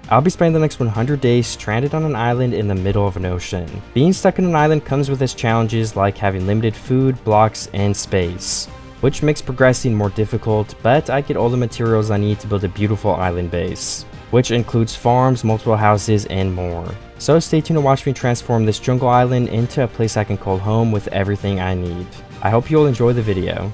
I'll be spending the next 100 days stranded on an island in the middle of an ocean. Being stuck on an island comes with its challenges like having limited food, blocks, and space, which makes progressing more difficult, but I get all the materials I need to build a beautiful island base, which includes farms, multiple houses, and more. So stay tuned to watch me transform this jungle island into a place I can call home with everything I need. I hope you all enjoy the video.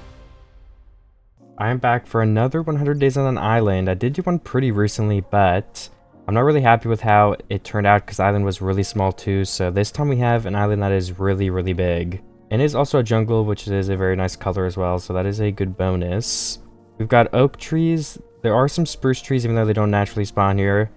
I am back for another 100 days on an island. I did do one pretty recently, but I'm not really happy with how it turned out because the island was really small too. So this time we have an island that is really big. And it is also a jungle, which is a very nice color as well. So that is a good bonus. We've got oak trees. There are some spruce trees, even though they don't naturally spawn here.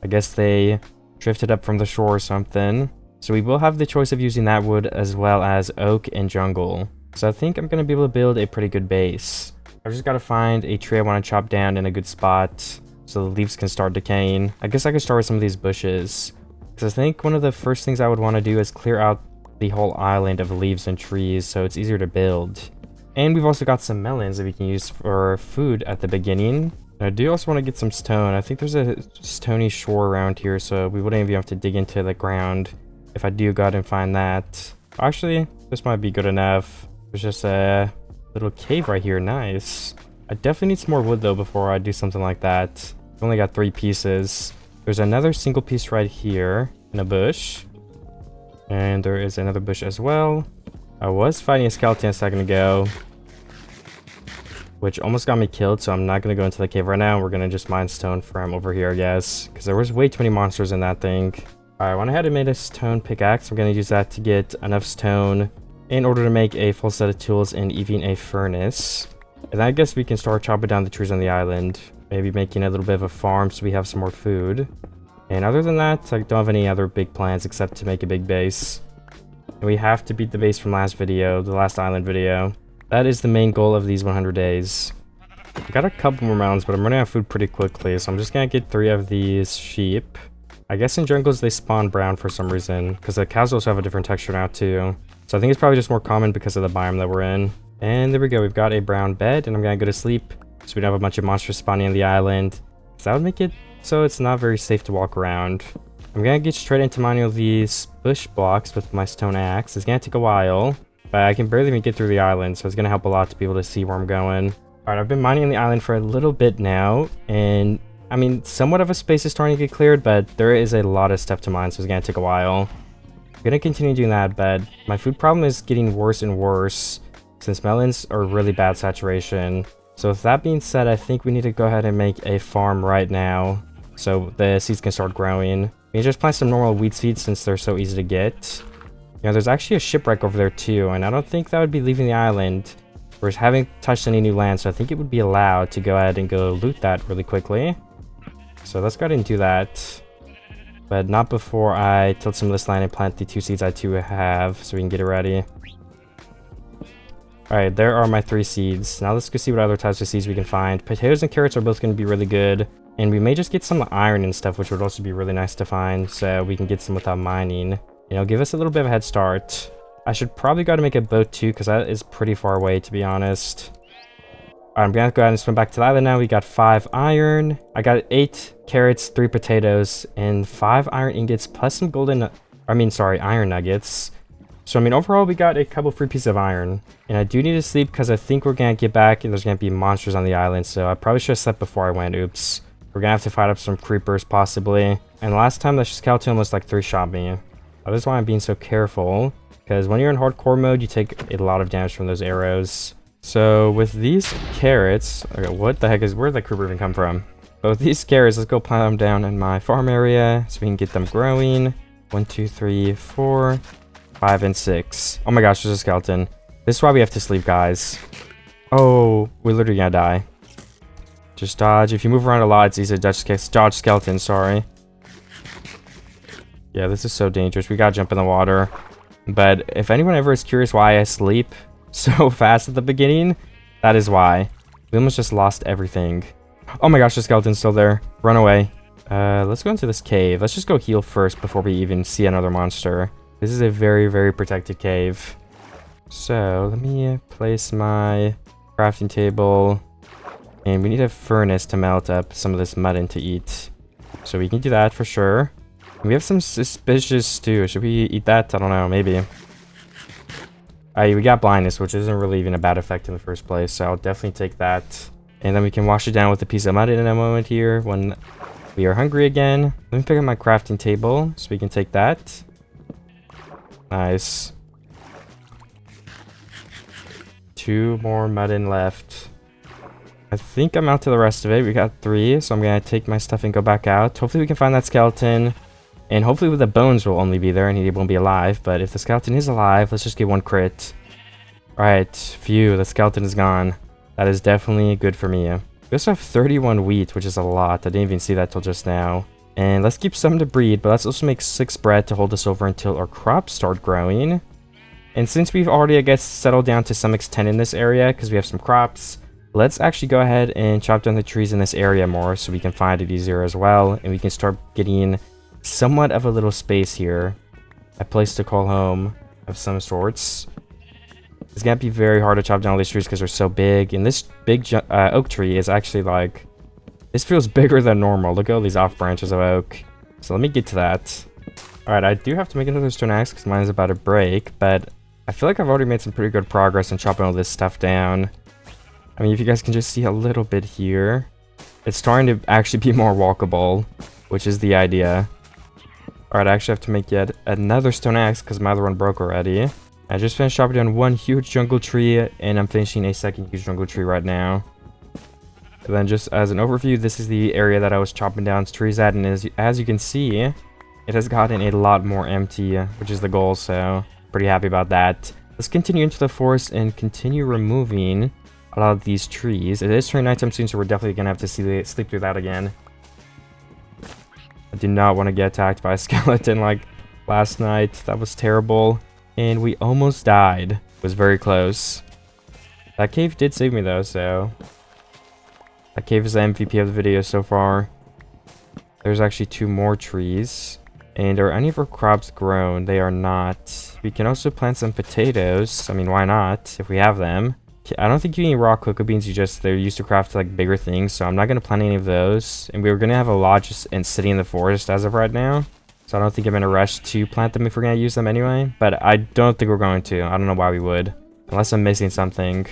I guess they drifted up from the shore or something. So we will have the choice of using that wood as well as oak and jungle. So I think I'm going to be able to build a pretty good base. I've just got to find a tree I want to chop down in a good spot so the leaves can start decaying. I guess I could start with some of these bushes, because I think one of the first things I would want to do is clear out the whole island of leaves and trees so it's easier to build. And we've also got some melons that we can use for food at the beginning. And I do also want to get some stone. I think there's a stony shore around here, so we wouldn't even have to dig into the ground if I do go out and find that. Actually, this might be good enough. There's just a little cave right here. Nice. I definitely need some more wood though before I do something like that. I've only got 3 pieces. There's another single piece right here in a bush. And there is another bush as well. I was fighting a skeleton a second ago, which almost got me killed, so I'm not going to go into the cave right now. We're going to just mine stone from over here, I guess, because there was way too many monsters in that thing. Alright, I went ahead and made a stone pickaxe. I'm going to use that to get enough stone in order to make a full set of tools and even a furnace. And I guess we can start chopping down the trees on the island. Maybe making a little bit of a farm so we have some more food. And other than that, I don't have any other big plans except to make a big base. And we have to beat the base from last video, the last island video. That is the main goal of these 100 days. I got a couple more mountains, but I'm running out of food pretty quickly. So I'm just going to get 3 of these sheep. I guess in jungles they spawn brown for some reason, because the cows also have a different texture now too. So I think it's probably just more common because of the biome that we're in. And there we go, we've got a brown bed, and I'm gonna go to sleep so we don't have a bunch of monsters spawning on the island. So that would make it so it's not very safe to walk around. I'm gonna get straight into mining all these bush blocks with my stone axe. It's gonna take a while, but I can barely even get through the island, so it's gonna help a lot to be able to see where I'm going. Alright, I've been mining on the island for a little bit now, and I mean, somewhat of a space is starting to get cleared, but there is a lot of stuff to mine, so it's gonna take a while. I'm gonna continue doing that, but my food problem is getting worse and worse since melons are really bad saturation. So with that being said, I think we need to go ahead and make a farm right now so the seeds can start growing. We can just plant some normal wheat seeds since they're so easy to get. You know, there's actually a shipwreck over there too, and I don't think that would be leaving the island. We haven't touched any new land, so I think it would be allowed to go ahead and go loot that really quickly. So let's go ahead and do that. But not before I tilt some of this land and plant the 2 seeds I do have so we can get it ready. Alright, there are my 3 seeds. Now let's go see what other types of seeds we can find. Potatoes and carrots are both going to be really good. And we may just get some iron and stuff, which would also be really nice to find. So we can get some without mining. You know, give us a little bit of a head start. I should probably go to make a boat too, because that is pretty far away, to be honest. Alright, I'm going to go ahead and swim back to the island now. We got 5 iron. I got 8 carrots, 3 potatoes, and 5 iron ingots, plus some iron nuggets. So, I mean, overall, we got a couple free pieces of iron. And I do need to sleep because I think we're going to get back and there's going to be monsters on the island. So, I probably should have slept before I went. Oops. We're going to have to fight up some creepers, possibly. And last time, the skeleton almost, like, 3-shot me. That is why I'm being so careful. Because when you're in hardcore mode, you take a lot of damage from those arrows. So, with these carrots... Okay, what the heck is... Where'd that creeper even come from? But with these carrots, let's go plant them down in my farm area so we can get them growing. 1, 2, 3, 4... 5 and 6. Oh my gosh, there's a skeleton. This is why we have to sleep, guys. Oh, we're literally gonna die. Just dodge. If you move around a lot, it's easy to dodge skeletons, sorry. Yeah, this is so dangerous. We gotta jump in the water. But if anyone ever is curious why I sleep so fast at the beginning, that is why. We almost just lost everything. Oh my gosh, the skeleton's still there. Run away. Let's go into this cave. Let's just go heal first before we even see another monster. This is a very protected cave. So, let me place my crafting table. And we need a furnace to melt up some of this mud in to eat. So we can do that for sure. We have some suspicious stew. Should we eat that? I don't know, maybe. We got blindness, which isn't really even a bad effect in the first place, so I'll definitely take that. And then we can wash it down with a piece of mud in a moment here when we are hungry again. Let me pick up my crafting table so we can take that. Nice. 2 more mutton left. I think I'm out to the rest of it. We got 3, so I'm gonna take my stuff and go back out. Hopefully we can find that skeleton. And hopefully the bones will only be there and he won't be alive. But if the skeleton is alive, let's just get 1 crit. Alright, phew, the skeleton is gone. That is definitely good for me. We also have 31 wheat, which is a lot. I didn't even see that till just now. And let's keep some to breed, but let's also make 6 bread to hold us over until our crops start growing. And since we've already, I guess, settled down to some extent in this area, because we have some crops, let's actually go ahead and chop down the trees in this area more so we can find it easier as well. And we can start getting somewhat of a little space here. A place to call home of some sorts. It's gonna be very hard to chop down all these trees because they're so big. And this big oak tree is actually like... This feels bigger than normal. Look at all these off branches of oak. So let me get to that. Alright, I do have to make another stone axe because mine is about to break. But I feel like I've already made some pretty good progress in chopping all this stuff down. I mean, if you guys can just see a little bit here. It's starting to actually be more walkable, which is the idea. Alright, I actually have to make yet another stone axe because my other one broke already. I just finished chopping down 1 huge jungle tree, and I'm finishing a 2nd huge jungle tree right now. And then just as an overview, this is the area that I was chopping down trees at, and as you can see, it has gotten a lot more empty, which is the goal, so pretty happy about that. Let's continue into the forest and continue removing a lot of these trees. It is turning nighttime soon, so we're definitely going to have to sleep through that again. I do not want to get attacked by a skeleton like last night. That was terrible. And we almost died. It was very close. That cave did save me though, so... That cave is the MVP of the video so far. There's actually 2 more trees. And are any of our crops grown? They are not. We can also plant some potatoes. I mean, why not? If we have them. I don't think you need raw cocoa beans. They're used to craft like bigger things. So I'm not going to plant any of those. And we were going to have a lodge and city in the forest as of right now. So I don't think I'm in a rush to plant them if we're going to use them anyway. But I don't think we're going to. I don't know why we would. Unless I'm missing something.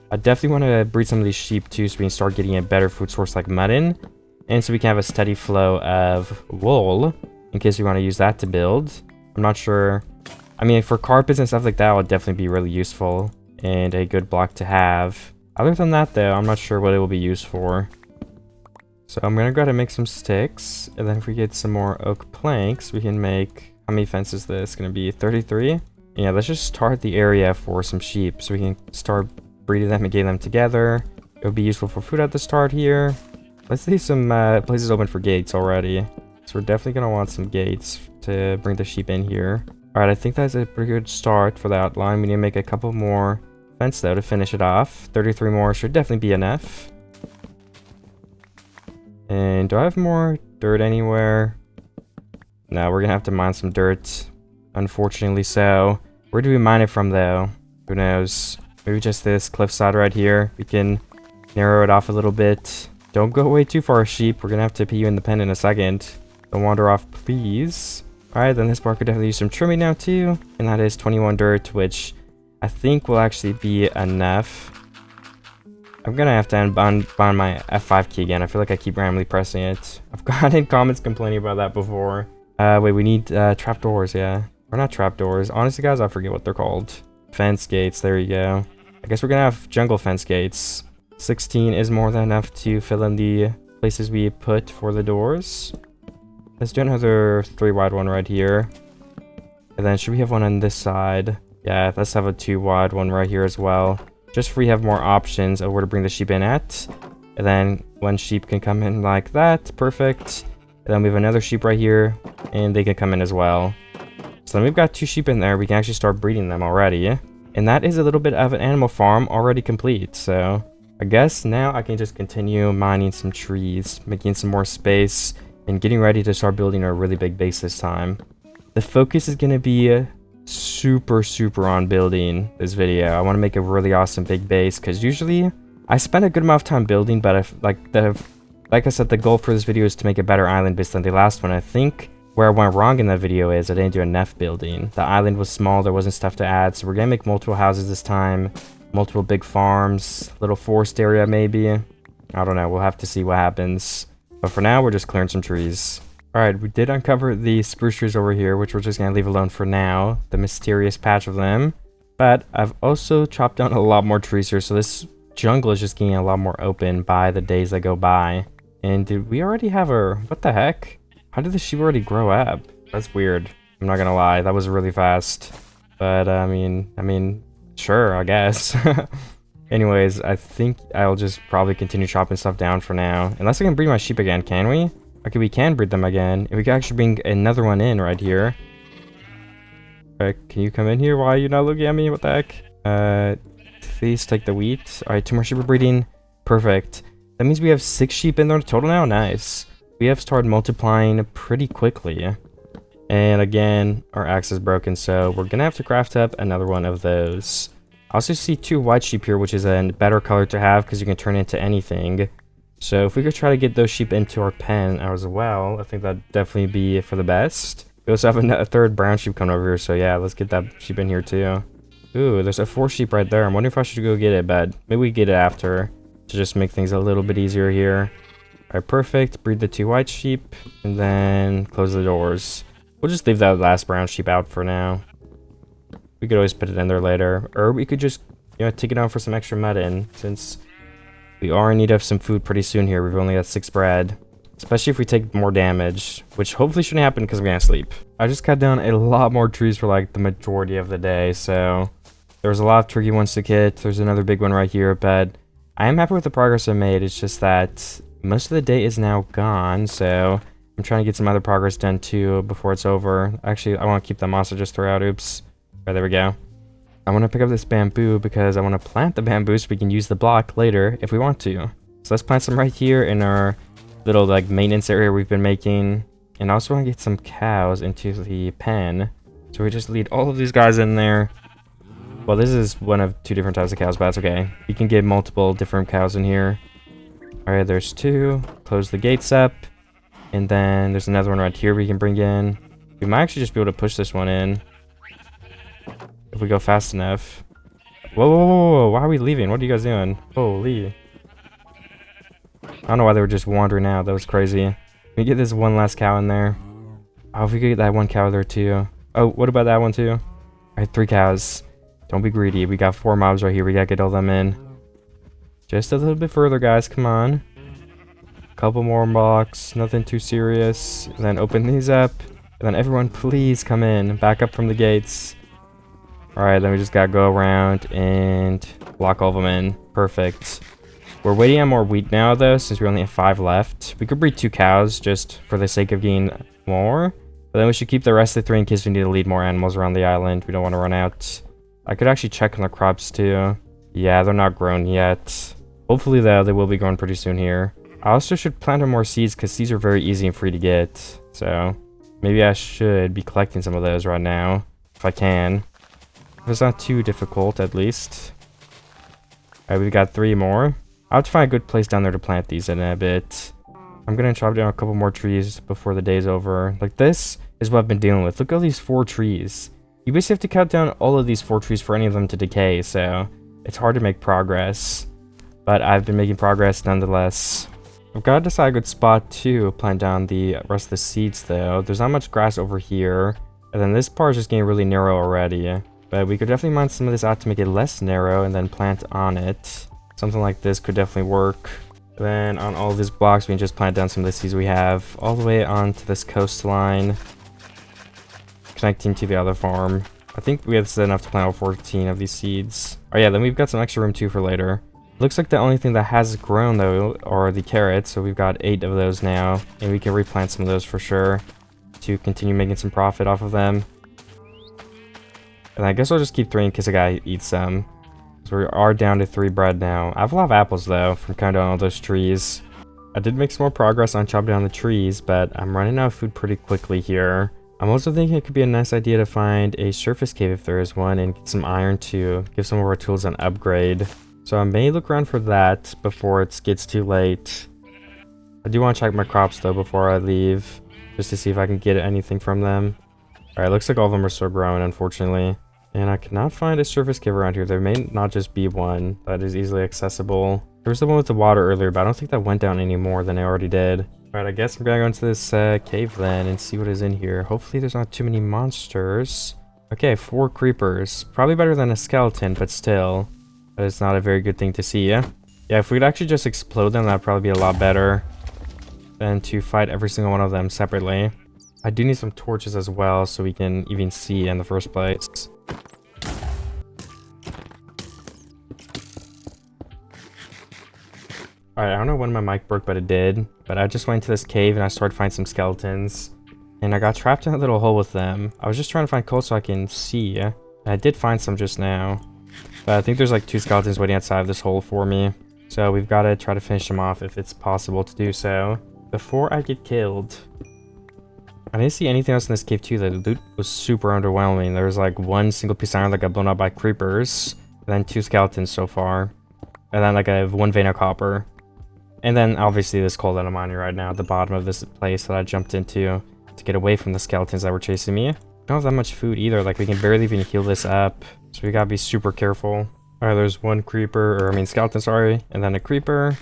I definitely want to breed some of these sheep too, so we can start getting a better food source like mutton. And so we can have a steady flow of wool, in case we want to use that to build. I'm not sure. I mean, for carpets and stuff like that, it would definitely be really useful. And a good block to have. Other than that though, I'm not sure what it will be used for. So I'm going to go ahead and make some sticks. And then if we get some more oak planks, we can make... How many fences is this? Going to be 33? Yeah, let's just start the area for some sheep, so we can start breeding them and getting them together. It would be useful for food at the start here. Let's leave some places open for gates already. So we're definitely going to want some gates to bring the sheep in here. Alright, I think that's a pretty good start for the outline. We need to make a couple more fence though to finish it off. 33 more should definitely be enough. And do I have more dirt anywhere? No, we're going to have to mine some dirt. Unfortunately so. Where do we mine it from though? Who knows? Maybe just this cliffside right here. We can narrow it off a little bit. Don't go way too far, sheep. We're going to have to put you in the pen in a second. Don't wander off, please. Alright, then this part could definitely use some trimming now too. And that is 21 dirt, which I think will actually be enough. I'm going to have to unbind my F5 key again. I feel like I keep randomly pressing it. I've gotten comments complaining about that before. Wait, we need trapdoors, yeah. Or not trapdoors. Honestly, guys, I forget what they're called. Fence gates, there you go. I guess we're going to have jungle fence gates. 16 is more than enough to fill in the places we put for the doors. Let's do another 3 wide one right here. And then should we have one on this side? Yeah, let's have a 2 wide one right here as well. Just so we have more options of where to bring the sheep in at. And then one sheep can come in like that. Perfect. And then we have another sheep right here. And they can come in as well. So then we've got 2 sheep in there. We can actually start breeding them already. And that is a little bit of an animal farm already complete. So I guess now I can just continue mining some trees. Making some more space. And getting ready to start building a really big base this time. The focus is going to be super on building this video. I want to make a really awesome big base because usually I spend a good amount of time building, but like the Like I said, the goal for this video is to make a better island based on the last one. I think where I went wrong in that video is I didn't do enough building. The island was small, there wasn't stuff to add, so we're gonna make multiple houses this time, multiple big farms, little forest area maybe. I don't know, we'll have to see what happens. But for now, we're just clearing some trees. Alright, we did uncover the spruce trees over here, which we're just gonna leave alone for now. The mysterious patch of them. But I've also chopped down a lot more trees here, so this jungle is just getting a lot more open by the days that go by. And did we already have our... what the heck? How did the sheep already grow up? That's weird. I'm not gonna lie, that was really fast. But, I mean, sure, I guess. Anyways, I think I'll just probably continue chopping stuff down for now. Unless I can breed my sheep again, can we? Okay, we can breed them again. And we can actually bring another one in right here. Okay, can you come in here? Why are you not looking at me? What the heck? Please take the wheat. Alright, 2 more sheep are breeding. Perfect. That means we have 6 sheep in there total now. Nice. We have started multiplying pretty quickly. And again, our axe is broken, so we're gonna have to craft up another one of those. I also see 2 white sheep here, which is a better color to have because you can turn it into anything. So if we could try to get those sheep into our pen as well, I think that'd definitely be for the best. We also have a third brown sheep coming over here, so yeah, let's get that sheep in here too. Ooh, there's a 4 sheep right there. I'm wondering if I should go get it, but maybe we get it after to just make things a little bit easier here. Alright, perfect. Breed the 2 white sheep, and then close the doors. We'll just leave that last brown sheep out for now. We could always put it in there later, or we could just, you know, take it out for some extra mud in, since we are in need of some food pretty soon here. We've only got 6 bread. Especially if we take more damage, which hopefully shouldn't happen because we're gonna sleep. I just cut down a lot more trees for like the majority of the day, so there's a lot of tricky ones to get. There's another big one right here, but I am happy with the progress I made. It's just that most of the day is now gone, so I'm trying to get some other progress done too before it's over. Actually, I want to keep the moss I just threw out. Oops. Right, there we go. I want to pick up this bamboo because I want to plant the bamboo so we can use the block later if we want to. So let's plant some right here in our little like maintenance area we've been making. And I also want to get some cows into the pen. So we just lead all of these guys in there. Well, this is one of 2 different types of cows, but that's okay. You can get multiple different cows in here. Alright, there's 2. Close the gates up. And then there's another one right here we can bring in. We might actually just be able to push this one in if we go fast enough. Whoa, whoa, whoa, whoa. Why are we leaving? What are you guys doing? Holy. I don't know why they were just wandering out. That was crazy. Let me get this one last cow in there. Oh, if we could get that one cow there too. Oh, what about that one too? Alright, 3 cows. Don't be greedy. We got 4 mobs right here. We gotta get all them in. Just a little bit further, guys. Come on. Couple more blocks. Nothing too serious. And then open these up. And then everyone, please come in. Back up from the gates. Alright, then we just gotta go around and lock all of them in. Perfect. We're waiting on more wheat now, though, since we only have 5 left. We could breed 2 cows just for the sake of getting more. But then we should keep the rest of the 3 in case we need to lead more animals around the island. We don't want to run out. I could actually check on the crops, too. Yeah, they're not grown yet. Hopefully, though, they will be growing pretty soon here. I also should plant more seeds, because seeds are very easy and free to get. So, maybe I should be collecting some of those right now, if I can. If it's not too difficult, at least. Alright, we've got 3 more. I'll have to find a good place down there to plant these in a bit. I'm going to chop down a couple more trees before the day's over. Like, this is what I've been dealing with. Look at all these 4 trees. You basically have to cut down all of these 4 trees for any of them to decay, so it's hard to make progress. But I've been making progress nonetheless. I've got to decide a good spot to plant down the rest of the seeds, though. There's not much grass over here. And then this part is just getting really narrow already. But we could definitely mine some of this out to make it less narrow and then plant on it. Something like this could definitely work. Then on all of these blocks, we can just plant down some of the seeds we have all the way onto this coastline, connecting to the other farm. I think we have enough to plant all 14 of these seeds. Oh yeah, then we've got some extra room too for later. Looks like the only thing that has grown though are the carrots, so we've got 8 of those now, and we can replant some of those for sure to continue making some profit off of them. And I guess I'll just keep 3 in case a guy eats some. So we are down to 3 bread now. I have a lot of apples though from cutting down all those trees. I did make some more progress on chopping down the trees, but I'm running out of food pretty quickly here. I'm also thinking it could be a nice idea to find a surface cave if there is one, and get some iron to give some of our tools an upgrade. So I may look around for that before it gets too late. I do want to check my crops though before I leave, just to see if I can get anything from them. Alright, looks like all of them are still growing, unfortunately. And I cannot find a surface cave around here. There may not just be one that is easily accessible. There was the one with the water earlier, but I don't think that went down any more than it already did. Alright, I guess I'm gonna go into this cave then and see what is in here. Hopefully there's not too many monsters. Okay, 4 creepers. Probably better than a skeleton, but still. That is not a very good thing to see, yeah? Yeah, if we could actually just explode them, that'd probably be a lot better than to fight every single one of them separately. I do need some torches as well, so we can even see in the first place. Alright, I don't know when my mic broke, but it did. But I just went to this cave and I started finding some skeletons. And I got trapped in a little hole with them. I was just trying to find coal so I can see. And I did find some just now. But I think there's like 2 skeletons waiting outside of this hole for me. So we've got to try to finish them off if it's possible to do so before I get killed. I didn't see anything else in this cave too. The loot was super underwhelming. There was like 1 single piece of iron that got blown up by creepers. And then 2 skeletons so far. And then like I have 1 vein of copper. And then obviously this coal that I'm mining right now at the bottom of this place that I jumped into to get away from the skeletons that were chasing me. I don't have that much food either. Like we can barely even heal this up. So we gotta be super careful. Alright, there's 1 creeper, or I mean skeleton, sorry. And then a creeper.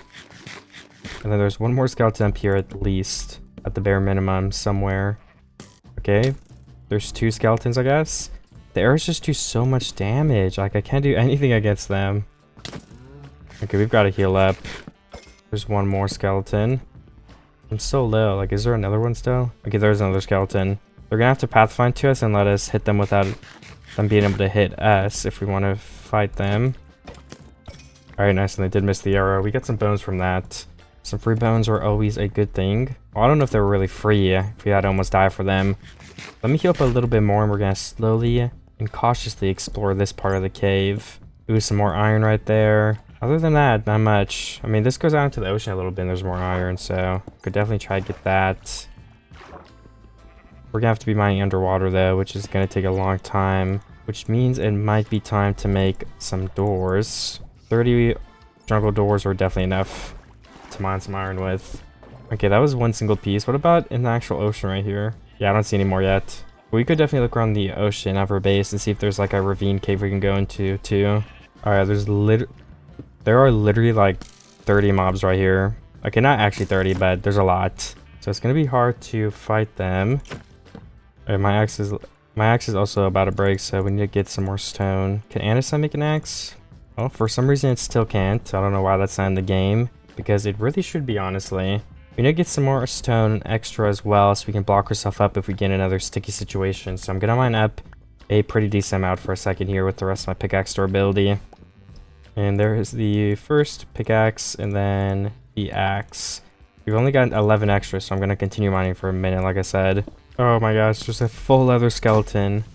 And then there's 1 more skeleton up here at least. At the bare minimum somewhere. Okay. There's 2 skeletons, I guess. The arrows just do so much damage. Like I can't do anything against them. Okay, we've got to heal up. There's 1 more skeleton. I'm so low. Like, is there another one still? Okay, there's another skeleton. They're gonna have to pathfind to us and let us hit them without them being able to hit us if we want to fight them. Alright, nice. And they did miss the arrow. We got some bones from that. Some free bones are always a good thing. Well, I don't know if they were really free. If we had to almost die for them. Let me heal up a little bit more and we're gonna slowly and cautiously explore this part of the cave. Ooh, some more iron right there. Other than that, not much. I mean, this goes out into the ocean a little bit and there's more iron, so could definitely try to get that. We're gonna have to be mining underwater though, which is gonna take a long time, which means it might be time to make some doors. 30 jungle doors are definitely enough to mine some iron with. Okay, that was 1 single piece. What about in the actual ocean right here? Yeah, I don't see any more yet. We could definitely look around the ocean of our base and see if there's like a ravine cave we can go into too. Alright, there are literally like 30 mobs right here. Okay, not actually 30, but there's a lot. So it's gonna be hard to fight them. Alright, my axe is also about to break, so we need to get some more stone. Can Anderson make an axe? Well, for some reason it still can't. I don't know why that's not in the game, because it really should be, honestly. We need to get some more stone extra as well, so we can block ourselves up if we get in another sticky situation. So I'm gonna mine up a pretty decent amount for a second here with the rest of my pickaxe durability. And there is the first pickaxe and then the axe. We've only got 11 extra, so I'm going to continue mining for a minute, like I said. Oh my gosh, just a full leather skeleton.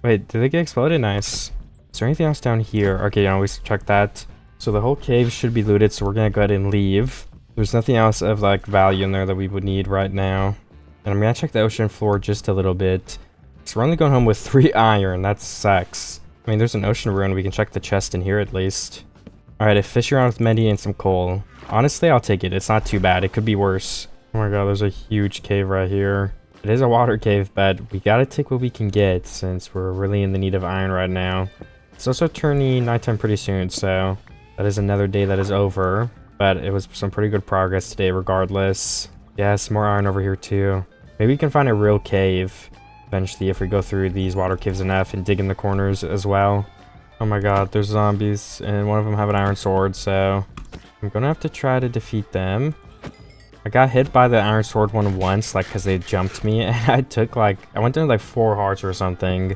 Wait, did they get exploded? Nice. Is there anything else down here? Okay, yeah, we check that. So the whole cave should be looted, so we're going to go ahead and leave. There's nothing else of like value in there that we would need right now. And I'm going to check the ocean floor just a little bit. So we're only going home with 3 iron. That sucks. I mean, there's an ocean ruin. We can check the chest in here at least. Alright, a fish around with Medi and some coal. Honestly, I'll take it. It's not too bad. It could be worse. Oh my god, there's a huge cave right here. It is a water cave, but we gotta take what we can get since we're really in the need of iron right now. It's also turning nighttime pretty soon, so that is another day that is over. But it was some pretty good progress today regardless. Yeah, some more iron over here too. Maybe we can find a real cave eventually if we go through these water caves enough and dig in the corners as well. Oh my god, there's zombies and one of them have an iron sword, so I'm gonna have to try to defeat them. I got hit by the iron sword one once, like because they jumped me, and I went down like 4 hearts or something.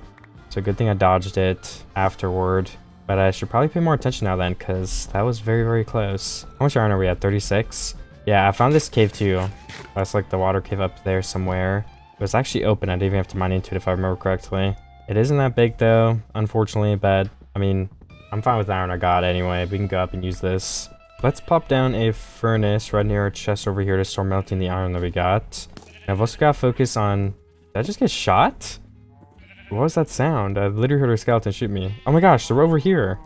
So good thing I dodged it afterward. But I should probably pay more attention now then, because that was very, very close. How much iron are we at? 36? Yeah, I found this cave too. That's like the water cave up there somewhere. It was actually open. I didn't even have to mine into it if I remember correctly. It isn't that big though, unfortunately, but I mean, I'm fine with the iron I got anyway. We can go up and use this. Let's plop down a furnace right near our chest over here to start melting the iron that we got. And I've also got to focus on... Did I just get shot? What was that sound? I literally heard a skeleton shoot me. Oh my gosh, they're over here.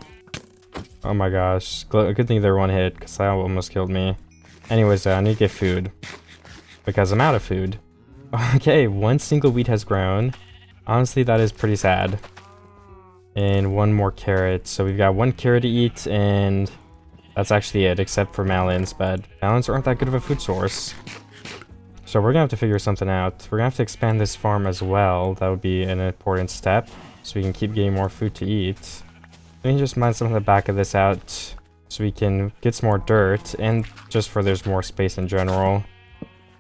Oh my gosh. Good thing they're one hit, because that almost killed me. Anyways, though, I need to get food because I'm out of food. Okay, one single wheat has grown. Honestly, that is pretty sad. And one more carrot. So we've got one carrot to eat, and that's actually it, except for melons. But melons aren't that good of a food source. So we're gonna have to figure something out. We're gonna have to expand this farm as well. That would be an important step, so we can keep getting more food to eat. Let me just mine some of the back of this out, so we can get some more dirt, and just for there's more space in general.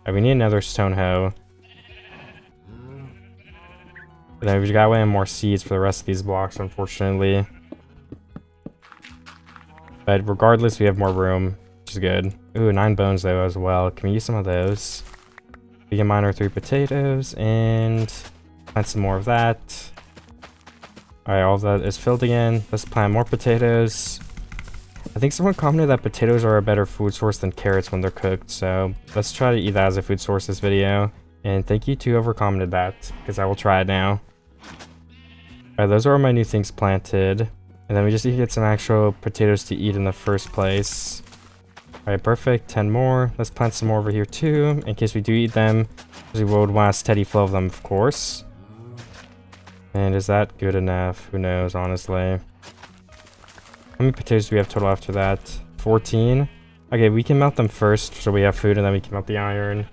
We need another stone hoe. And then we've got way more seeds for the rest of these blocks, unfortunately. But regardless, we have more room, which is good. Ooh, 9 bones though as well. Can we use some of those? We can mine our 3 potatoes and plant some more of that. Alright, all of that is filled again. Let's plant more potatoes. I think someone commented that potatoes are a better food source than carrots when they're cooked, so let's try to eat that as a food source this video. And thank you to whoever commented that, because I will try it now. Alright, those are my new things planted. And then we just need to get some actual potatoes to eat in the first place. Alright, perfect. 10 more. Let's plant some more over here too, in case we do eat them. Because we would want a steady flow of them, of course. And is that good enough? Who knows, honestly. How many potatoes do we have total after that? 14. Okay, we can melt them first, so we have food, and then we can melt the iron.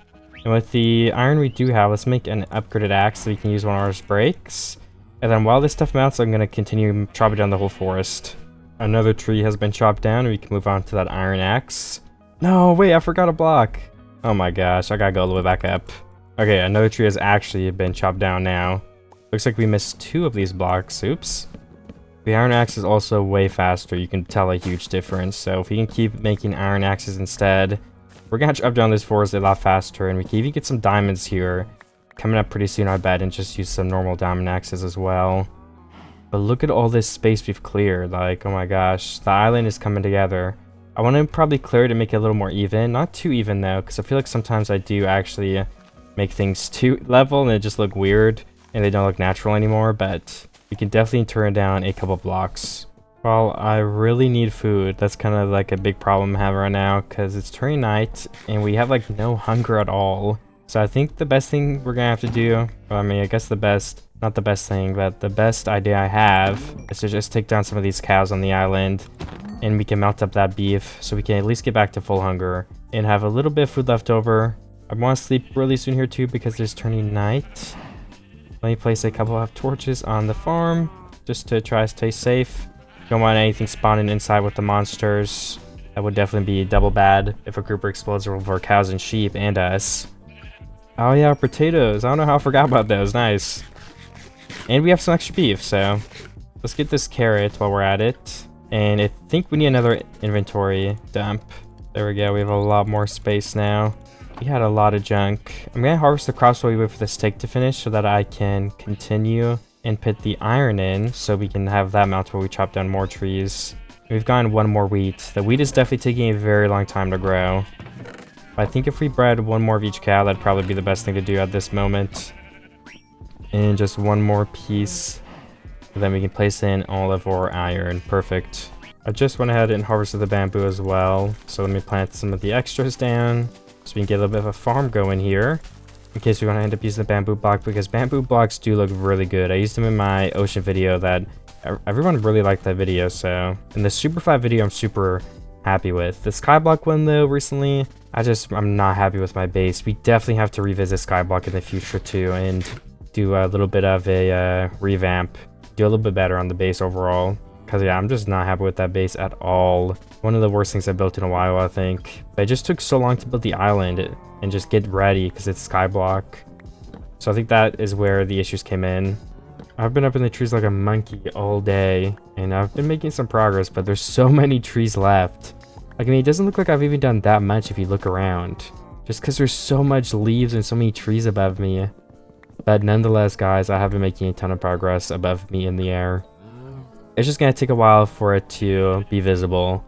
And with the iron we do have, let's make an upgraded axe so we can use one of our breaks. And then while this stuff melts, I'm going to continue chopping down the whole forest. Another tree has been chopped down, and we can move on to that iron axe. No, wait, I forgot a block. Oh my gosh, I gotta go all the way back up. Okay, another tree has actually been chopped down now. Looks like we missed 2 of these blocks. Oops. The iron axe is also way faster. You can tell a huge difference. So if we can keep making iron axes instead, we're gonna chop down this forest a lot faster, and we can even get some diamonds here coming up pretty soon, I bet, and just use some normal diamond axes as well. But look at all this space we've cleared. Like, oh my gosh, the island is coming together. I want to probably clear it to make it a little more even. Not too even though, because I feel like sometimes I do actually make things too level and they just look weird and they don't look natural anymore. But you can definitely turn down a couple blocks. Well, I really need food. That's kind of like a big problem I have right now, because it's turning night and we have like no hunger at all. So I think the best thing we're gonna have to do, well, I mean, I guess the best, not the best thing, but the best idea I have is to just take down some of these cows on the island, and we can melt up that beef so we can at least get back to full hunger and have a little bit of food left over. I want to sleep really soon here too because it's turning night. Let me place a couple of torches on the farm just to try to stay safe. Don't want anything spawning inside with the monsters. That would definitely be double bad if a creeper explodes over cows and sheep and us. Oh yeah, potatoes. I don't know how I forgot about those. Nice. And we have some extra beef, so let's get this carrot while we're at it. And I think we need another inventory dump. There we go. We have a lot more space now. We had a lot of junk. I'm going to harvest the crops while we wait for the steak to finish so that I can continue and put the iron in so we can have that mount where we chop down more trees. We've gotten 1 more wheat. The wheat is definitely taking a very long time to grow. But I think if we bred 1 more of each cow, that'd probably be the best thing to do at this moment. And just 1 more piece. And then we can place in all of our iron. Perfect. I just went ahead and harvested the bamboo as well. So let me plant some of the extras down so we can get a little bit of a farm going here. In case we want to end up using the bamboo block, because bamboo blocks do look really good. I used them in my ocean video that everyone really liked that video. So in the Super 5 video, I'm super happy with. The skyblock one though, recently, I'm not happy with my base. We definitely have to revisit skyblock in the future too and do a little bit of a revamp. Do a little bit better on the base overall. Because yeah, I'm just not happy with that base at all. One of the worst things I built in a while, I think. But it just took so long to build the island and just get ready because it's skyblock. So I think that is where the issues came in. I've been up in the trees like a monkey all day. And I've been making some progress, but there's so many trees left. Like, I mean, it doesn't look like I've even done that much if you look around. Just because there's so much leaves and so many trees above me. But nonetheless, guys, I have been making a ton of progress above me in the air. It's just gonna take a while for it to be visible.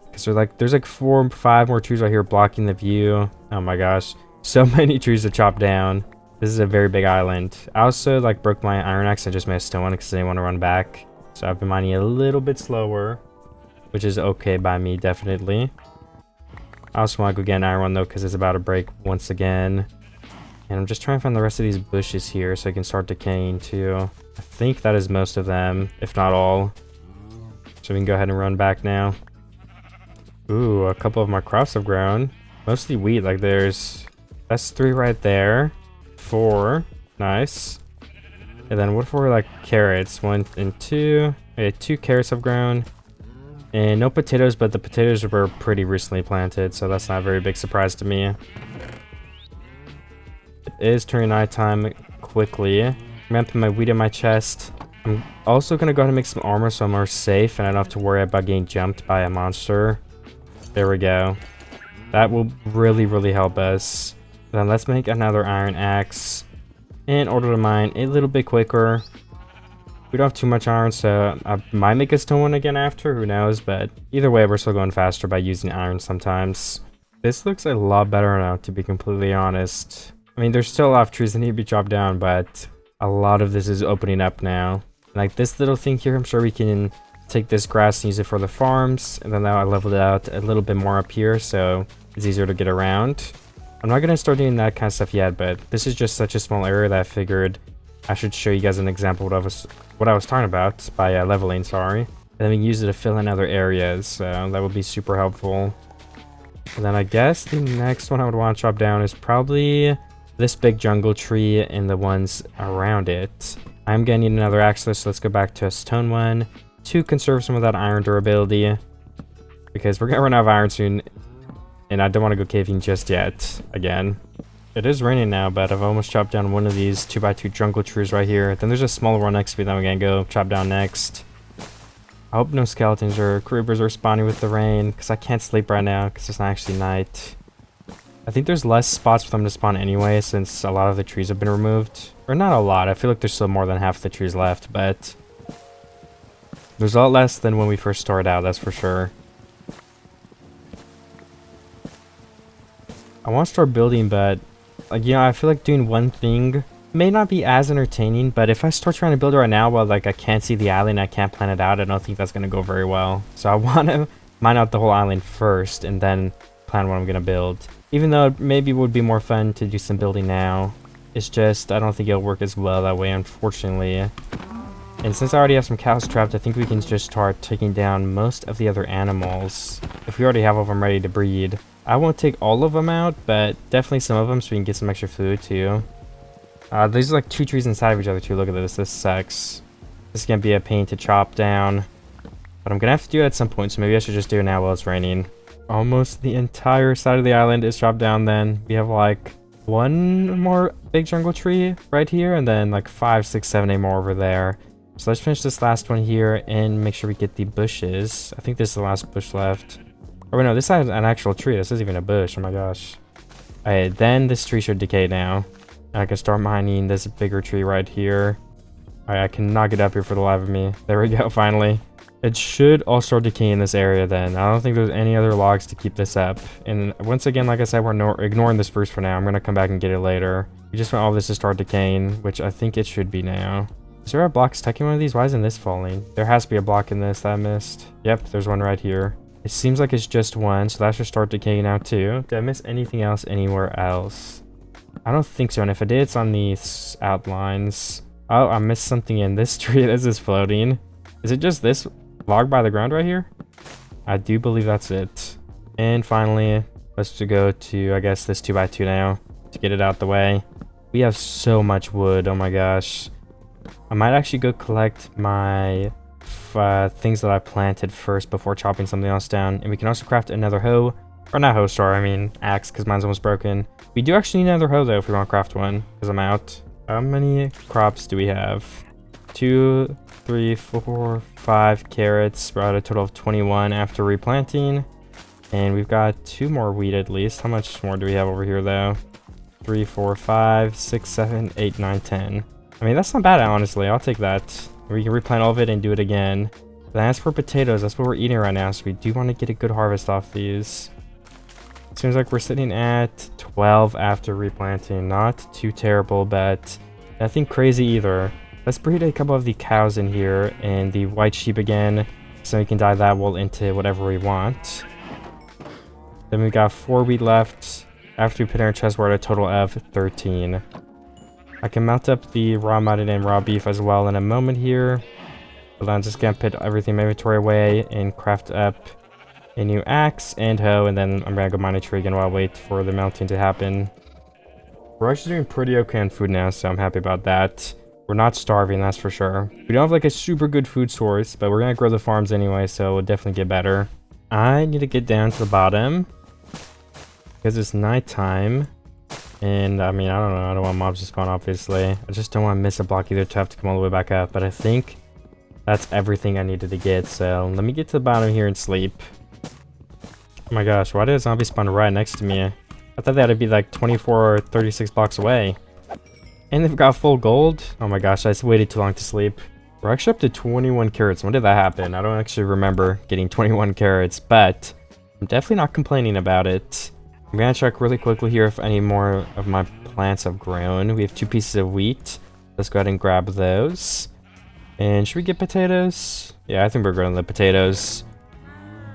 Because there's like 4 or 5 more trees right here blocking the view. Oh my gosh. So many trees to chop down. This is a very big island. I also like broke my iron axe and just made a stone one because I didn't want to run back. So I've been mining a little bit slower, which is okay by me, definitely. I also want to go get an iron one though, because it's about to break once again. And I'm just trying to find the rest of these bushes here so I can start decaying too. I think that is most of them, if not all. So we can go ahead and run back now. Ooh, a couple of my crops have grown. Mostly wheat, like that's 3 right there. 4, nice. And then what for like carrots? 1 and 2. Okay, 2 carrots have grown. And no potatoes, but the potatoes were pretty recently planted, so that's not a very big surprise to me. It is turning nighttime quickly. I'm gonna put my wheat in my chest. I'm also gonna go ahead and make some armor so I'm more safe and I don't have to worry about getting jumped by a monster. There we go. That will really help us. Then let's make another iron axe in order to mine a little bit quicker. We don't have too much iron, so I might make a stone one again after, who knows, but either way, we're still going faster by using iron sometimes. This looks a lot better now, to be completely honest. I mean, there's still a lot of trees that need to be chopped down, but a lot of this is opening up now. Like this little thing here, I'm sure we can take this grass and use it for the farms, and then now I leveled it out a little bit more up here, so it's easier to get around. I'm not going to start doing that kind of stuff yet, but this is just such a small area that I figured I should show you guys an example of what I was talking about by leveling, sorry. And then we can use it to fill in other areas, so that would be super helpful. And then I guess the next one I would want to chop down is probably this big jungle tree and the ones around it. I'm going to need another axe, so let's go back to a stone one to conserve some of that iron durability, because we're going to run out of iron soon, and I don't want to go caving just yet, again. It is raining now, but I've almost chopped down one of these 2x2 jungle trees right here. Then there's a smaller one next to me that I'm gonna go chop down next. I hope no skeletons or creepers are spawning with the rain, because I can't sleep right now because it's not actually night. I think there's less spots for them to spawn anyway, since a lot of the trees have been removed. Or not a lot, I feel like there's still more than half the trees left, but there's a lot less than when we first started out, that's for sure. I want to start building, but like, you know, I feel like doing one thing may not be as entertaining, but if I start trying to build it right now while like I can't see the island, I can't plan it out, I don't think that's going to go very well. So I want to mine out the whole island first and then plan what I'm going to build. Even though it maybe would be more fun to do some building now, it's just I don't think it'll work as well that way, unfortunately. And since I already have some cows trapped, I think we can just start taking down most of the other animals. If we already have all of them ready to breed. I won't take all of them out, but definitely some of them so we can get some extra food too. These are like 2 trees inside of each other too. Look at this. This sucks. This is going to be a pain to chop down. But I'm going to have to do it at some point, so maybe I should just do it now while it's raining. Almost the entire side of the island is chopped down then. We have like 1 more big jungle tree right here, and then like 5, 6, 7, 8 more over there. So let's finish this last one here and make sure we get the bushes. I think this is the last bush left. Oh, no, this is an actual tree. This isn't even a bush. Oh my gosh. Alright, then this tree should decay now. I can start mining this bigger tree right here. Alright, I cannot get up here for the life of me. There we go, finally. It should all start decaying in this area then. I don't think there's any other logs to keep this up. And once again, like I said, we're ignoring the spruce for now. I'm going to come back and get it later. We just want all this to start decaying, which I think it should be now. Is there a block stuck in one of these? Why isn't this falling? There has to be a block in this that I missed. Yep, there's one right here. It seems like it's just one, so that should start decaying now too. Did I miss anything else anywhere else? I don't think so, and if I did, it's on these outlines. Oh, I missed something in this tree. This is floating. Is it just this log by the ground right here? I do believe that's it. And finally, let's just go to, I guess, this 2x2 now to get it out the way. We have so much wood. Oh my gosh. I might actually go collect my things that I planted first before chopping something else down. And we can also craft another hoe. Or not hoe, sorry, I mean axe, because mine's almost broken. We do actually need another hoe, though, if we want to craft one, because I'm out. How many crops do we have? 2, 3, 4, 5 carrots. We're at a total of 21 after replanting. And we've got 2 more wheat at least. How much more do we have over here, though? 3, 4, 5, 6, 7, 8, 9, 10. I mean, that's not bad, honestly. I'll take that. We can replant all of it and do it again. Then as for potatoes, that's what we're eating right now, so we do want to get a good harvest off these. Seems like we're sitting at 12 after replanting. Not too terrible, but nothing crazy either. Let's breed a couple of the cows in here and the white sheep again, so we can dye that wool into whatever we want. Then we got 4 wheat left. After we put in our chest, we're at a total of 13. I can mount up the raw mutton and raw beef as well in a moment here. But I'm just gonna put everything in my inventory away and craft up a new axe and hoe, and then I'm gonna go mine a tree again while I wait for the melting to happen. We're actually doing pretty okay on food now, so I'm happy about that. We're not starving, that's for sure. We don't have like a super good food source, but we're gonna grow the farms anyway, so we'll definitely get better. I need to get down to the bottom because it's nighttime. And I mean, I don't know, I don't want mobs to spawn, obviously. I just don't want to miss a block either to have to come all the way back up, but I think that's everything I needed to get, so let me get to the bottom here and sleep. Oh my gosh, why did a zombie spawn right next to me? I thought that'd be like 24 or 36 blocks away. And they've got full gold. Oh my gosh, I just waited too long to sleep. We're actually up to 21 carrots. When did that happen? I don't actually remember getting 21 carrots, but I'm definitely not complaining about it. I'm gonna check really quickly here if any more of my plants have grown. We have 2 pieces of wheat. Let's go ahead and grab those. And should we get potatoes? Yeah, I think we're growing the potatoes.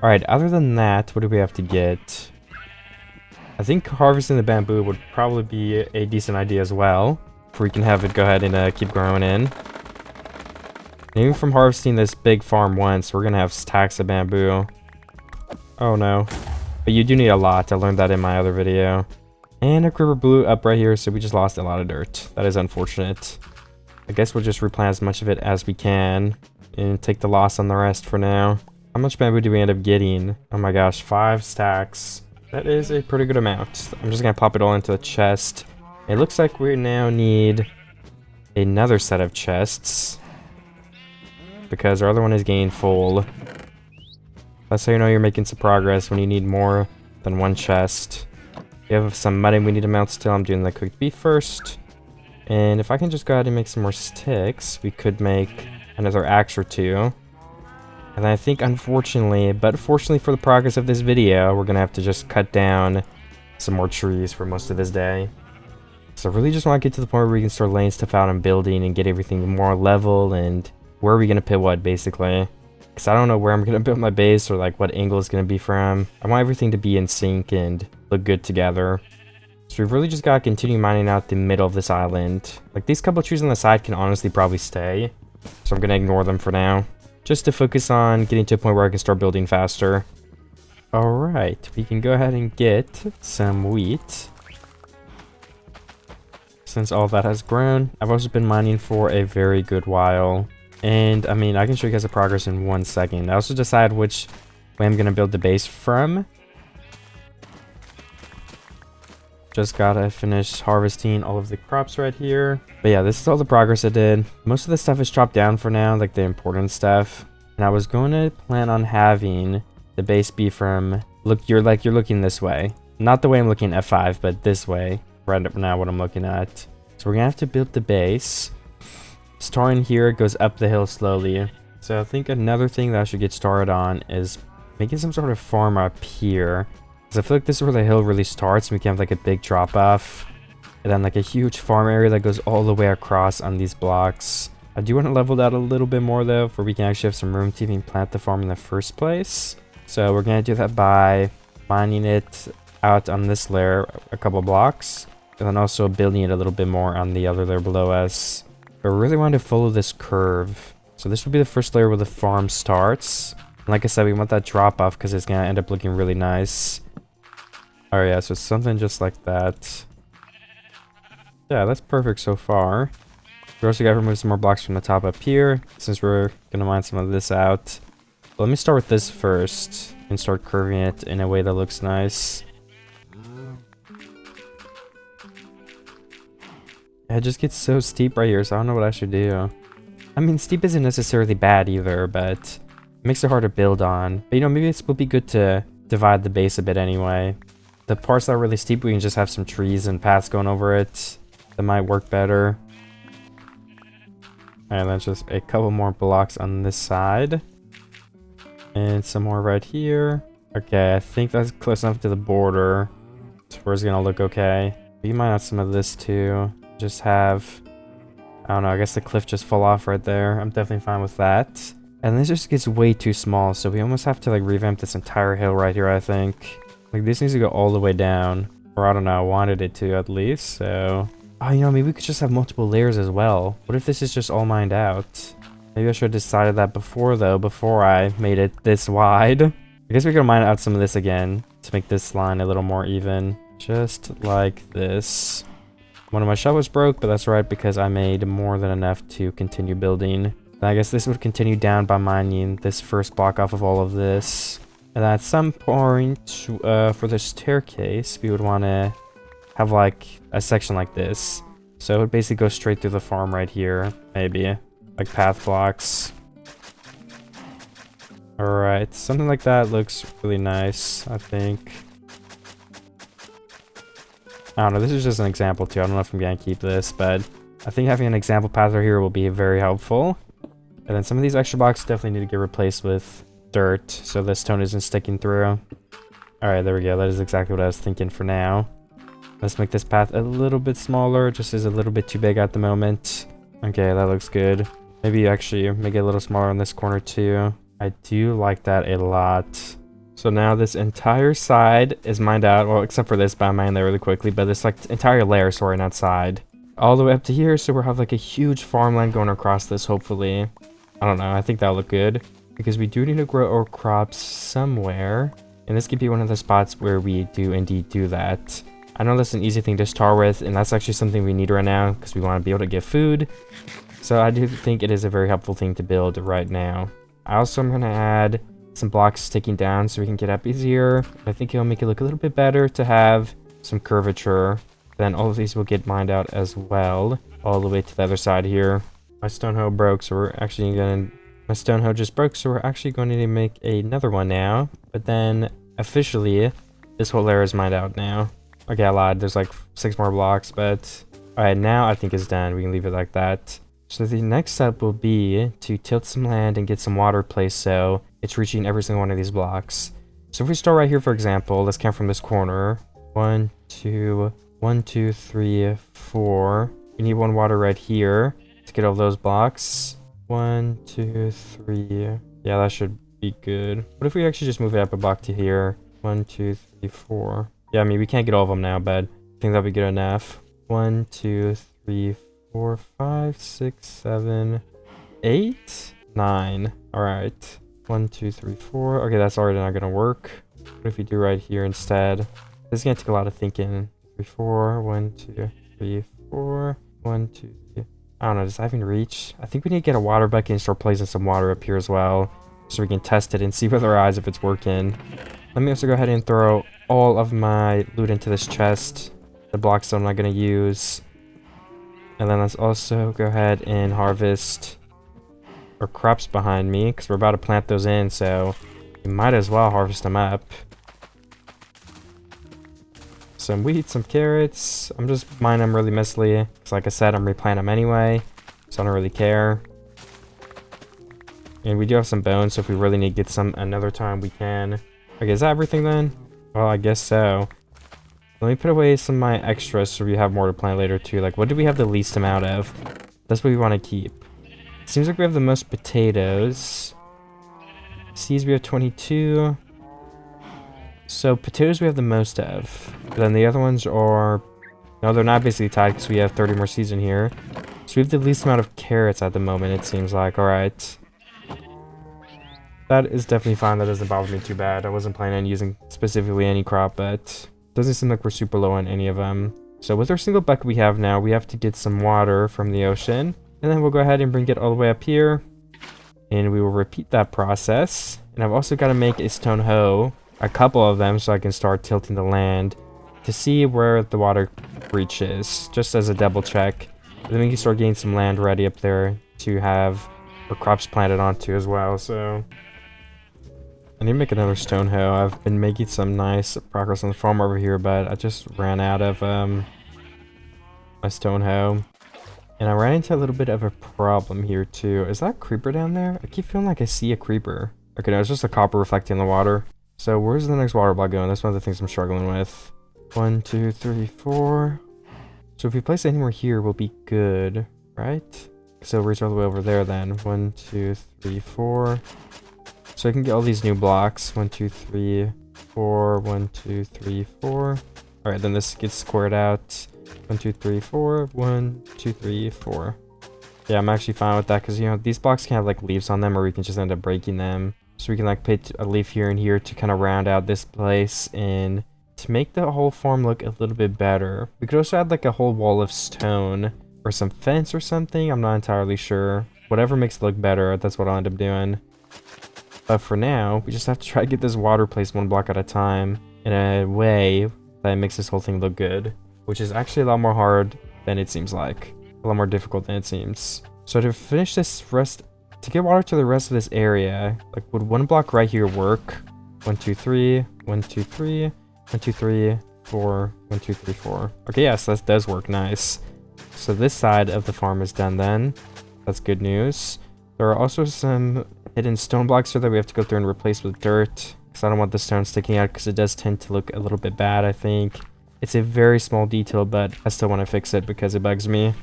Alright, other than that, what do we have to get? I think harvesting the bamboo would probably be a decent idea as well. We can have it go ahead and keep growing in. And even from harvesting this big farm once, we're gonna have stacks of bamboo. Oh no. But you do need a lot. I learned that in my other video. And a creeper blew up right here, so we just lost a lot of dirt. That is unfortunate. I guess we'll just replant as much of it as we can and take the loss on the rest for now. How much bamboo do we end up getting? Oh my gosh, 5 stacks. That is a pretty good amount. I'm just gonna pop it all into the chest. It looks like we now need another set of chests because our other one is getting full. That's how you know you're making some progress, when you need more than 1 chest. We have some mutton we need to melt still. I'm doing the cooked beef first. And if I can just go ahead and make some more sticks, we could make another axe or 2. And I think, unfortunately, but fortunately for the progress of this video, we're going to have to just cut down some more trees for most of this day. So I really just want to get to the point where we can start laying stuff out and building and get everything more level, and where are we going to put what, basically. Because I don't know where I'm going to build my base or like what angle it's going to be from. I want everything to be in sync and look good together. So we've really just got to continue mining out the middle of this island. Like, these couple of trees on the side can honestly probably stay. So I'm going to ignore them for now, just to focus on getting to a point where I can start building faster. Alright, we can go ahead and get some wheat, since all that has grown. I've also been mining for a very good while. And, I mean, I can show you guys the progress in 1 second. I also decide which way I'm going to build the base from. Just gotta finish harvesting all of the crops right here. But yeah, this is all the progress I did. Most of the stuff is chopped down for now, like the important stuff. And I was going to plan on having the base be from, look, you're looking this way. Not the way I'm looking at F5, but this way. Right now what I'm looking at. So we're gonna have to build the base. Starting here, it goes up the hill slowly. So I think another thing that I should get started on is making some sort of farm up here. Because I feel like this is where the hill really starts, and we can have like a big drop off. And then like a huge farm area that goes all the way across on these blocks. I do want to level that a little bit more though, for we can actually have some room to even plant the farm in the first place. So we're going to do that by mining it out on this layer a couple blocks. And then also building it a little bit more on the other layer below us. But we really want to follow this curve. So this will be the first layer where the farm starts. And like I said, we want that drop off because it's going to end up looking really nice. Oh yeah, so something just like that. Yeah, that's perfect so far. We also got to remove some more blocks from the top up here, since we're going to mine some of this out. But let me start with this first and start curving it in a way that looks nice. It just gets so steep right here, so I don't know what I should do. I mean, steep isn't necessarily bad either, but it makes it hard to build on. But you know, maybe it will be good to divide the base a bit anyway. The parts that are really steep, we can just have some trees and paths going over it. That might work better. And then just a couple more blocks on this side. And some more right here. Okay, I think that's close enough to the border to where it's gonna look okay. We might have some of this too. Just have, I don't know, I guess the cliff just fall off right there. I'm definitely fine with that. And this just gets way too small, so we almost have to like revamp this entire hill right here, I think. Like, this needs to go all the way down. Or, I don't know, I wanted it to at least, so... Oh, you know, maybe we could just have multiple layers as well. What if this is just all mined out? Maybe I should have decided that before, though, before I made it this wide. I guess we could mine out some of this again to make this line a little more even. Just like this. One of my shovels broke, but that's right because I made more than enough to continue building. And I guess this would continue down by mining this first block off of all of this. And at some point, for the staircase, we would want to have like a section like this. So it would basically go straight through the farm right here, maybe. Like path blocks. Alright, something like that looks really nice, I think. I don't know, this is just an example too. I don't know if I'm gonna keep this, but I think having an example path right here will be very helpful. And then some of these extra blocks definitely need to get replaced with dirt, so the stone isn't sticking through. Alright, there we go. That is exactly what I was thinking for now. Let's make this path a little bit smaller. Just is a little bit too big at the moment. Okay, that looks good. Maybe actually make it a little smaller on this corner too. I do like that a lot. So now this entire side is mined out. Well, except for this, but I mined there really quickly. But this like entire layer, sorry, not side. All the way up to here, so we'll have like a huge farmland going across this, hopefully. I don't know, I think that'll look good. Because we do need to grow our crops somewhere. And this could be one of the spots where we do indeed do that. I know that's an easy thing to start with, and that's actually something we need right now, because we want to be able to get food. So I do think it is a very helpful thing to build right now. I also am going to add some blocks sticking down so we can get up easier. I think it'll make it look a little bit better to have some curvature. Then all of these will get mined out as well, all the way to the other side here. My stone hoe broke, so we're actually going to... My stone hoe just broke, so we're actually going to make another one now. But then, officially, this whole layer is mined out now. Okay, I lied. There's like 6 more blocks, but... Alright, now I think it's done. We can leave it like that. So the next step will be to tilt some land and get some water placed so it's reaching every single one of these blocks. So if we start right here, for example, let's count from this corner. 1, 2, 1, 2, 3, 4. We need 1 water right here to get all those blocks. 1, 2, 3. Yeah, that should be good. What if we actually just move it up a block to here? 1, 2, 3, 4. Yeah, I mean, we can't get all of them now, but I think that'll be good enough. 1, 2, 3, 4, 5, 6, 7, 8, 9. Alright. 1, 2, 3, 4. Okay, that's already not gonna work. What if we do right here instead? This is gonna take a lot of thinking. 3, 4. 1, 2, 3, 4. 1, 2, 3. I don't know, does that even reach? I think we need to get a water bucket and start placing some water up here as well, so we can test it and see with our eyes if it's working. Let me also go ahead and throw all of my loot into this chest. The blocks that I'm not going to use. And then let's also go ahead and harvest our crops behind me, because we're about to plant those in, so we might as well harvest them up. Some wheat, some carrots. I'm just mining them really messily. Because like I said, I'm replanting them anyway, so I don't really care. And we do have some bones, so if we really need to get some another time, we can. Okay, is that everything then? Well, I guess so. Let me put away some of my extras so we have more to plant later too. Like, what do we have the least amount of? That's what we want to keep. Seems like we have the most potatoes. Seeds, we have 22. So potatoes we have the most of. But then the other ones are... No, they're not basically tied because we have 30 more seeds in here. So we have the least amount of carrots at the moment, it seems like. Alright. That is definitely fine. That doesn't bother me too bad. I wasn't planning on using specifically any crop, but it doesn't seem like we're super low on any of them. So with our single bucket we have now, we have to get some water from the ocean. And then we'll go ahead and bring it all the way up here. And we will repeat that process. And I've also got to make a stone hoe, a couple of them, so I can start tilting the land to see where the water reaches, just as a double check. And then we can start getting some land ready up there to have our crops planted onto as well. So I need to make another stone hoe. I've been making some nice progress on the farm over here, but I just ran out of my stone hoe. And I ran into a little bit of a problem here too. Is that a creeper down there? I keep feeling like I see a creeper. Okay, no, it's just a copper reflecting the water. So where's the next water block going? That's one of the things I'm struggling with. 1, 2, 3, 4. So if we place it anywhere here, we'll be good, right? So reach all the way over there then. 1, 2, 3, 4. So I can get all these new blocks. 1, 2, 3, 4, 1, 2, 3, 4. All right, then this gets squared out. 1, 2, 3, 4, 1, 2, 3, 4. Yeah, I'm actually fine with that because, you know, these blocks can have like leaves on them or we can just end up breaking them. So we can like put a leaf here and here to kind of round out this place and to make the whole farm look a little bit better. We could also add like a whole wall of stone or some fence or something. I'm not entirely sure. Whatever makes it look better, that's what I'll end up doing. But for now, we just have to try to get this water placed one block at a time in a way that makes this whole thing look good, which is actually a lot more hard than it seems like. A lot more difficult than it seems. So to finish this to get water to the rest of this area, like would one block right here work? 1, 2, 3, 1, 2, 3, 1, 2, 3, 4, 1, 2, 3, 4. Okay, yes, that does work. Nice. So this side of the farm is done then. That's good news. There are also some hidden stone blocks here that we have to go through and replace with dirt, because I don't want the stone sticking out because it does tend to look a little bit bad, I think. It's a very small detail, but I still want to fix it because it bugs me.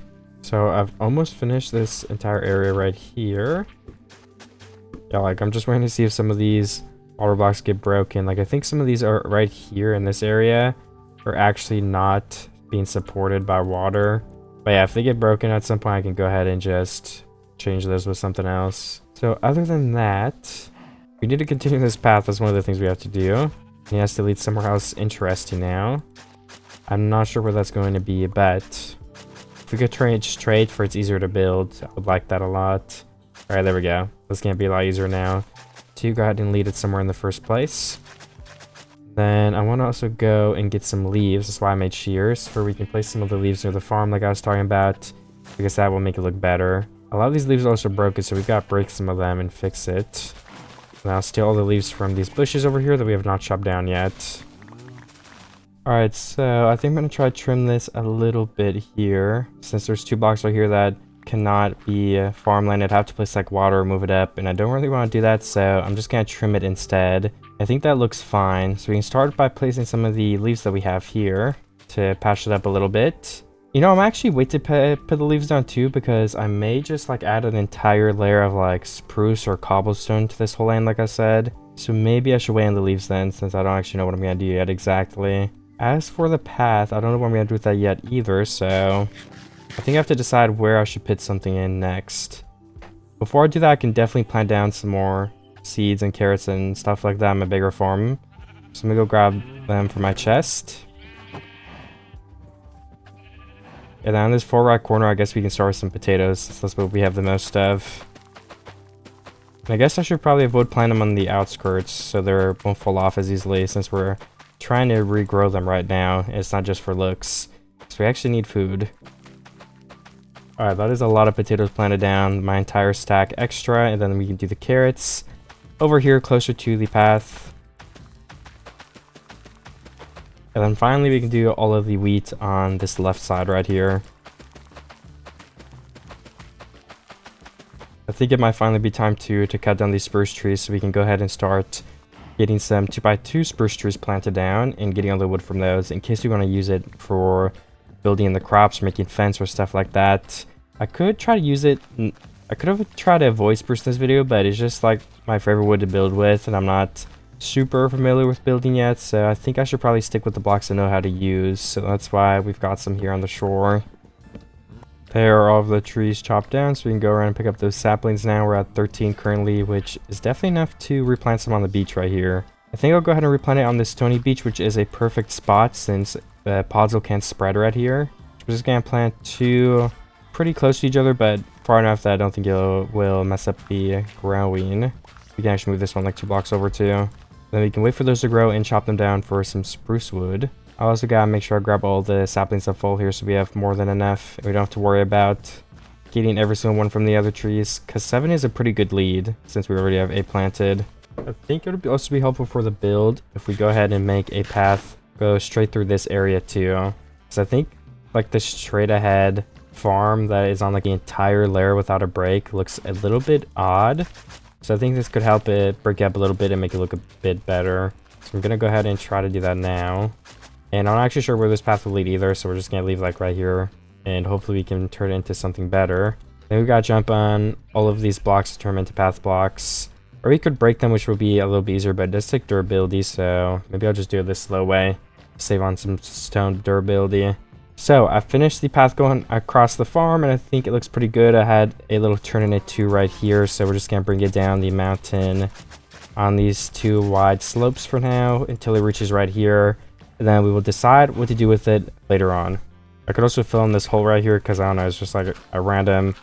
So I've almost finished this entire area right here. Yeah, like I'm just waiting to see if some of these water blocks get broken. Like I think some of these are right here in this area are actually not being supported by water. But yeah, if they get broken at some point, I can go ahead and just change those with something else. So other than that, we need to continue this path. That's one of the things we have to do. He has to lead somewhere else interesting now. I'm not sure where that's going to be, but if we could trade straight for it's easier to build, I would like that a lot. All right, there we go. This can be a lot easier now to go ahead and lead it somewhere in the first place. Then I want to also go and get some leaves. That's why I made shears, where we can place some of the leaves near the farm like I was talking about, because that will make it look better. A lot of these leaves are also broken, so we've got to break some of them and fix it. And I'll steal all the leaves from these bushes over here that we have not chopped down yet. Alright, so I think I'm going to try to trim this a little bit here. Since there's 2 blocks right here that cannot be farmland, I'd have to place like water or move it up, and I don't really want to do that, so I'm just going to trim it instead. I think that looks fine. So we can start by placing some of the leaves that we have here to patch it up a little bit. You know, I'm actually wait to put the leaves down too, because I may just like add an entire layer of like spruce or cobblestone to this whole land like I said. So maybe I should wait on the leaves then, since I don't actually know what I'm going to do yet exactly. As for the path, I don't know what I'm going to do with that yet either, so I think I have to decide where I should put something in next. Before I do that, I can definitely plant down some more seeds and carrots and stuff like that in my bigger farm. So I'm going to go grab them from my chest. And then on this far right corner, I guess we can start with some potatoes, since that's what we have the most of. And I guess I should probably avoid planting them on the outskirts so they won't fall off as easily, since we're trying to regrow them right now. It's not just for looks. So we actually need food. Alright, that is a lot of potatoes planted down. My entire stack extra, and then we can do the carrots over here closer to the path. And then finally we can do all of the wheat on this left side right here. I think it might finally be time to cut down these spruce trees so we can go ahead and start getting some 2x2 spruce trees planted down and getting all the wood from those in case we want to use it for building in the crops or making fence or stuff like that. I could try to use it. I could have tried to avoid spruce in this video, but it's just like my favorite wood to build with, and I'm not super familiar with building yet, so I think I should probably stick with the blocks I know how to use. So that's why we've got some here on the shore. There are all of the trees chopped down, so we can go around and pick up those saplings now. We're at 13 currently, which is definitely enough to replant some on the beach right here. I think I'll go ahead and replant it on this stony beach, which is a perfect spot since the podzol can't spread right here. We're just going to plant 2 pretty close to each other, but far enough that I don't think it will mess up the growing. We can actually move this one like 2 blocks over too. Then we can wait for those to grow and chop them down for some spruce wood. I also gotta make sure I grab all the saplings that fall here so we have more than enough. And we don't have to worry about getting every single one from the other trees, because 7 is a pretty good lead since we already have 8 planted. I think it would also be helpful for the build if we go ahead and make a path go straight through this area too. Because I think like the straight ahead farm that is on like the entire layer without a break looks a little bit odd. So I think this could help it break up a little bit and make it look a bit better. So I'm going to go ahead and try to do that now. And I'm not actually sure where this path will lead either, so we're just going to leave like right here. And hopefully we can turn it into something better. Then we got to jump on all of these blocks to turn them into path blocks. Or we could break them, which would be a little bit easier, but it does take durability, so maybe I'll just do it this slow way. Save on some stone durability. So I finished the path going across the farm, and I think it looks pretty good. I had a little turn in it too right here, so we're just gonna bring it down the mountain on these 2 wide slopes for now until it reaches right here, and then we will decide what to do with it later on. I could also fill in this hole right here because I don't know, it's just like a random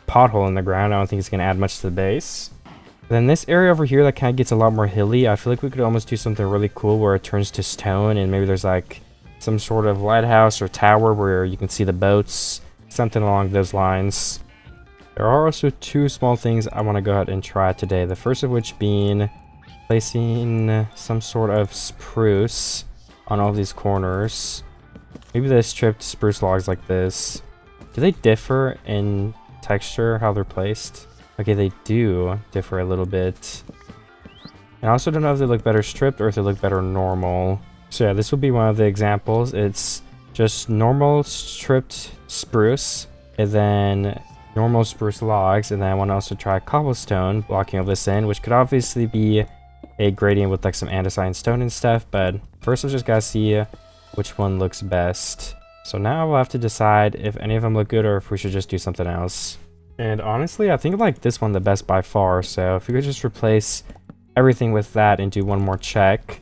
pothole in the ground. I don't think it's gonna add much to the base. Then this area over here that kind of gets a lot more hilly, I feel like we could almost do something really cool where it turns to stone, and maybe there's like some sort of lighthouse or tower where you can see the boats, something along those lines. There are also 2 small things I want to go ahead and try today. The first of which being placing some sort of spruce on all of these corners. Maybe the stripped spruce logs like this. Do they differ in texture, how they're placed? Okay, they do differ a little bit. And I also don't know if they look better stripped or if they look better normal. So yeah, this will be one of the examples. It's just normal stripped spruce, and then normal spruce logs, and then I want to also try cobblestone blocking all this in, which could obviously be a gradient with like some andesite stone and stuff, but first I just gotta see which one looks best. So now we'll have to decide if any of them look good or if we should just do something else. And honestly, I think I like this one the best by far, so if we could just replace everything with that and do one more check.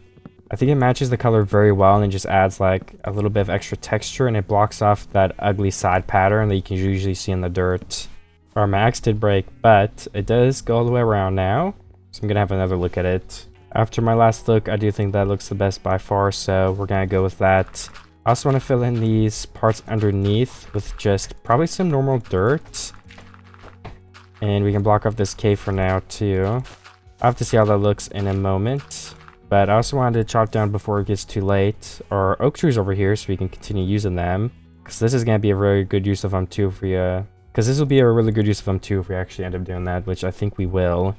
I think it matches the color very well, and it just adds like a little bit of extra texture, and it blocks off that ugly side pattern that you can usually see in the dirt. Our max did break, but it does go all the way around now, so I'm gonna have another look at it. After my last look, I do think that looks the best by far, so we're gonna go with that. I also want to fill in these parts underneath with just probably some normal dirt, and we can block off this cave for now too. I'll have to see how that looks in a moment. But I also wanted to chop down before it gets too late our oak trees over here so we can continue using them. Because this is going to be a very good use of them too if we, because this will be a really good use of them too if we actually end up doing that, which I think we will.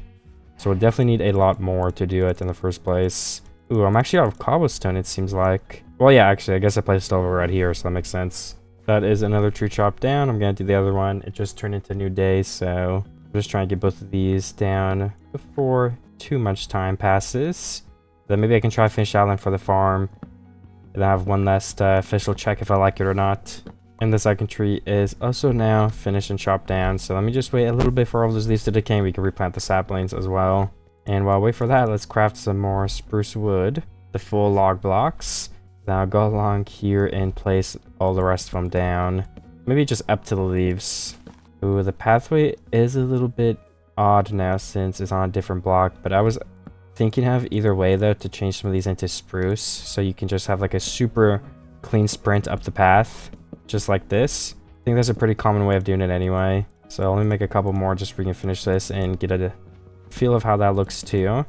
So we'll definitely need a lot more to do it in the first place. Ooh, I'm actually out of cobblestone, it seems like. Well, yeah, actually, I guess I placed it over right here, so that makes sense. That is another tree chopped down. I'm going to do the other one. It just turned into a new day, so I'm just trying to get both of these down before too much time passes. Then maybe I can try finish outline for the farm, and I have one last official check if I like it or not. And the second tree is also now finished and chopped down, so let me just wait a little bit for all those leaves to decay, and we can replant the saplings as well. And while I wait for that, let's craft some more spruce wood, the full log blocks. Then I'll go along here and place all the rest of them down, maybe just up to the leaves. Ooh, the pathway is a little bit odd now since it's on a different block, but I was thinking of either way though to change some of these into spruce, so you can just have like a super clean sprint up the path, just like this. I think that's a pretty common way of doing it anyway. So let me make a couple more just so we can finish this and get a feel of how that looks too.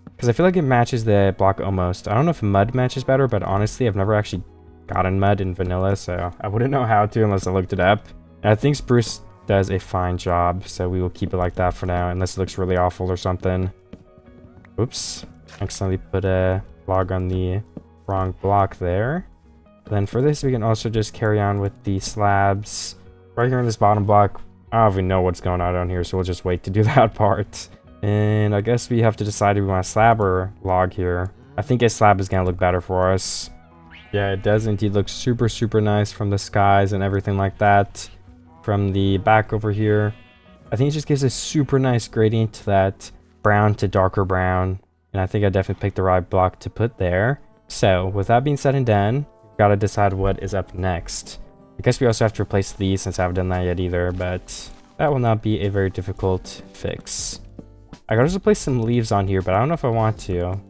Because I feel like it matches the block almost. I don't know if mud matches better, but honestly, I've never actually gotten mud in vanilla, so I wouldn't know how to unless I looked it up. And I think spruce does a fine job, so we will keep it like that for now, unless it looks really awful or something. Oops, accidentally put a log on the wrong block there. Then for this, we can also just carry on with the slabs. Right here in this bottom block, I don't even know what's going on down here, so we'll just wait to do that part. And I guess we have to decide if we want a slab or log here. I think a slab is going to look better for us. Yeah, it does indeed look super, super nice from the skies and everything like that. From the back over here, I think it just gives a super nice gradient to that brown to darker brown, and I think I definitely picked the right block to put there. So with that being said and done, we've got to decide what is up next. I guess we also have to replace these since I haven't done that yet either, but that will not be a very difficult fix. I could also place some leaves on here, but I don't know if I want to.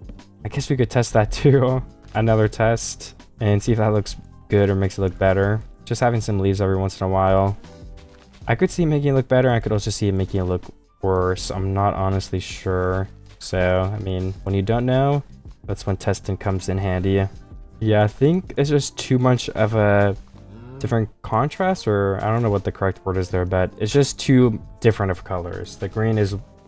I guess we could test that too. Another test and see if that looks good or makes it look better. Just having some leaves every once in a while. I could see making it look better. I could also see it making it look worse. I'm not honestly sure. So, I mean, when you don't know, that's when testing comes in handy. Yeah, I think it's just too much of a different contrast, or I don't know what the correct word is there, but it's just too different of colors. The green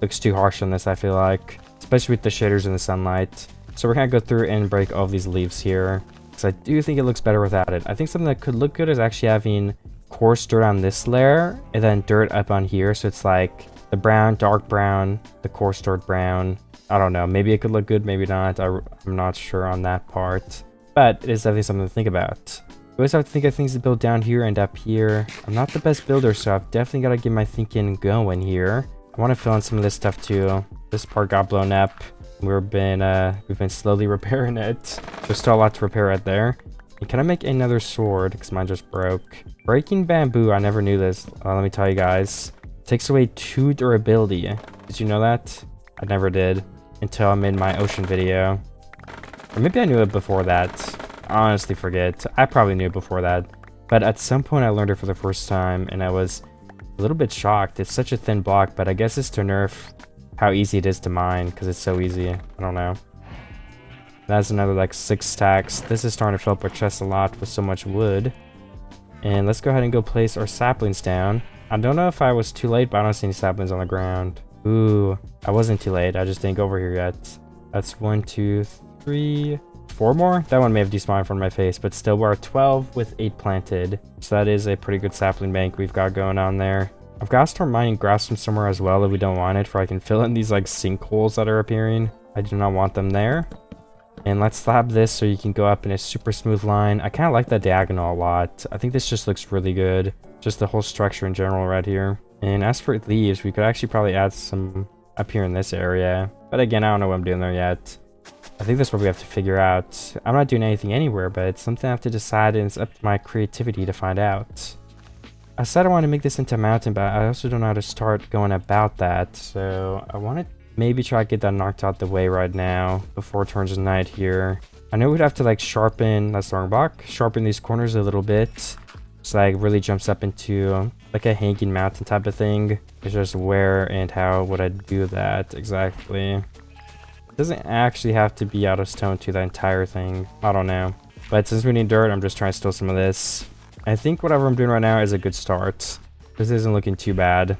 looks too harsh on this, I feel like, especially with the shaders in the sunlight. So we're gonna go through and break all these leaves here, because I do think it looks better without it. I think something that could look good is actually having coarse dirt on this layer and then dirt up on here, so it's like the brown, dark brown, the coarse dirt brown. I don't know. Maybe it could look good, maybe not. I'm not sure on that part. But it is definitely something to think about. You always have to think of things to build down here and up here. I'm not the best builder, so I've definitely got to get my thinking going here. I want to fill in some of this stuff too. This part got blown up. We've been slowly repairing it. There's still a lot to repair right there. And can I make another sword? Because mine just broke. Breaking bamboo, I never knew this. Let me tell you guys. Takes away 2 durability. Did you know that? I never did until I made my ocean video. Or maybe I knew it before that. I honestly forget. I probably knew it before that. But at some point I learned it for the first time and I was a little bit shocked. It's such a thin block, but I guess it's to nerf how easy it is to mine because it's so easy. I don't know. That's another like 6 stacks. This is starting to fill up our chest a lot with so much wood. And let's go ahead and go place our saplings down. I don't know if I was too late, but I don't see any saplings on the ground. Ooh, I wasn't too late. I just didn't go over here yet. That's 1, 2, 3, 4 more. That one may have despawned in front of my face, but still we're at 12 with 8 planted. So that is a pretty good sapling bank we've got going on there. I've got to start mining grass from somewhere as well if we don't want it, for I can fill in these like sinkholes that are appearing. I do not want them there. And let's slab this so you can go up in a super smooth line. I kind of like that diagonal a lot. I think this just looks really good. Just the whole structure in general right here. And as for leaves, we could actually probably add some up here in this area. But again, I don't know what I'm doing there yet. I think that's what we have to figure out. I'm not doing anything anywhere, but it's something I have to decide, and it's up to my creativity to find out. I said I want to make this into a mountain, but I also don't know how to start going about that. So I want to maybe try to get that knocked out the way right now before it turns to night here. I know we'd have to like sharpen, that's the wrong block, sharpen these corners a little bit. So like really jumps up into like a hanging mountain type of thing. It's just where and how would I do that exactly. It doesn't actually have to be out of stone to the entire thing. I don't know. But since we need dirt, I'm just trying to steal some of this. I think whatever I'm doing right now is a good start. This isn't looking too bad.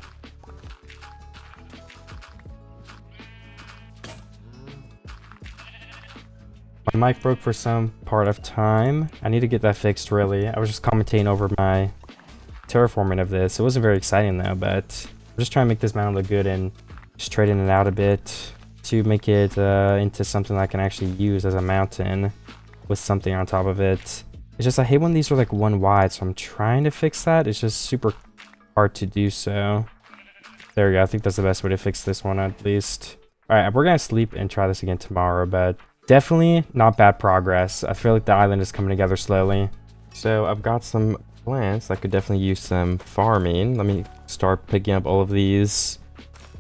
My mic broke for some part of time. I need to get that fixed, really. I was just commentating over my terraforming of this. It wasn't very exciting, though, but I'm just trying to make this mountain look good and straighten it out a bit to make it into something I can actually use as a mountain with something on top of it. It's just I hate when these are like 1 wide, so I'm trying to fix that. It's just super hard to do so. There we go. I think that's the best way to fix this one, at least. All right, we're going to sleep and try this again tomorrow, but definitely not bad progress. I feel like the island is coming together slowly. So I've got some plants that could definitely use some farming. Let me start picking up all of these.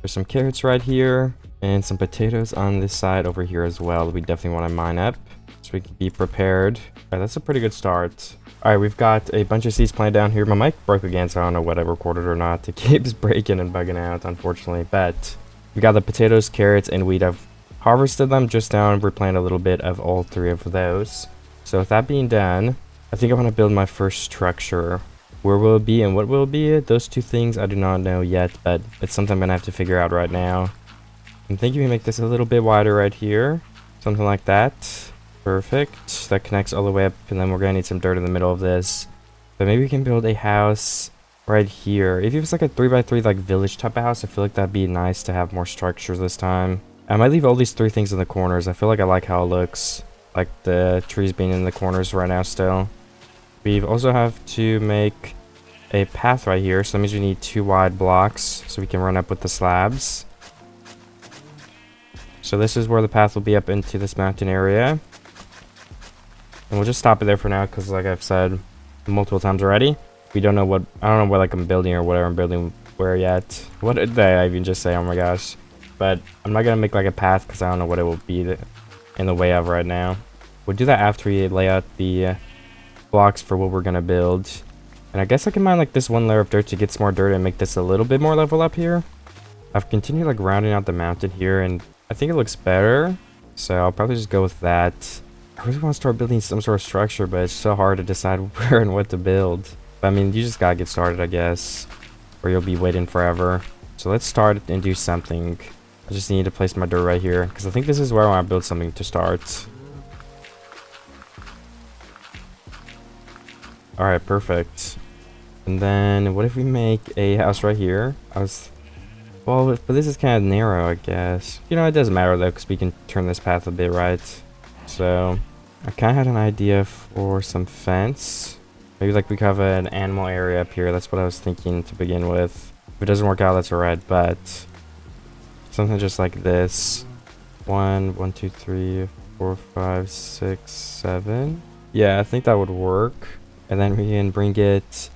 There's some carrots right here and some potatoes on this side over here as well. We definitely want to mine up so we can be prepared. All right, that's a pretty good start. All right, we've got a bunch of seeds planted down here. My mic broke again, so I don't know what I recorded or not. It keeps breaking and bugging out, unfortunately. But we got the potatoes, carrots, and wheat. I've harvested them just now and replanted a little bit of all 3 of those. So with that being done, I think I want to build my first structure. Where will it be and what will it be? Those 2 things I do not know yet, but it's something I'm going to have to figure out right now. I'm thinking we make this a little bit wider right here. Something like that. Perfect. That connects all the way up, and then we're going to need some dirt in the middle of this. But maybe we can build a house right here. If it was like a 3x3 like village type of house, I feel like that'd be nice to have more structures this time. I might leave all these 3 things in the corners. I feel like I like how it looks. Like the trees being in the corners right now still. We also have to make a path right here. So that means we need 2 wide blocks so we can run up with the slabs. So this is where the path will be up into this mountain area. And we'll just stop it there for now because like I've said multiple times already, we don't know what, I don't know what like I'm building or whatever I'm building where yet. What did I even just say? Oh my gosh. But I'm not going to make like a path because I don't know what it will be in the way of right now. We'll do that after we lay out the blocks for what we're going to build. And I guess I can mine like this 1 layer of dirt to get some more dirt and make this a little bit more level up here. I've continued like rounding out the mountain here and I think it looks better. So I'll probably just go with that. I really want to start building some sort of structure, but it's so hard to decide where and what to build. But I mean, you just got to get started, I guess. Or you'll be waiting forever. So let's start and do something. I just need to place my dirt right here because I think this is where I want to build something to start. Alright, perfect. And then what if we make a house right here? I was Well, but this is kind of narrow, I guess. You know, it doesn't matter though, because we can turn this path a bit, right? So, I kind of had an idea for some fence. Maybe like we could have an animal area up here. That's what I was thinking to begin with. If it doesn't work out, that's alright, but something just like this. 1, 1, 2, 3, 4, 5, 6, 7. Yeah, I think that would work. And then we can bring it,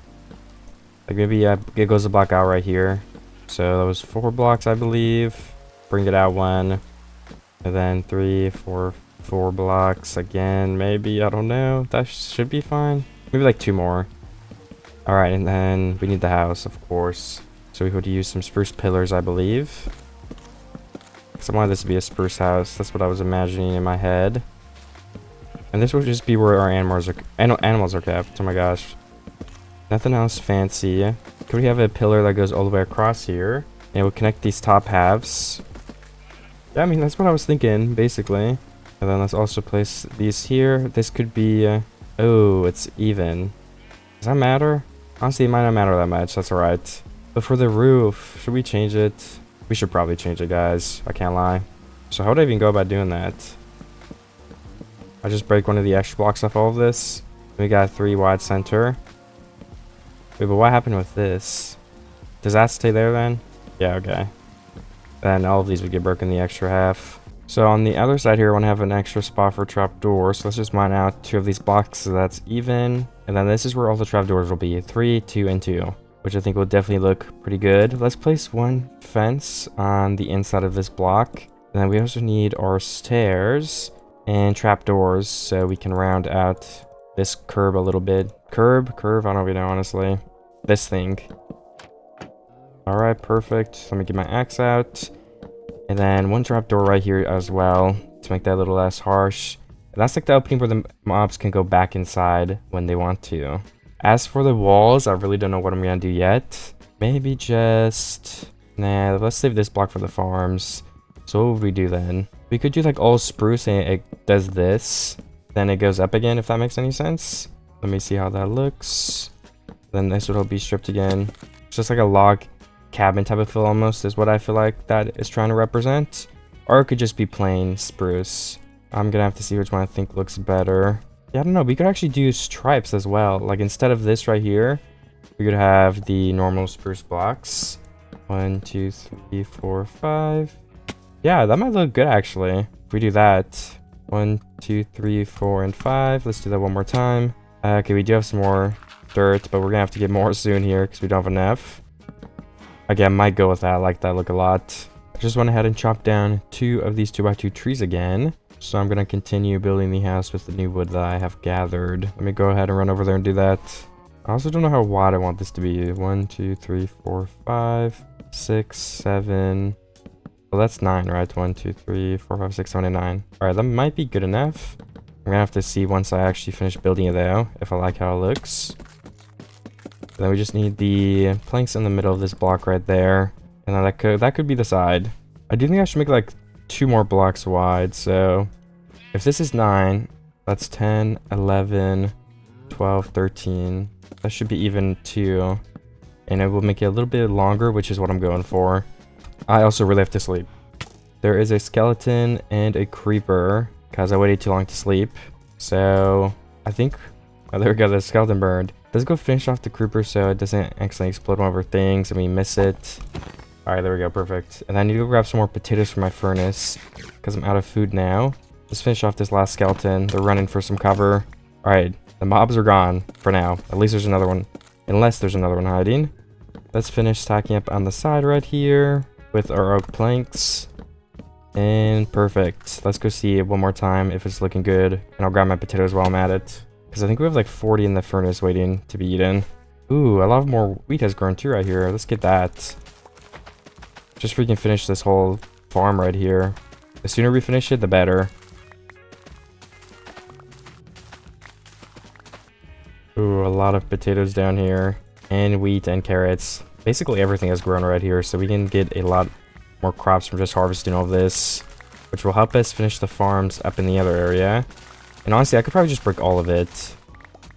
like maybe it goes a block out right here. So that was 4 blocks, I believe. Bring it out 1, and then 3, 4 blocks again. Maybe, I don't know. That should be fine. Maybe like 2 more. All right, and then we need the house, of course. So we would use some spruce pillars, I believe. Because I wanted this to be a spruce house. That's what I was imagining in my head. And this would just be where our animals are kept. Oh my gosh. Nothing else fancy. Could we have a pillar that goes all the way across here? And it would connect these top halves. Yeah, I mean, that's what I was thinking, basically. And then let's also place these here. This could be... oh, it's even. Does that matter? Honestly, it might not matter that much. That's alright. But for the roof, should we change it? We should probably change it, guys. I can't lie. So how would I even go about doing that? I just break one of the extra blocks off all of this. We got a 3 wide center. Wait, but what happened with this? Does that stay there then? Yeah, okay. Then all of these would get broken the extra half. So on the other side here, I want to have an extra spot for trapdoor. So let's just mine out 2 of these blocks so that's even. And then this is where all the trapdoors will be. 3, 2, and 2. Which I think will definitely look pretty good. Let's place 1 fence on the inside of this block. And then we also need our stairs and trapdoors so we can round out this curb a little bit. Curve, I don't even know, honestly. This thing. Alright, perfect. Let me get my axe out. And then 1 trapdoor right here as well to make that a little less harsh. And that's like the opening where the mobs can go back inside when they want to. As for the walls, I really don't know what I'm gonna do yet. Maybe just... nah, let's save this block for the farms. So what would we do then? We could do like all spruce and it does this. Then it goes up again, if that makes any sense. Let me see how that looks. Then this would all be stripped again. It's just like a log cabin type of feel almost is what I feel like that is trying to represent. Or it could just be plain spruce. I'm gonna have to see which one I think looks better. Yeah, I don't know. We could actually do stripes as well. Like instead of this right here, we could have the normal spruce blocks. 1, 2, 3, 4, 5. Yeah, that might look good actually. If we do that. 1, 2, 3, 4, and 5. Let's do that one more time. Okay, we do have some more dirt, but we're gonna have to get more soon here because we don't have enough. Again, might go with that. I like that look a lot. I just went ahead and chopped down 2 of these 2x2 trees again. So I'm going to continue building the house with the new wood that I have gathered. Let me go ahead and run over there and do that. I also don't know how wide I want this to be. 1, 2, 3, 4, 5, 6, 7. Well, that's 9, right? 1, 2, 3, 4, 5, 6, 7, and 9. Alright, that might be good enough. I'm going to have to see once I actually finish building it though, if I like how it looks. Then we just need the planks in the middle of this block right there. And then that could be the side. I do think I should make like 2 more blocks wide. So if this is 9, that's 10, 11, 12, 13. That should be even 2. And it will make it a little bit longer, which is what I'm going for. I also really have to sleep. There is a skeleton and a creeper because I waited too long to sleep. So I think... oh, there we go. The skeleton burned. Let's go finish off the creeper so it doesn't accidentally explode one of our things and we miss it. Alright, there we go. Perfect. And I need to go grab some more potatoes for my furnace because I'm out of food now. Let's finish off this last skeleton. They're running for some cover. Alright, the mobs are gone for now. At least there's another one. Unless there's another one hiding. Let's finish stacking up on the side right here with our oak planks. And perfect. Let's go see it one more time if it's looking good. And I'll grab my potatoes while I'm at it. Because I think we have like 40 in the furnace waiting to be eaten. Ooh, a lot more wheat has grown too right here. Let's get that. Just so we can finish this whole farm right here. The sooner we finish it, the better. Ooh, a lot of potatoes down here. And wheat and carrots. Basically everything has grown right here, so we can get a lot more crops from just harvesting all of this. Which will help us finish the farms up in the other area. And honestly, I could probably just break all of it.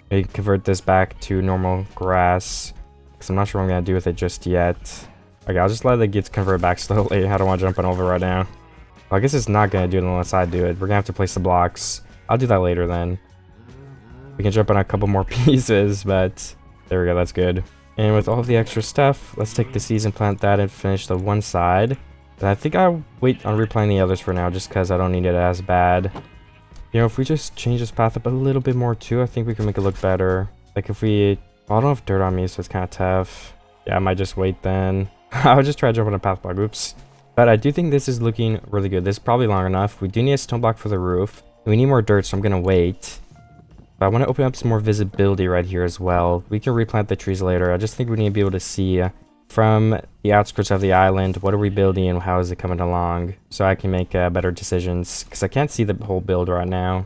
Maybe convert this back to normal grass. Because I'm not sure what I'm going to do with it just yet. Okay, I'll just let it get converted back slowly. I don't want to jump on over right now. Well, I guess it's not going to do it unless I do it. We're going to have to place the blocks. I'll do that later then. We can jump on a couple more pieces, but there we go. That's good. And with all of the extra stuff, let's take the seeds and plant that and finish the one side. And I think I'll wait on replanting the others for now just because I don't need it as bad. You know, if we just change this path up a little bit more too, I think we can make it look better. Like if we... Well, I don't have dirt on me, so it's kind of tough. Yeah, I might just wait then. I would just try to jump on a path block. Oops. But I do think this is looking really good. This is probably long enough. We do need a stone block for the roof. We need more dirt, so I'm going to wait. But I want to open up some more visibility right here as well. We can replant the trees later. I just think we need to be able to see from the outskirts of the island, what are we building and how is it coming along? So I can make better decisions, because I can't see the whole build right now.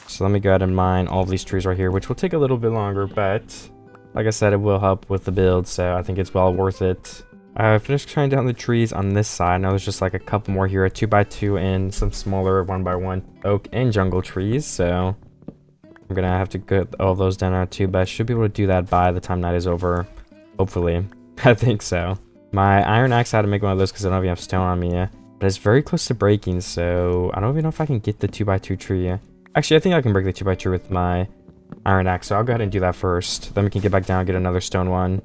So let me go ahead and mine all of these trees right here, which will take a little bit longer, but like I said, it will help with the build, so I think it's well worth it. I finished cutting down the trees on this side. Now there's just like a couple more here, a 2x2 and some smaller 1x1 oak and jungle trees, so I'm gonna have to get all those down on 2, but I should be able to do that by the time night is over. Hopefully. I think so. My iron axe, I had to make one of those because I don't have enough stone on me yet. But it's very close to breaking, so I don't even know if I can get the 2x2 tree. Actually, I think I can break the 2x2 with my iron axe, so I'll go ahead and do that first. Then we can get back down and get another stone one.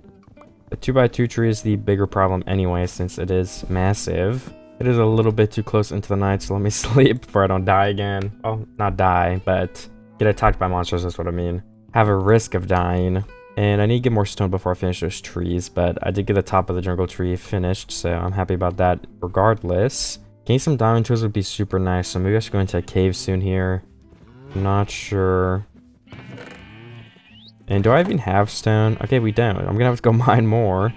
The 2x2 tree is the bigger problem anyway, since it is massive. It is a little bit too close into the night, so let me sleep before I don't die again. Oh, not die, but get attacked by monsters, that's what I mean. Have a risk of dying. And I need to get more stone before I finish those trees, but I did get the top of the jungle tree finished, so I'm happy about that regardless. Getting some diamond tools would be super nice, so maybe I should go into a cave soon here. Not sure. And do I even have stone? Okay, we don't. I'm gonna have to go mine more.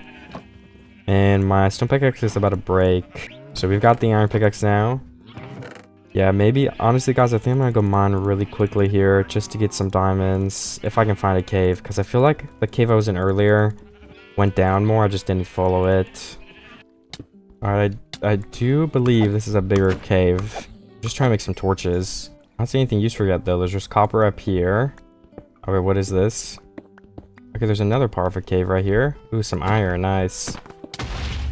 And my stone pickaxe is about to break. So we've got the iron pickaxe now. Yeah, maybe, honestly guys, I think I'm gonna go mine really quickly here just to get some diamonds, if I can find a cave, because I feel like the cave I was in earlier went down more, I just didn't follow it. Alright, I do believe this is a bigger cave. I'm just trying to make some torches. I don't see anything useful yet though. There's just copper up here. Okay, what is this? Okay, there's another part of a cave right here. Ooh, some iron, nice.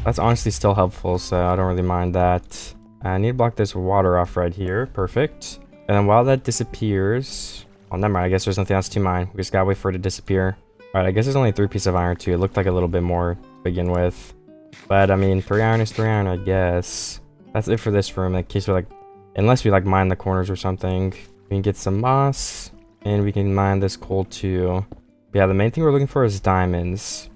That's honestly still helpful, so I don't really mind that. I need to block this water off right here. Perfect. And then while that disappears... Oh, never mind. I guess there's nothing else to mine. We just gotta wait for it to disappear. Alright, I guess there's only 3 pieces of iron too. It looked like a little bit more to begin with. But, I mean, 3 iron is 3 iron, I guess. That's it for this room. In case we like... Unless we like mine the corners or something. We can get some moss. And we can mine this coal too. But yeah, the main thing we're looking for is diamonds.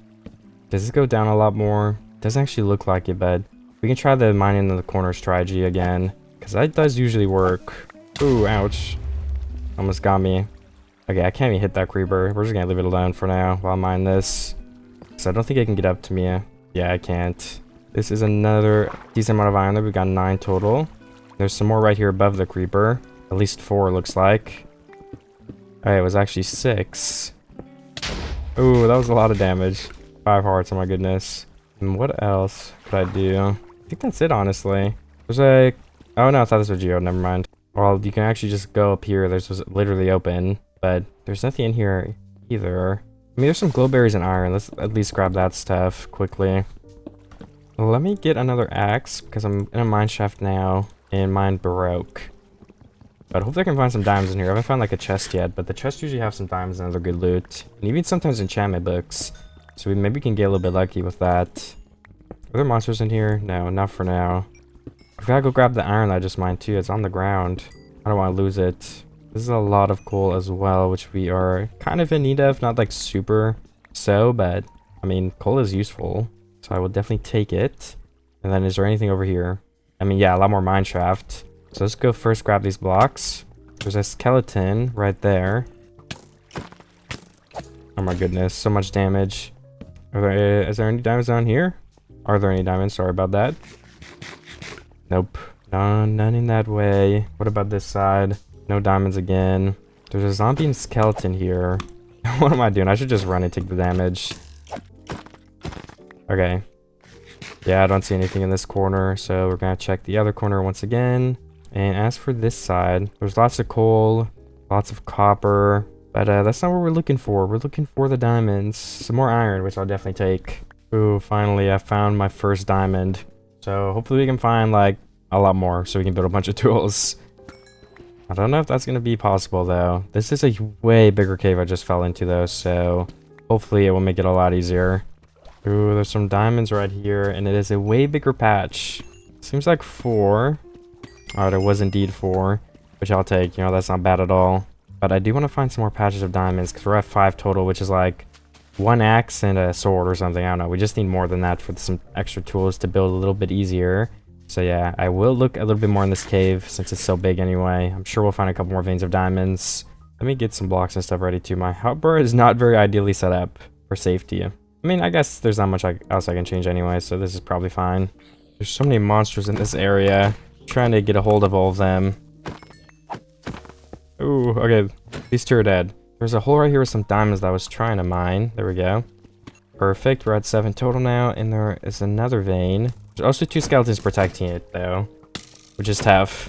Does this go down a lot more? Doesn't actually look like it, but... We can try the mining in the corner strategy again, because that does usually work. Ooh, ouch. Almost got me. Okay, I can't even hit that creeper. We're just gonna leave it alone for now while I mine this. So I don't think it can get up to me. Yeah, I can't. This is another decent amount of iron there. We got 9 total. There's some more right here above the creeper. At least 4 looks like. Alright, it was actually 6. Ooh, that was a lot of damage. 5 hearts, oh my goodness. And what else could I do? I think that's it, honestly. There's a... Oh, no, I thought this was Geo. Never mind. Well, you can actually just go up here. There's literally open. But there's nothing in here either. I mean, there's some glowberries and iron. Let's at least grab that stuff quickly. Well, let me get another axe, because I'm in a mine shaft now. And mine broke. But hopefully I can find some diamonds in here. I haven't found, like, a chest yet. But the chests usually have some diamonds and other good loot. And even sometimes enchantment books. So maybe we can get a little bit lucky with that. Are there monsters in here? No, not for now. I've got to go grab the iron I just mined too. It's on the ground. I don't want to lose it. This is a lot of coal as well, which we are kind of in need of. Not like super so, but I mean, coal is useful. So I will definitely take it. And then is there anything over here? I mean, yeah, a lot more mine shaft. So let's go first grab these blocks. There's a skeleton right there. Oh my goodness, so much damage. Is there any diamonds down here? Are there any diamonds? Sorry about that. Nope. No, none in that way. What about this side? No diamonds again. There's a zombie and skeleton here. What am I doing? I should just run and take the damage. Okay. Yeah, I don't see anything in this corner, so we're gonna check the other corner once again. And as for this side, there's lots of coal, lots of copper. But that's not what we're looking for. We're looking for the diamonds. Some more iron, which I'll definitely take. Ooh, finally I found my first diamond. So hopefully we can find like a lot more so we can build a bunch of tools. I don't know if that's gonna be possible though. This is a way bigger cave I just fell into though, so hopefully it will make it a lot easier. Ooh, there's some diamonds right here, and it is a way bigger patch. Seems like 4. Alright, it was indeed 4, which I'll take. You know, that's not bad at all. But I do want to find some more patches of diamonds, because we're at 5 total, which is like 1 axe and a sword or something. I don't know. We just need more than that for some extra tools to build a little bit easier. So yeah, I will look a little bit more in this cave, since it's so big anyway. I'm sure we'll find a couple more veins of diamonds. Let me get some blocks and stuff ready too. My hotbar is not very ideally set up for safety. I mean, I guess there's not much else I can change anyway, so this is probably fine. There's so many monsters in this area. I'm trying to get a hold of all of them. Ooh, okay. These 2 are dead. There's a hole right here with some diamonds that I was trying to mine. There we go. Perfect. We're at 7 total now, and there is another vein. There's also 2 skeletons protecting it, though, which is tough.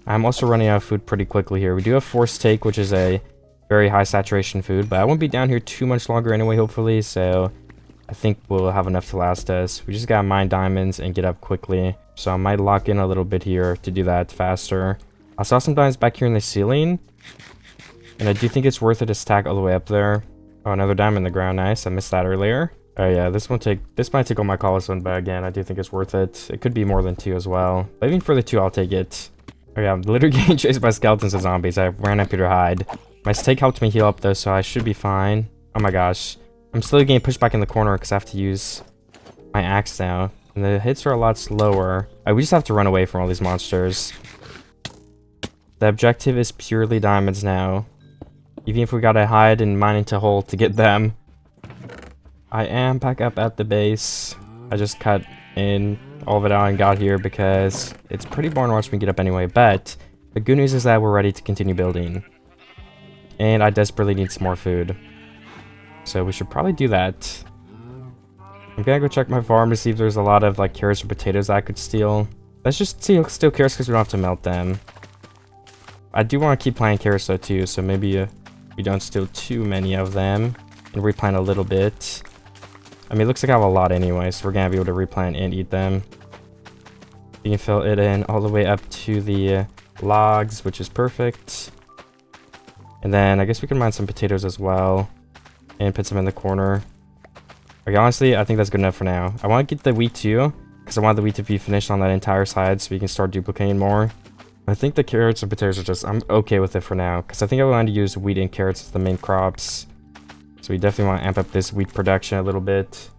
I'm also running out of food pretty quickly here. We do have forced take, which is a very high saturation food, but I won't be down here too much longer anyway, hopefully, so I think we'll have enough to last us. We just gotta mine diamonds and get up quickly, so I might lock in a little bit here to do that faster. I saw some diamonds back here in the ceiling, and I do think it's worth it to stack all the way up there. Oh, another diamond in the ground. Nice. I missed that earlier. Oh yeah, this might take all my cobblestone, but again, I do think it's worth it. It could be more than 2 as well, but even for the 2, I'll take it. Oh yeah, I'm literally getting chased by skeletons and zombies. I ran up here to hide. My steak helped me heal up though, so I should be fine. Oh my gosh. I'm still getting pushed back in the corner because I have to use my axe now. And the hits are a lot slower. We just have to run away from all these monsters. The objective is purely diamonds now. Even if we gotta hide and mine into a hole to get them. I am back up at the base. I just cut in all of it out and got here because it's pretty boring watching me get up anyway. But the good news is that we're ready to continue building. And I desperately need some more food. So we should probably do that. I'm gonna go check my farm to see if there's a lot of like carrots or potatoes I could steal. Let's just steal carrots because we don't have to melt them. I do want to keep planting carrots though too, so maybe we don't steal too many of them. And replant a little bit. I mean, it looks like I have a lot anyway, so we're gonna be able to replant and eat them. You can fill it in all the way up to the logs, which is perfect. And then I guess we can mine some potatoes as well. And put some in the corner. Okay, honestly, I think that's good enough for now. I want to get the wheat too, because I want the wheat to be finished on that entire side so we can start duplicating more. I think the carrots and potatoes are just, I'm okay with it for now, because I think I want to use wheat and carrots as the main crops. So we definitely want to amp up this wheat production a little bit.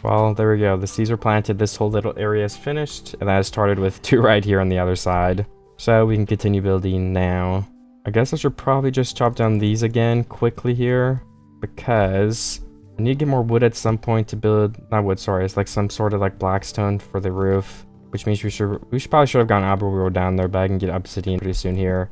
Well, there we go. The seeds are planted. This whole little area is finished. And I started with 2 right here on the other side. So we can continue building now. I guess I should probably just chop down these again quickly here. Because I need to get more wood at some point to build, not wood, sorry, it's like some sort of like blackstone for the roof, which means we probably should have gone up where we were down there, but I can get obsidian pretty soon here.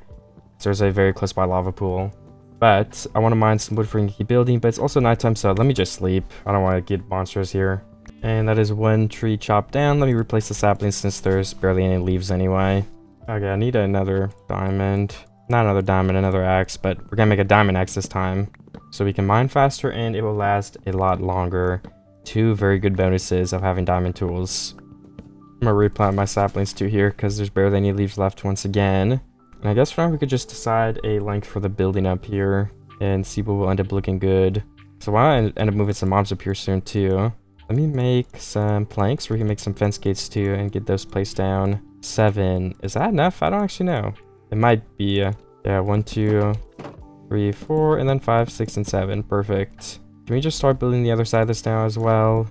So there's a very close by lava pool. But I want to mine some wood for keep building, but it's also nighttime, so let me just sleep. I don't want to get monsters here. And that is 1 tree chopped down. Let me replace the saplings since there's barely any leaves anyway. Okay, I need another diamond. Not another diamond, another axe, but we're gonna make a diamond axe this time. So we can mine faster and it will last a lot longer. 2 very good bonuses of having diamond tools. I'm gonna replant my saplings too here because there's barely any leaves left once again. And I guess for now we could just decide a length for the building up here and see what will end up looking good. So why don't I end up moving some mobs up here soon too. Let me make some planks where we can make some fence gates too and get those placed down. 7. Is that enough? I don't actually know. It might be. Yeah, 1, 2, 3, 4, and then 5, 6, and 7. Perfect. Can we just start building the other side of this now as well?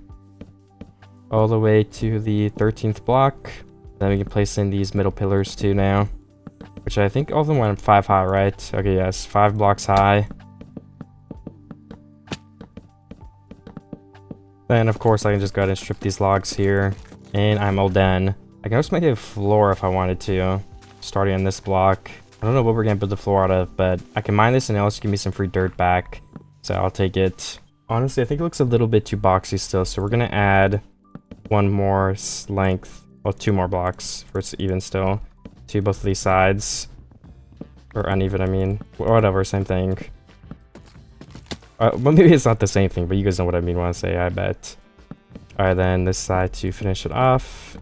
All the way to the 13th block. Then we can place in these middle pillars too now. Which I think all of them went 5 high, right? Okay, yes, 5 blocks high. Then, of course, I can just go ahead and strip these logs here. And I'm all done. I can also make a floor if I wanted to. Starting on this block. I don't know what we're going to build the floor out of, but I can mine this and it'll also give me some free dirt back. So I'll take it. Honestly, I think it looks a little bit too boxy still. So we're going to add 1 more length. Well, 2 more blocks for it's even still. To both of these sides. Or uneven, I mean. Whatever, same thing. Well, maybe it's not the same thing, but you guys know what I mean when I say I bet. Alright, then this side to finish it off.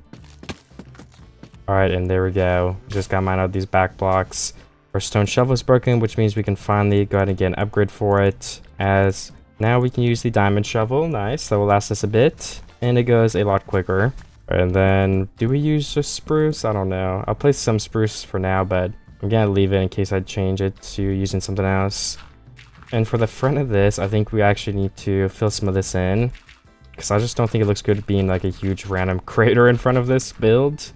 Alright, and there we go. Just got mine out these back blocks. Our stone shovel is broken, which means we can finally go ahead and get an upgrade for it. As now we can use the diamond shovel. Nice, that will last us a bit. And it goes a lot quicker. And then, do we use just spruce? I don't know. I'll place some spruce for now, but I'm gonna leave it in case I change it to using something else. And for the front of this, I think we actually need to fill some of this in. Because I just don't think it looks good being like a huge random crater in front of this build.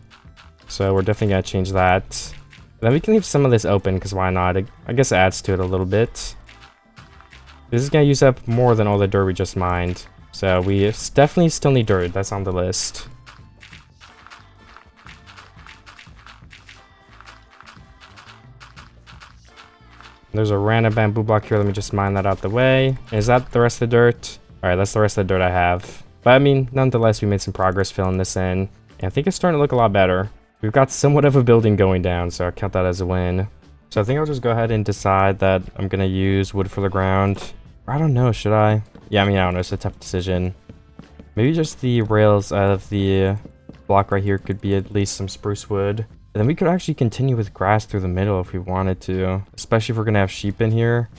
So we're definitely gonna change that. Then we can leave some of this open, because why not? I guess it adds to it a little bit. This is gonna use up more than all the dirt we just mined. So we definitely still need dirt. That's on the list. There's a random bamboo block here. Let me just mine that out the way. Is that the rest of the dirt? Alright, that's the rest of the dirt I have. But I mean, nonetheless, we made some progress filling this in. And I think it's starting to look a lot better. We've got somewhat of a building going down, so I count that as a win. So I think I'll just go ahead and decide that I'm going to use wood for the ground. I don't know, should I? Yeah, I mean, I don't know. It's a tough decision. Maybe just the rails of the block right here could be at least some spruce wood. And then we could actually continue with grass through the middle if we wanted to. Especially if we're going to have sheep in here.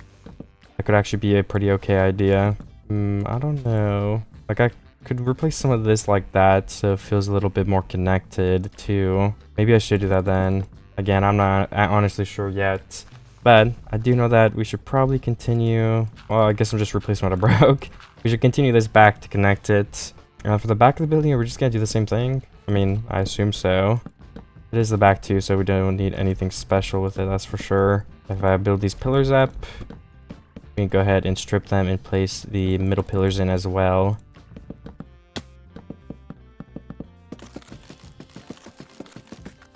That could actually be a pretty okay idea. I don't know. Like, I could replace some of this like that so it feels a little bit more connected too. Maybe I should do that then. Again, I'm not honestly sure yet. But I do know that we should probably continue. Well, I guess I'm just replacing what I broke. We should continue this back to connect it. For the back of the building, we're just going to do the same thing. I mean, I assume so. It is the back too, so we don't need anything special with it, that's for sure. If I build these pillars up, we can go ahead and strip them and place the middle pillars in as well.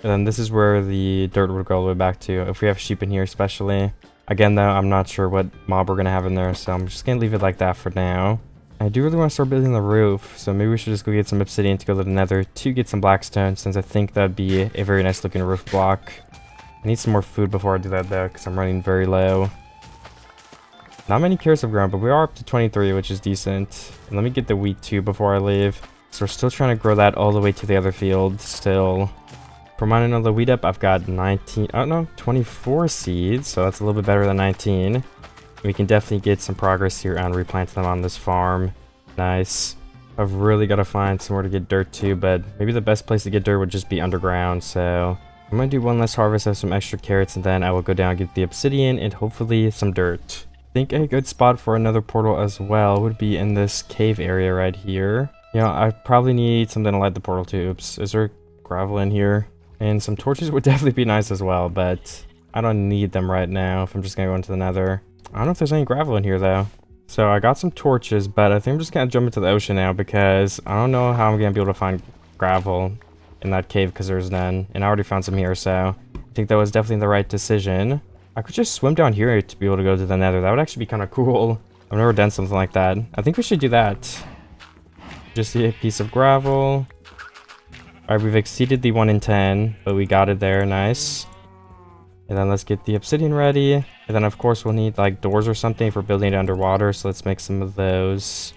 And then this is where the dirt would go all the way back to, if we have sheep in here especially. Again though, I'm not sure what mob we're going to have in there, so I'm just going to leave it like that for now. I do really want to start building the roof, so maybe we should just go get some obsidian to go to the nether to get some blackstone, since I think that'd be a very nice looking roof block. I need some more food before I do that though, because I'm running very low. Not many carrots have grown, but we are up to 23, which is decent. And let me get the wheat too before I leave. So we're still trying to grow that all the way to the other field still. For mining all the wheat up, I've got 24 seeds, so that's a little bit better than 19. We can definitely get some progress here on replanting them on this farm. Nice. I've really got to find somewhere to get dirt to, but maybe the best place to get dirt would just be underground, so I'm going to do one less harvest of some extra carrots, and then I will go down and get the obsidian and hopefully some dirt. I think a good spot for another portal as well would be in this cave area right here. You know, I probably need something to light the portal to. Oops, is there gravel in here? And some torches would definitely be nice as well, but I don't need them right now if I'm just going to go into the nether. I don't know if there's any gravel in here though. So I got some torches, but I think I'm just going to jump into the ocean now because I don't know how I'm going to be able to find gravel in that cave because there's none. And I already found some here, so I think that was definitely the right decision. I could just swim down here to be able to go to the nether. That would actually be kind of cool. I've never done something like that. I think we should do that. Just a piece of gravel. Alright, we've exceeded the 1 in 10, but we got it there. Nice. And then let's get the obsidian ready. And then, of course, we'll need, like, doors or something for building it underwater. So let's make some of those.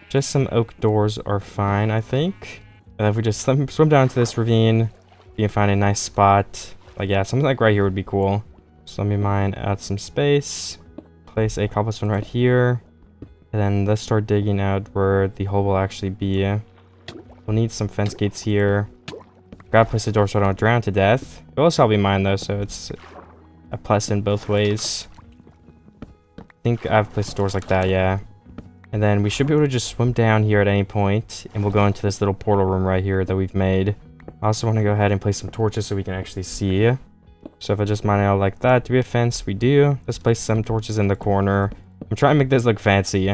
Just some oak doors are fine, I think. And if we just swim down to this ravine, we can find a nice spot. Like, yeah, something like right here would be cool. So let me mine out some space. Place a cobblestone right here. And then let's start digging out where the hole will actually be. We'll need some fence gates here. Gotta place the door so I don't drown to death. It will also help me mine though, so it's a plus in both ways. I think I've placed doors like that, yeah. And then we should be able to just swim down here at any point, and we'll go into this little portal room right here that we've made. I also want to go ahead and place some torches so we can actually see. So if I just mine it out like that, do we have fence? We do. Let's place some torches in the corner. I'm trying to make this look fancy.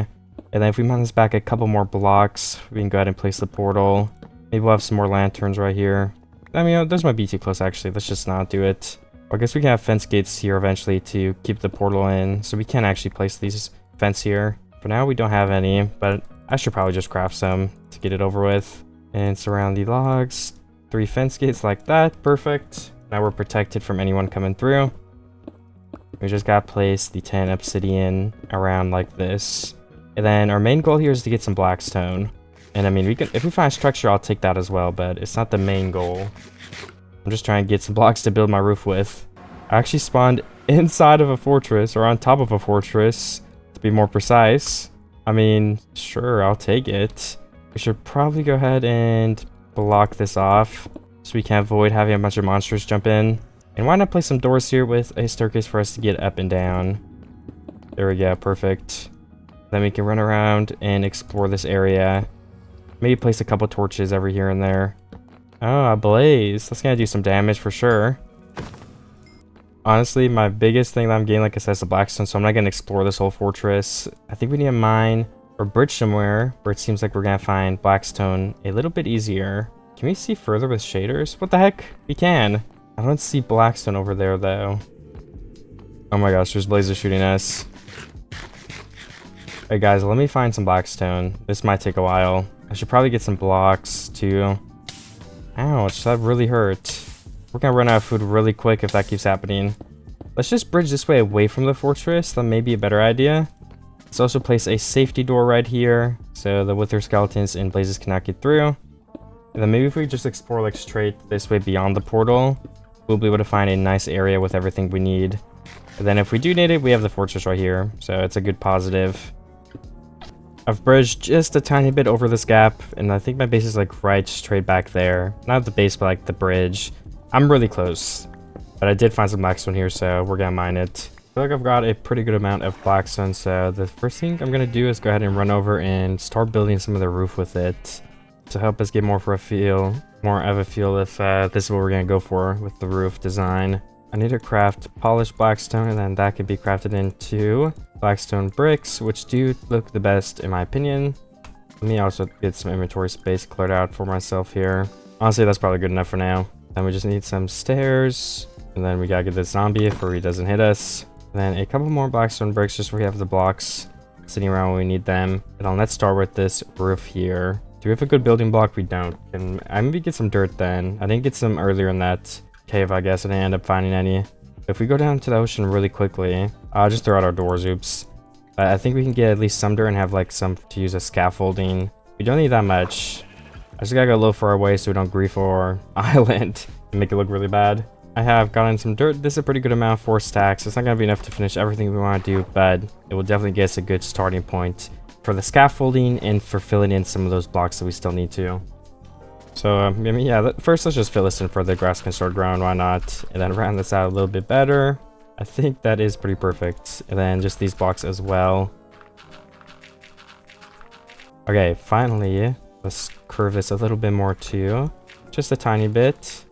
And then if we mine this back a couple more blocks, we can go ahead and place the portal. Maybe we'll have some more lanterns right here. I mean, those might be too close actually. Let's just not do it. Or I guess we can have fence gates here eventually to keep the portal in. So we can actually place these fence here. For now, we don't have any, but I should probably just craft some to get it over with. And surround the logs. 3 fence gates like that. Perfect. Now we're protected from anyone coming through. We just gotta place the 10 obsidian around like this. And then our main goal here is to get some blackstone. And I mean, we can, if we find structure, I'll take that as well, but it's not the main goal. I'm just trying to get some blocks to build my roof with. I actually spawned inside of a fortress, or on top of a fortress, to be more precise. I mean, sure, I'll take it. We should probably go ahead and block this off so we can avoid having a bunch of monsters jump in. And why not place some doors here with a staircase for us to get up and down? There we go, perfect. Then we can run around and explore this area. Maybe place a couple torches over here and there. Oh, a blaze. That's gonna do some damage for sure. Honestly, my biggest thing that I'm getting, like I said, is the blackstone, so I'm not gonna explore this whole fortress. I think we need a mine or bridge somewhere where it seems like we're gonna find blackstone a little bit easier. Can we see further with shaders? What the heck? We can. I don't see blackstone over there though. Oh my gosh, there's blazes shooting us. Hey guys, let me find some blackstone. This might take a while. I should probably get some blocks too. Ouch, that really hurt. We're gonna run out of food really quick if that keeps happening. Let's just bridge this way away from the fortress. That may be a better idea. Let's also place a safety door right here so the wither skeletons and blazes cannot get through. And then maybe if we just explore like straight this way beyond the portal, we'll be able to find a nice area with everything we need. And then if we do need it, we have the fortress right here. So it's a good positive. I've bridged just a tiny bit over this gap, and I think my base is like right straight back there. Not the base, but like the bridge. I'm really close, but I did find some blackstone here, so we're gonna mine it. I feel like I've got a pretty good amount of blackstone, so the first thing I'm gonna do is go ahead and run over and start building some of the roof with it to help us get more of a feel if this is what we're gonna go for with the roof design. I need to craft polished blackstone, and then that can be crafted into blackstone bricks, which do look the best in my opinion. Let me also get some inventory space cleared out for myself here. Honestly, that's probably good enough for now. Then we just need some stairs, and then we gotta get this zombie before he doesn't hit us. And then a couple more blackstone bricks just where we have the blocks sitting around when we need them. And then let's start with this roof here. Do we have a good building block? We don't. And I maybe get some dirt then. I didn't get some earlier in that cave, I guess. I didn't end up finding any. If we go down to the ocean really quickly, I'll just throw out our doors, oops. I think we can get at least some dirt and have like some to use as scaffolding. We don't need that much. I just gotta go a little far away so we don't grief our island and make it look really bad. I have gotten some dirt. This is a pretty good amount, 4 stacks. It's not gonna be enough to finish everything we want to do, but it will definitely get us a good starting point for the scaffolding and for filling in some of those blocks that we still need to. So, I mean, yeah, first let's just fill this in for the grass can start growing, why not? And then round this out a little bit better. I think that is pretty perfect. And then just these blocks as well. Okay, finally, let's curve this a little bit more too. Just a tiny bit.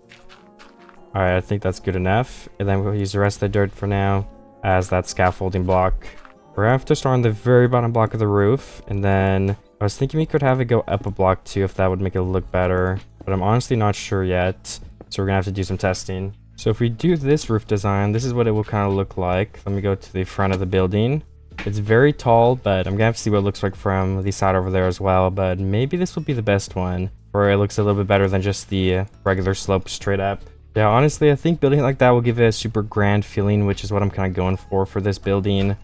Alright, I think that's good enough. And then we'll use the rest of the dirt for now as that scaffolding block. We're gonna have to start on the very bottom block of the roof, and then I was thinking we could have it go up a block too if that would make it look better, but I'm honestly not sure yet, so we're gonna have to do some testing. So if we do this roof design, this is what it will kind of look like. Let me go to the front of the building. It's very tall, but I'm gonna have to see what it looks like from the side over there as well, but maybe this will be the best one, where it looks a little bit better than just the regular slope straight up. Yeah, honestly, I think building it like that will give it a super grand feeling, which is what I'm kind of going for this building.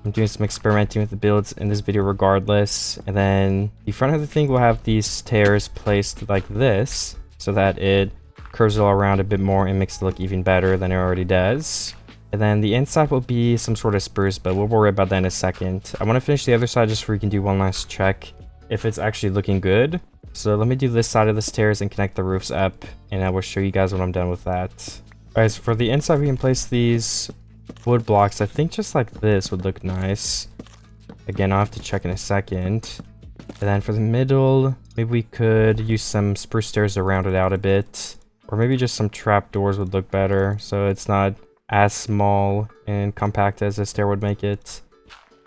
I'm doing some experimenting with the builds in this video regardless. And then the front of the thing will have these stairs placed like this so that it curves it all around a bit more and makes it look even better than it already does. And then the inside will be some sort of spruce, but we'll worry about that in a second. I want to finish the other side just so we can do one last check if it's actually looking good. So let me do this side of the stairs and connect the roofs up, and I will show you guys when I'm done with that. Alright, so for the inside we can place these wood blocks. I think just like this would look nice. Again, I'll have to check in a second. And then for the middle, maybe we could use some spruce stairs to round it out a bit. Or maybe just some trap doors would look better, so it's not as small and compact as a stair would make it.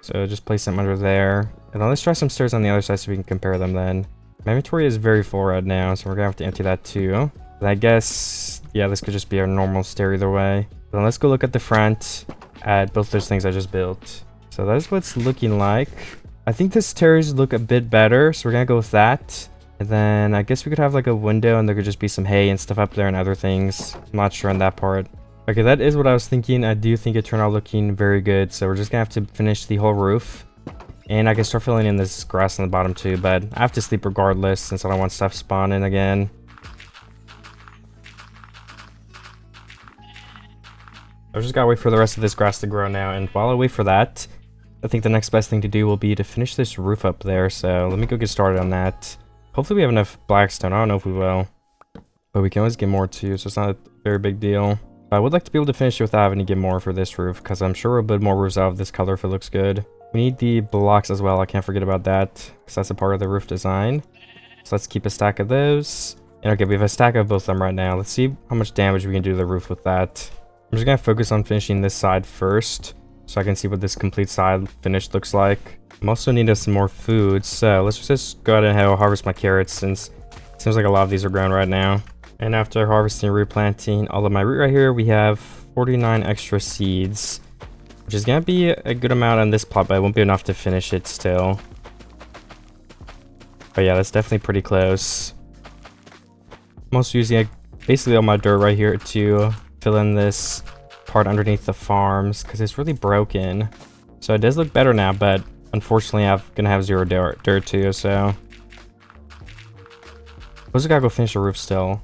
So just place them under there. And then let's try some stairs on the other side so we can compare them then. My inventory is very full right now, so we're gonna have to empty that too. And I guess, yeah, this could just be our normal stair either way. Then let's go look at the front at both those things I just built. So that's what it's looking like. I think the stairs look a bit better, so we're gonna go with that. And then I guess we could have like a window and there could just be some hay and stuff up there and other things. I'm not sure on that part. Okay, that is what I was thinking. I do think it turned out looking very good, so we're just gonna have to finish the whole roof. And I can start filling in this grass on the bottom too, but I have to sleep regardless since I don't want stuff spawning again. I just gotta wait for the rest of this grass to grow now, and while I wait for that, I think the next best thing to do will be to finish this roof up there, so let me go get started on that. Hopefully we have enough blackstone. I don't know if we will, but we can always get more too, so it's not a very big deal. But I would like to be able to finish it without having to get more for this roof, because I'm sure we'll build more roofs out of this color if it looks good. We need the blocks as well. I can't forget about that, because that's a part of the roof design. So let's keep a stack of those. And okay, we have a stack of both of them right now. Let's see how much damage we can do to the roof with that. I'm just gonna focus on finishing this side first, so I can see what this complete side finish looks like. I'm also needing some more food, so let's just go ahead and harvest my carrots, since it seems like a lot of these are grown right now. And after harvesting and replanting all of my root right here, we have 49 extra seeds, which is gonna be a good amount on this plot, but it won't be enough to finish it still. But yeah, that's definitely pretty close. I'm also using basically all my dirt right here to fill in this part underneath the farms, because it's really broken. So it does look better now, but unfortunately I'm gonna have zero dirt too, so I also gotta go finish the roof still.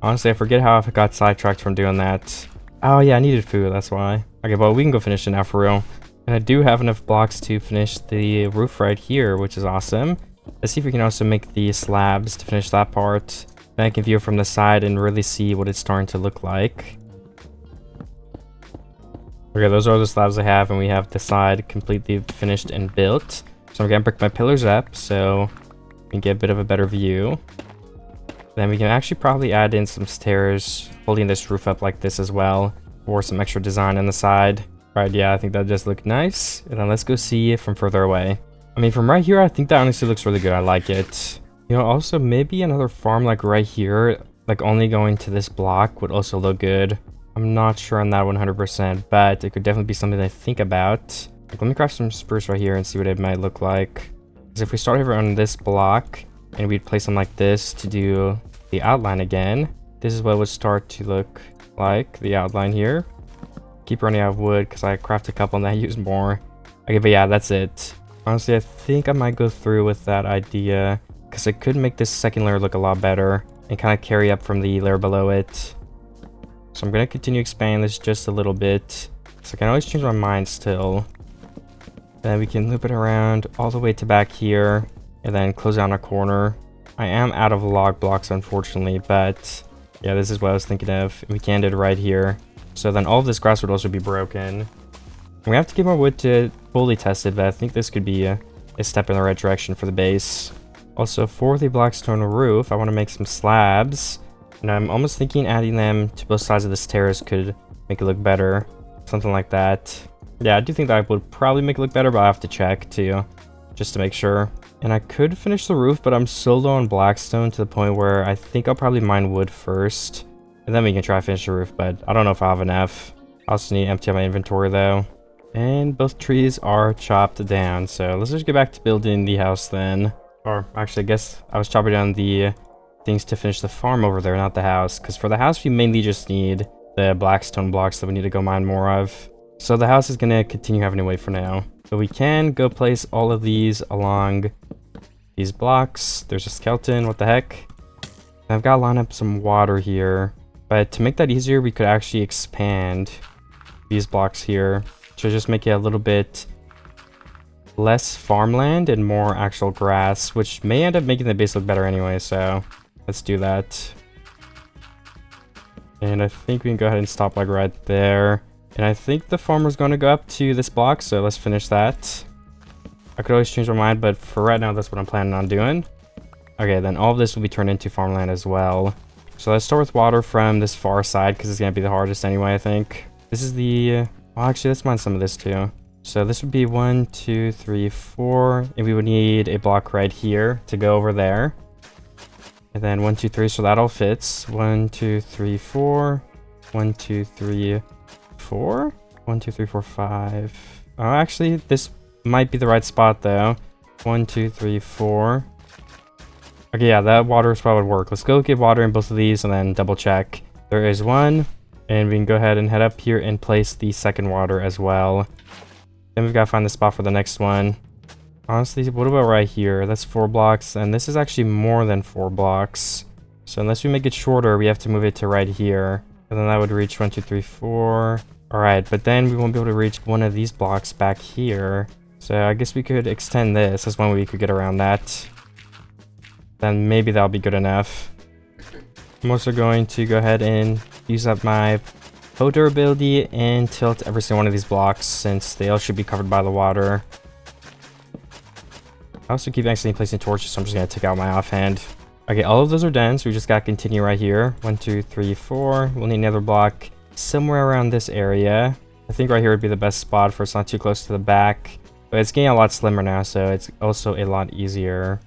Honestly, I forget how I got sidetracked from doing that. Oh yeah, I needed food, that's why. Okay, well, we can go finish it now for real. And I do have enough blocks to finish the roof right here, which is awesome. Let's see if we can also make the slabs to finish that part. Then I can view it from the side and really see what it's starting to look like. Okay, those are the slabs I have, and we have the side completely finished and built. So I'm gonna break my pillars up so we can get a bit of a better view. Then we can actually probably add in some stairs holding this roof up like this as well, or some extra design on the side. Right, yeah, I think that does look nice. And then let's go see it from further away. I mean, from right here, I think that honestly looks really good. I like it. You know, also maybe another farm like right here, like only going to this block would also look good. I'm not sure on that 100%, but it could definitely be something to think about. Like, let me craft some spruce right here and see what it might look like. Because if we start over on this block, and we'd place them like this to do the outline again, this is what it would start to look like, the outline here. Keep running out of wood because I craft a couple and I use more. Okay, but yeah, that's it. Honestly, I think I might go through with that idea, because it could make this second layer look a lot better and kind of carry up from the layer below it. So I'm going to continue expanding this just a little bit, so I can always change my mind still. Then we can loop it around all the way to back here, and then close down a corner. I am out of log blocks, unfortunately, but yeah, this is what I was thinking of. We can end it right here. So then all of this grass would also be broken. We have to get more wood to fully test it, but I think this could be a step in the right direction for the base. Also, for the blackstone roof, I want to make some slabs, and I'm almost thinking adding them to both sides of this terrace could make it look better. Something like that. Yeah, I do think that would probably make it look better, but I have to check too, just to make sure. And I could finish the roof, but I'm so low on blackstone to the point where I think I'll probably mine wood first, and then we can try to finish the roof, but I don't know if I have enough. I also need to empty out my inventory though. And both trees are chopped down, so let's just get back to building the house then. Or actually, I guess I was chopping down the things to finish the farm over there, not the house, because for the house we mainly just need the blackstone blocks that we need to go mine more of. So the house is going to continue having to wait for now. So we can go place all of these along these blocks. There's a skeleton, what the heck? I've got to line up some water here. But to make that easier, we could actually expand these blocks here to just make it a little bit less farmland and more actual grass, which may end up making the base look better anyway, so let's do that. And I think we can go ahead and stop like right there. And I think the farmer's going to go up to this block, so let's finish that. I could always change my mind, but for right now, that's what I'm planning on doing. Okay, then all of this will be turned into farmland as well. So let's start with water from this far side, because it's going to be the hardest anyway, I think. This is the... well, actually, let's mine some of this too. So this would be 1, 2, 3, 4, and we would need a block right here to go over there. And then 1, 2, 3, so that all fits. 1, 2, 3, 4. 1, 2, 3, 4. 1, 2, 3, 4, 5. Oh, actually, this might be the right spot though. 1, 2, 3, 4. Okay, yeah, that water spot would work. Let's go get water in both of these and then double check. There is one, and we can go ahead and head up here and place the second water as well. Then we've got to find the spot for the next one. Honestly, what about right here? That's 4 blocks, and this is actually more than 4 blocks. So unless we make it shorter, we have to move it to right here. And then that would reach 1, 2, 3, 4. Alright, but then we won't be able to reach one of these blocks back here. So I guess we could extend this. That's one way we could get around that. Then maybe that'll be good enough. I'm also going to go ahead and use up my bow durability and tilt every single one of these blocks since they all should be covered by the water. I also keep accidentally placing torches, so I'm just going to take out my offhand. Okay, all of those are done, so we just got to continue right here. 1, 2, 3, 4. We'll need another block somewhere around this area. I think right here would be the best spot for it's not too close to the back. But it's getting a lot slimmer now, so it's also a lot easier.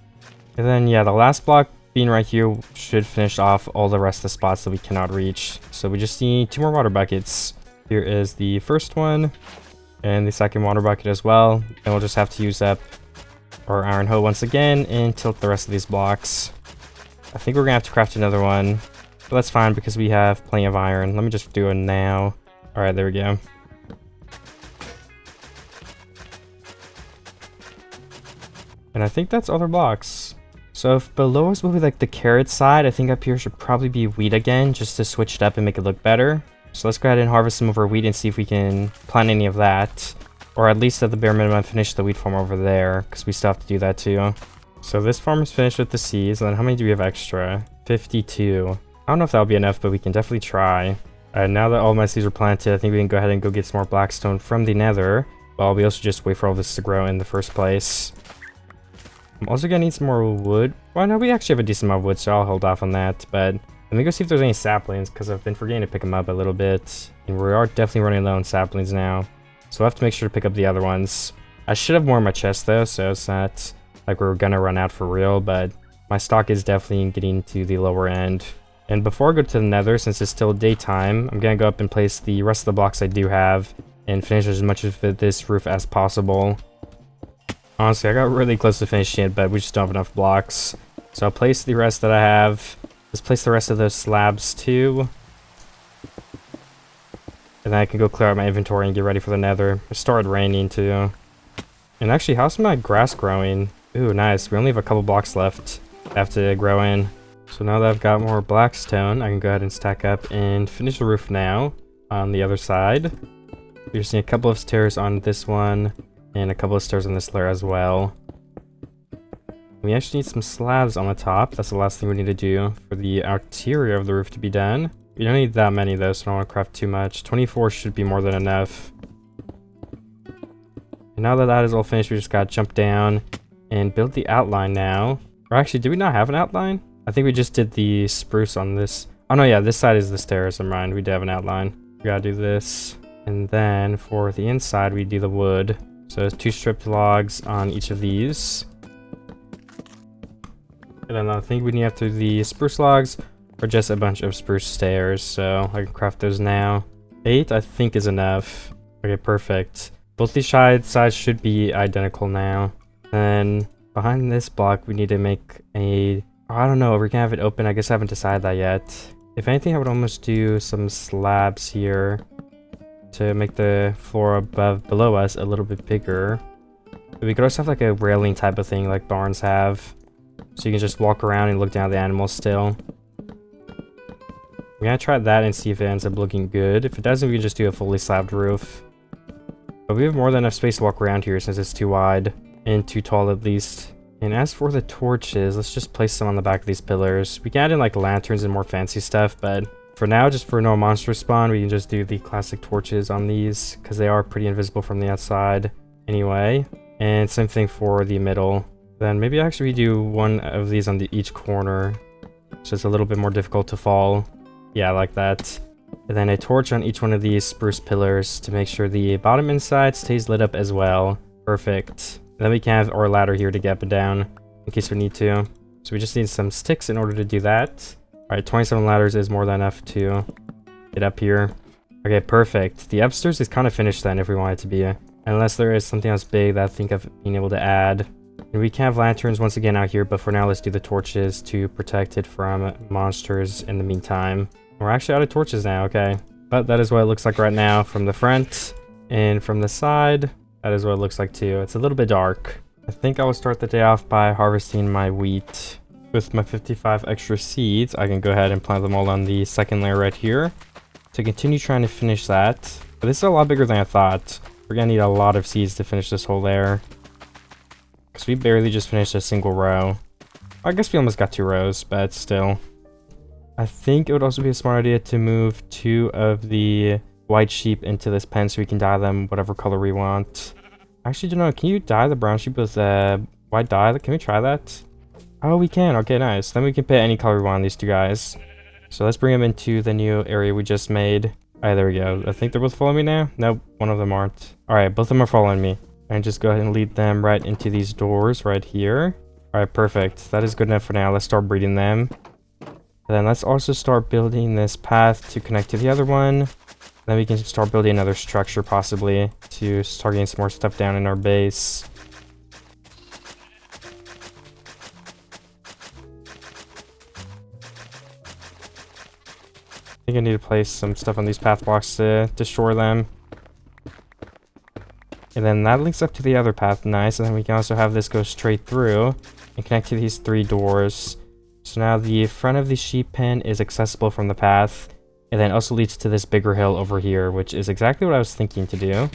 And then, yeah, the last block being right here should finish off all the rest of the spots that we cannot reach. So we just need 2 more water buckets. Here is the first one, and the second water bucket as well. And we'll just have to use up our iron hoe once again and tilt the rest of these blocks. I think we're gonna have to craft another one, but that's fine because we have plenty of iron. Let me just do it now. All right, there we go. And I think that's all their blocks. So if below us will be like the carrot side, I think up here should probably be wheat again, just to switch it up and make it look better. So let's go ahead and harvest some of our wheat and see if we can plant any of that. Or at least at the bare minimum finish the wheat farm over there, because we still have to do that too. So this farm is finished with the seeds, and then how many do we have extra? 52. I don't know if that'll be enough, but we can definitely try. Alright, now that all my seeds are planted, I think we can go ahead and go get some more blackstone from the nether. While we also just wait for all this to grow in the first place. I'm also gonna need some more wood. Well, no, we actually have a decent amount of wood, so I'll hold off on that. But let me go see if there's any saplings, because I've been forgetting to pick them up a little bit. And we are definitely running low on saplings now. So I'll have to make sure to pick up the other ones. I should have more in my chest though, so it's not like we're gonna run out for real, but my stock is definitely getting to the lower end. And before I go to the nether, since it's still daytime, I'm gonna go up and place the rest of the blocks I do have and finish as much of this roof as possible. Honestly, I got really close to finishing it, but we just don't have enough blocks. So I'll place the rest that I have. Let's place the rest of those slabs too. And then I can go clear out my inventory and get ready for the nether. It started raining too. And actually, how's my grass growing? Ooh, nice. We only have a couple blocks left that have to grow in. So now that I've got more blackstone, I can go ahead and stack up and finish the roof now on the other side. We're just need a couple of stairs on this one and a couple of stairs on this layer as well. We actually need some slabs on the top. That's the last thing we need to do for the exterior of the roof to be done. We don't need that many though, so I don't want to craft too much. 24 should be more than enough. And now that that is all finished, we just gotta jump down and build the outline now. Or actually, did we not have an outline? I think we just did the spruce on this. Oh no, yeah, this side is the stairs. Never mind, we do have an outline. We gotta do this. And then for the inside, we do the wood. So there's 2 stripped logs on each of these. And then I think we need after the spruce logs or just a bunch of spruce stairs. So I can craft those now. 8 I think is enough. Okay, perfect. Both these sides should be identical now. Then behind this block we need to make a, I don't know, we can have it open. I guess I haven't decided that yet. If anything, I would almost do some slabs here to make the floor below us a little bit bigger. But we could also have like a railing type of thing like barns have. So you can just walk around and look down at the animals still. We're gonna try that and see if it ends up looking good. If it doesn't, we can just do a fully slabbed roof. But we have more than enough space to walk around here since it's too wide and too tall at least. And as for the torches, let's just place them on the back of these pillars. We can add in like lanterns and more fancy stuff, but for now, just for no monster spawn, we can just do the classic torches on these because they are pretty invisible from the outside anyway. And same thing for the middle. Then maybe actually we do one of these on each corner, so it's a little bit more difficult to fall. Yeah, I like that. And then a torch on each one of these spruce pillars to make sure the bottom inside stays lit up as well. Perfect. And then we can have our ladder here to get up and down in case we need to. So we just need some sticks in order to do that. Alright, 27 ladders is more than enough to get up here. Okay, perfect. The upstairs is kind of finished then if we want it to be. Unless there is something else big that I think of being able to add. And we can have lanterns once again out here, but for now let's do the torches to protect it from monsters in the meantime. We're actually out of torches now, okay. But that is what it looks like right now from the front. And from the side, that is what it looks like too. It's a little bit dark. I think I will start the day off by harvesting my wheat. With my 55 extra seeds, I can go ahead and plant them all on the second layer right here to continue trying to finish that. But this is a lot bigger than I thought. We're gonna need a lot of seeds to finish this whole layer, because we barely just finished a single row. I guess we almost got 2 rows, but still. I think it would also be a smart idea to move 2 of the white sheep into this pen so we can dye them whatever color we want. Actually, don't know. Can you dye the brown sheep with white dye? Can we try that? Oh, we can. Okay, nice. Then we can pick any color we want on these 2 guys. So let's bring them into the new area we just made. Alright, there we go. I think they're both following me now. Nope, one of them aren't. Alright, both of them are following me. And just go ahead and lead them right into these doors right here. Alright, perfect. That is good enough for now. Let's start breeding them. And then let's also start building this path to connect to the other one. Then we can start building another structure possibly to start getting some more stuff down in our base. I think I need to place some stuff on these path blocks to destroy them. And then that links up to the other path, nice. And then we can also have this go straight through and connect to these 3 doors. So now the front of the sheep pen is accessible from the path. And then also leads to this bigger hill over here, which is exactly what I was thinking to do.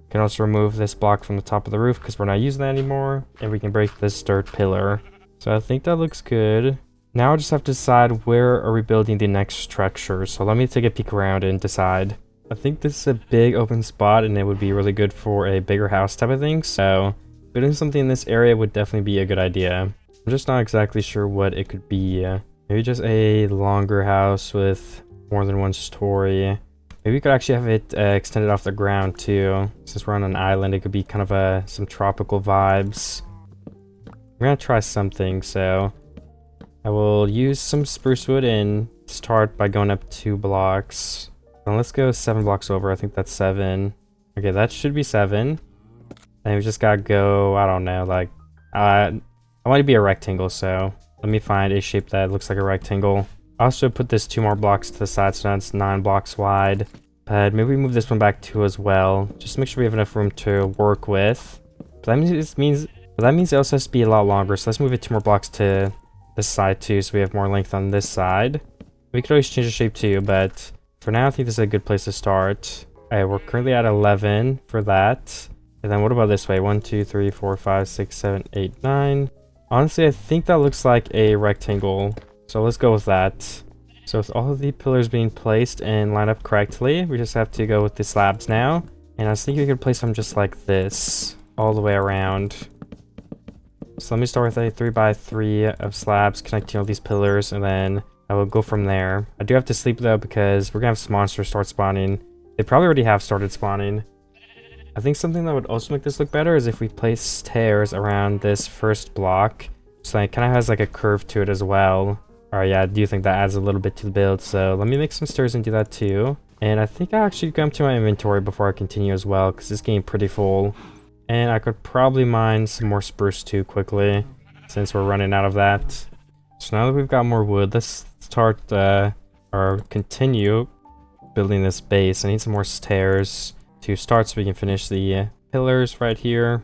Can also remove this block from the top of the roof because we're not using that anymore. And we can break this dirt pillar. So I think that looks good. Now I just have to decide where are we building the next structure. So let me take a peek around and decide. I think this is a big open spot and it would be really good for a bigger house type of thing. So building something in this area would definitely be a good idea. I'm just not exactly sure what it could be. Maybe just a longer house with more than 1 story. Maybe we could actually have it extended off the ground too. Since we're on an island, it could be kind of some tropical vibes. We're gonna try something, so I will use some spruce wood and start by going up 2 blocks. Now let's go 7 blocks over. I think that's 7. Okay, that should be 7. And we just gotta go, I don't know, like, I want it to be a rectangle, so let me find a shape that looks like a rectangle. I also put this 2 more blocks to the side, so now it's 9 blocks wide. But maybe we move this one back 2 as well, just to make sure we have enough room to work with. But that means it also has to be a lot longer, so let's move it 2 more blocks to this side too, so we have more length on this side. We could always change the shape too, but for now I think this is a good place to start. Alright, we're currently at 11 for that. And then what about this way? 1, 2, 3, 4, 5, 6, 7, 8, 9. Honestly, I think that looks like a rectangle, so let's go with that. So with all of the pillars being placed and lined up correctly, we just have to go with the slabs now. And I was thinking we could place them just like this, all the way around. So let me start with a 3x3 of slabs connecting all these pillars, and then I will go from there. I do have to sleep though because we're gonna have some monsters start spawning. They probably already have started spawning. I think something that would also make this look better is if we place stairs around this first block, so it kind of has like a curve to it as well. Alright, yeah, I do think that adds a little bit to the build, so let me make some stairs and do that too. And I think I'll actually come to my inventory before I continue as well, because it's getting pretty full. And I could probably mine some more spruce too quickly, since we're running out of that. So now that we've got more wood, let's start or continue building this base. I need some more stairs to start so we can finish the pillars right here.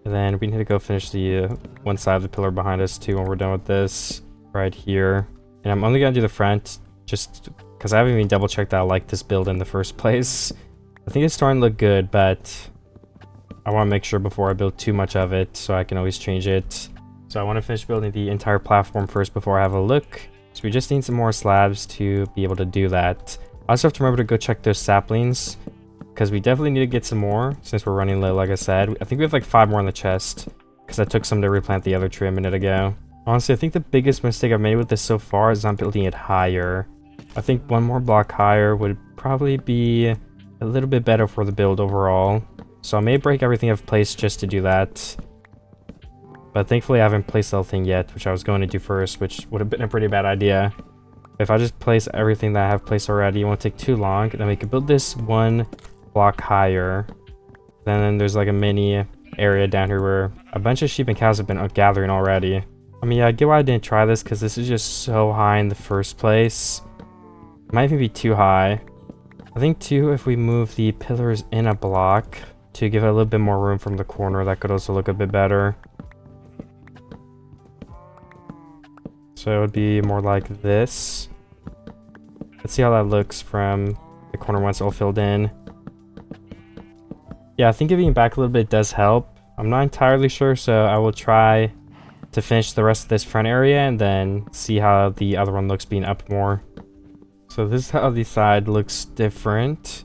And then we need to go finish the one side of the pillar behind us too when we're done with this right here. And I'm only gonna do the front just because I haven't even double checked that I like this build in the first place. I think it's starting to look good, but I want to make sure before I build too much of it so I can always change it. So I want to finish building the entire platform first before I have a look. So we just need some more slabs to be able to do that. I also have to remember to go check those saplings, because we definitely need to get some more since we're running low, like I said. I think we have like 5 more in the chest because I took some to replant the other tree a minute ago. Honestly, I think the biggest mistake I've made with this so far is not building it higher. I think 1 more block higher would probably be a little bit better for the build overall. So I may break everything I've placed just to do that. But thankfully I haven't placed the whole thing yet, which I was going to do first, which would have been a pretty bad idea. If I just place everything that I have placed already, it won't take too long. Then we can build this 1 block higher. Then there's like a mini area down here where a bunch of sheep and cows have been gathering already. I mean, yeah, I get why I didn't try this because this is just so high in the first place. It might even be too high. I think too, if we move the pillars in a block, to give it a little bit more room from the corner. That could also look a bit better. So it would be more like this. Let's see how that looks from the corner once all filled in. Yeah, I think giving it back a little bit does help. I'm not entirely sure, so I will try to finish the rest of this front area and then see how the other one looks being up more. So this is how the side looks different.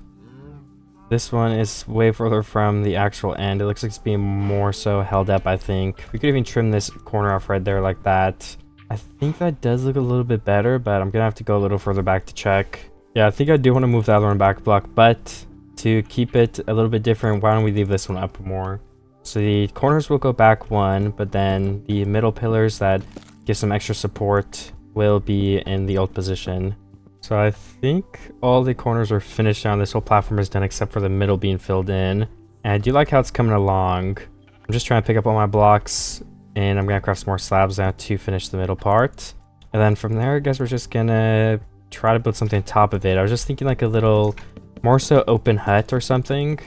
This one is way further from the actual end. It looks like it's being more so held up, I think. We could even trim this corner off right there like that. I think that does look a little bit better, but I'm gonna have to go a little further back to check. Yeah, I think I do want to move the other one back a block, but to keep it a little bit different, why don't we leave this one up more? So the corners will go back one, but then the middle pillars that give some extra support will be in the old position. So I think all the corners are finished now. This whole platform is done except for the middle being filled in. And I do like how it's coming along. I'm just trying to pick up all my blocks, and I'm gonna craft some more slabs now to finish the middle part. And then from there, I guess we're just gonna try to build something on top of it. I was just thinking like a little more so open hut or something.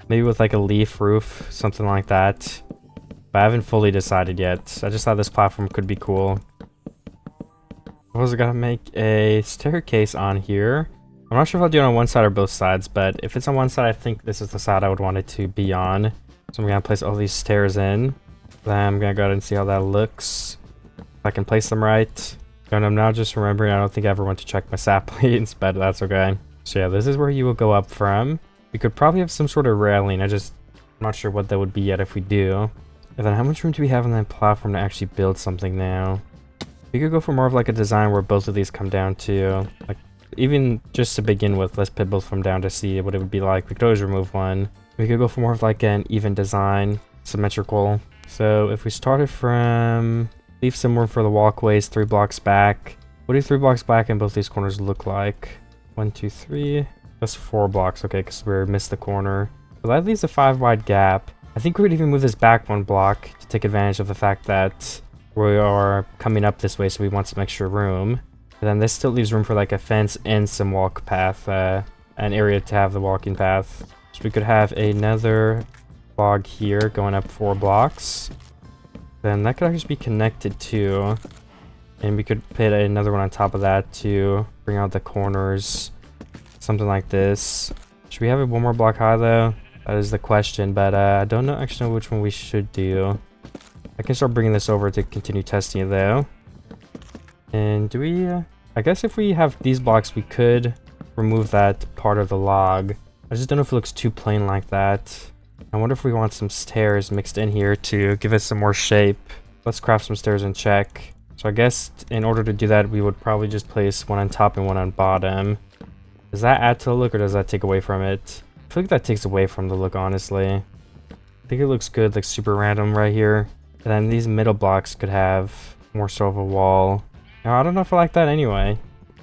Maybe with like a leaf roof, something like that. But I haven't fully decided yet. I just thought this platform could be cool. I was gonna make a staircase on here. I'm not sure if I'll do it on one side or both sides, but if it's on one side, I think this is the side I would want it to be on. So I'm gonna place all these stairs in. Then I'm gonna go ahead and see how that looks. If I can place them right. And I'm now just remembering I don't think I ever went to check my saplings, but that's okay. So yeah, this is where you will go up from. We could probably have some sort of railing. I'm not sure what that would be yet if we do. And then how much room do we have on that platform to actually build something now? We could go for more of like a design where both of these come down to, like, even just to begin with, let's put both of them down to see what it would be like. We could always remove one. We could go for more of like an even design, symmetrical. So if we started from, leave some room for the walkways 3 blocks back. What do 3 blocks back in both these corners look like? 1, 2, 3. That's 4 blocks, okay, because we missed the corner. So that leaves a 5 wide gap. I think we could even move this back 1 block to take advantage of the fact that we are coming up this way, so we want some extra room. And then this still leaves room for like a fence and some walk path, an area to have the walking path. So we could have another log here going up 4 blocks. Then that could actually be connected to, and we could put another one on top of that to bring out the corners. Something like this. Should we have it 1 more block high though? That is the question, but I don't actually know which one we should do. I can start bringing this over to continue testing it though. And do we, I guess if we have these blocks, we could remove that part of the log. I just don't know if it looks too plain like that. I wonder if we want some stairs mixed in here to give it some more shape. Let's craft some stairs and check. So I guess in order to do that, we would probably just place one on top and one on bottom. Does that add to the look or does that take away from it? I feel like that takes away from the look, honestly. I think it looks good, like super random right here. And then these middle blocks could have more so of a wall. Now, I don't know if I like that anyway.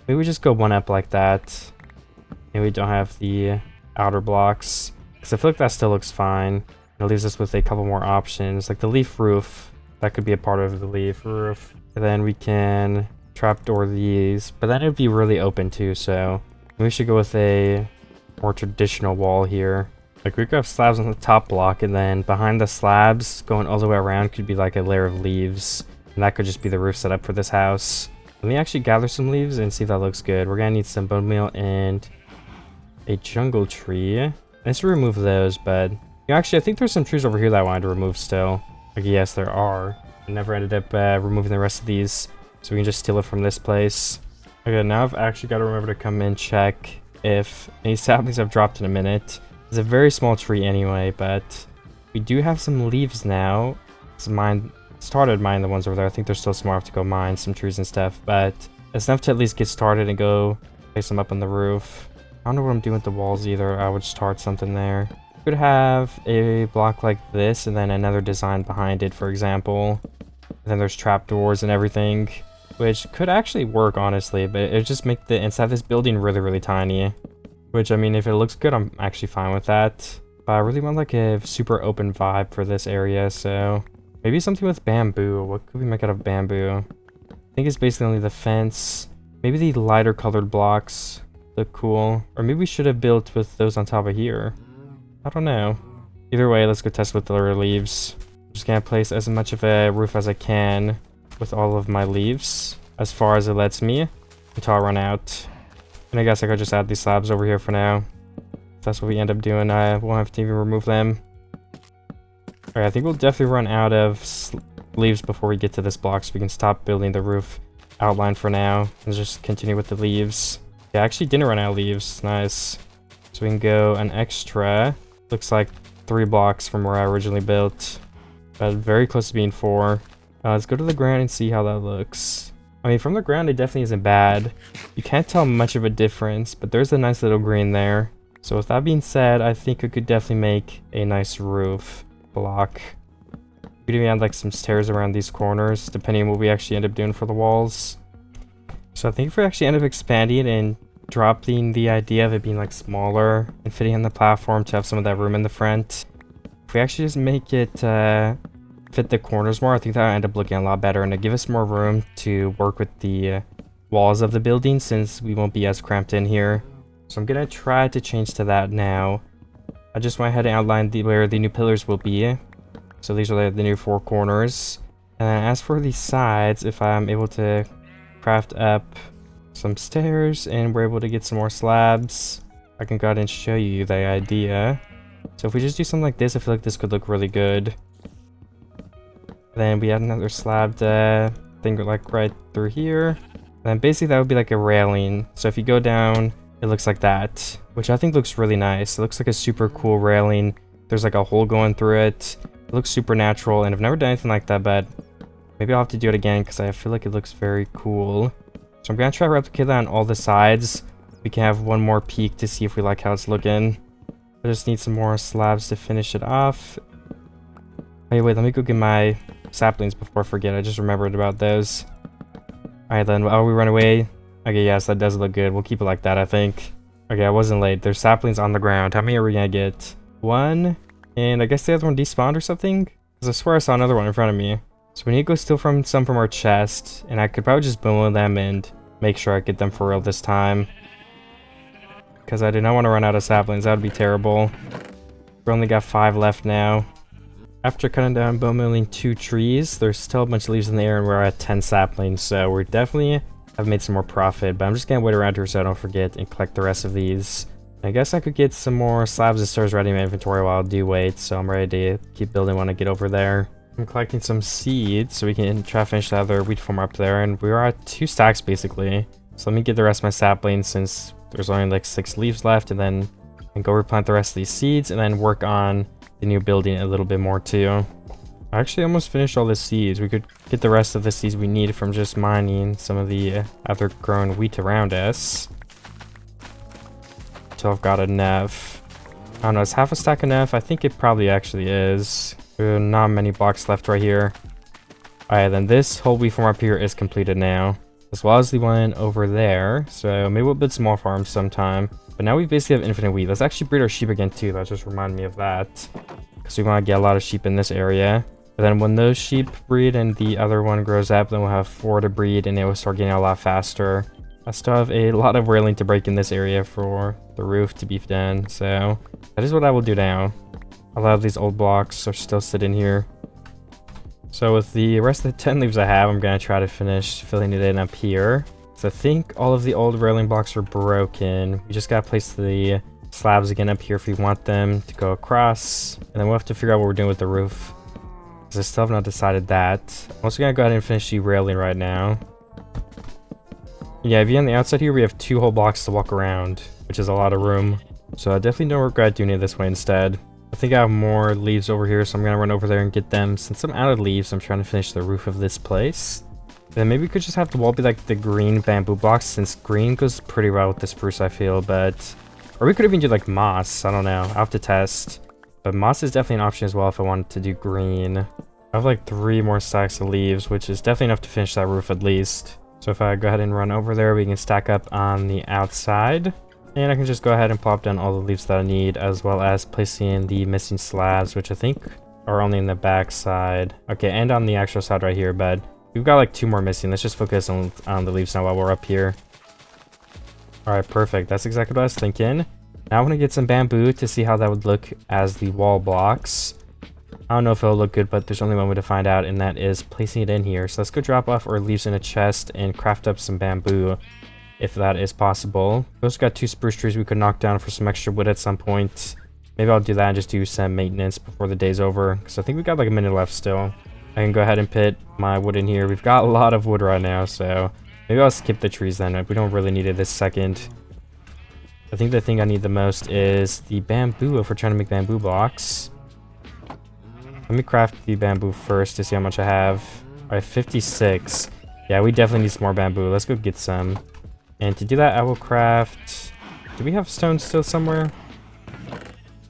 Maybe we just go 1 up like that. Maybe we don't have the outer blocks. Because I feel like that still looks fine. It leaves us with a couple more options. Like the leaf roof. That could be a part of the leaf roof. And then we can trapdoor these. But then it would be really open too, so we should go with a more traditional wall here. Like we could have slabs on the top block, and then behind the slabs going all the way around could be like a layer of leaves, and that could just be the roof setup for this house. Let me actually gather some leaves and see if that looks good. We're gonna need some bone meal and a jungle tree. Let's remove those, but actually I think there's some trees over here that I wanted to remove still. Like yes, there are. I never ended up removing the rest of these, so we can just steal it from this place. Okay, now I've actually got to remember to come in check if any saplings have dropped in a minute. It's a very small tree anyway, but we do have some leaves now. Started mining the ones over there. I think there's still some more to go mine, some trees and stuff, but it's enough to at least get started and go place them up on the roof. I don't know what I'm doing with the walls either. I would start something there. Could have a block like this and then another design behind it, for example. And then there's trapdoors and everything, which could actually work honestly, but it just make the inside of this building really, really tiny. Which, I mean, if it looks good, I'm actually fine with that. But I really want like a super open vibe for this area, so maybe something with bamboo. What could we make out of bamboo? I think it's basically only the fence. Maybe the lighter colored blocks look cool. Or maybe we should have built with those on top of here. I don't know. Either way, let's go test with the leaves. I'm just gonna place as much of a roof as I can with all of my leaves, as far as it lets me, until I run out. And I guess I could just add these slabs over here for now. If that's what we end up doing, I won't have to even remove them. Alright, I think we'll definitely run out of leaves before we get to this block, so we can stop building the roof outline for now and just continue with the leaves. Yeah, I actually didn't run out of leaves. Nice. So we can go an extra, looks like 3 blocks from where I originally built, but very close to being 4. Let's go to the ground and see how that looks. I mean, from the ground, it definitely isn't bad. You can't tell much of a difference, but there's a nice little green there. So with that being said, I think we could definitely make a nice roof block. We could even add like some stairs around these corners, depending on what we actually end up doing for the walls. So I think if we actually end up expanding and dropping the idea of it being like smaller and fitting on the platform to have some of that room in the front, if we actually just make it fit the corners more, I think that'll end up looking a lot better, and it'll give us more room to work with the walls of the building since we won't be as cramped in here. So I'm gonna try to change to that now. I just went ahead and outlined where the new pillars will be. So these are the new 4 corners. And then as for the sides, if I'm able to craft up some stairs and we're able to get some more slabs, I can go ahead and show you the idea. So if we just do something like this, I feel like this could look really good. Then we add another slab thing like right through here. And then basically that would be like a railing. So if you go down, it looks like that, which I think looks really nice. It looks like a super cool railing. There's like a hole going through it. It looks super natural, and I've never done anything like that, but maybe I'll have to do it again because I feel like it looks very cool. So I'm gonna try to replicate that on all the sides. We can have one more peek to see if we like how it's looking. I just need some more slabs to finish it off. Hey, wait, let me go get my saplings before I forget. I just remembered about those. Alright then, oh, we run away. Okay, yes, that does look good. We'll keep it like that, I think. Okay, I wasn't late. There's saplings on the ground. How many are we gonna get? 1, and I guess the other one despawned or something? Because I swear I saw another one in front of me. So we need to go steal some from our chest, and I could probably just boom them and make sure I get them for real this time. Because I do not want to run out of saplings. That would be terrible. We only got 5 left now. After cutting down bone milling 2 trees, there's still a bunch of leaves in the air, and we're at 10 saplings, so we're definitely have made some more profit. But I'm just gonna wait around here so I don't forget and collect the rest of these. I guess I could get some more slabs and stairs ready in my inventory while I do wait, so I'm ready to keep building when I get over there. I'm collecting some seeds so we can try to finish the other wheat farm up there, and we are at 2 stacks basically. So let me get the rest of my saplings since there's only like 6 leaves left, and then I can go replant the rest of these seeds and then work on the new building a little bit more too. I actually almost finished all the seeds. We could get the rest of the seeds we need from just mining some of the other grown wheat around us. Until I've got enough. I don't know, is half a stack enough? I think it probably actually is. There are not many blocks left right here. Alright, then this whole wheat farm up here is completed now, as well as the one over there. So maybe we'll build some more farms sometime. But now we basically have infinite wheat. Let's actually breed our sheep again too. That just reminded me of that. Because we want to get a lot of sheep in this area. But then when those sheep breed and the other one grows up, then we'll have 4 to breed and it will start getting a lot faster. I still have a lot of railing to break in this area for the roof to be done. So that is what I will do now. A lot of these old blocks are still sitting here. So with the rest of the 10 leaves I have, I'm going to try to finish filling it in up here. So I think all of the old railing blocks are broken. We just got to place the slabs again up here if we want them to go across. And then we'll have to figure out what we're doing with the roof, because I still have not decided that. I'm also going to go ahead and finish the railing right now. Yeah, if you're on the outside here, we have 2 whole blocks to walk around, which is a lot of room. So I definitely don't regret doing it this way instead. I think I have more leaves over here, so I'm going to run over there and get them. Since I'm out of leaves, I'm trying to finish the roof of this place. Then maybe we could just have the wall be like the green bamboo blocks, since green goes pretty well with the spruce, I feel. But or we could even do like moss. I don't know. I'll have to test. But moss is definitely an option as well if I wanted to do green. I have like 3 more stacks of leaves, which is definitely enough to finish that roof at least. So if I go ahead and run over there, we can stack up on the outside. And I can just go ahead and plop down all the leaves that I need, as well as placing the missing slabs, which I think are only in the back side. Okay, and on the actual side right here, but we've got like 2 more missing. Let's just focus on the leaves now while we're up here. Alright, perfect. That's exactly what I was thinking. Now I want to get some bamboo to see how that would look as the wall blocks. I don't know if it'll look good, but there's only one way to find out, and that is placing it in here. So let's go drop off our leaves in a chest and craft up some bamboo, if that is possible. We also got 2 spruce trees we could knock down for some extra wood at some point. Maybe I'll do that and just do some maintenance before the day's over, because I think we got like a minute left still. I can go ahead and put my wood in here. We've got a lot of wood right now, so maybe I'll skip the trees then. We don't really need it this second. I think the thing I need the most is the bamboo if we're trying to make bamboo blocks. Let me craft the bamboo first to see how much I have. I have 56. Yeah, we definitely need some more bamboo. Let's go get some. And to do that, I will craft... Do we have stone still somewhere?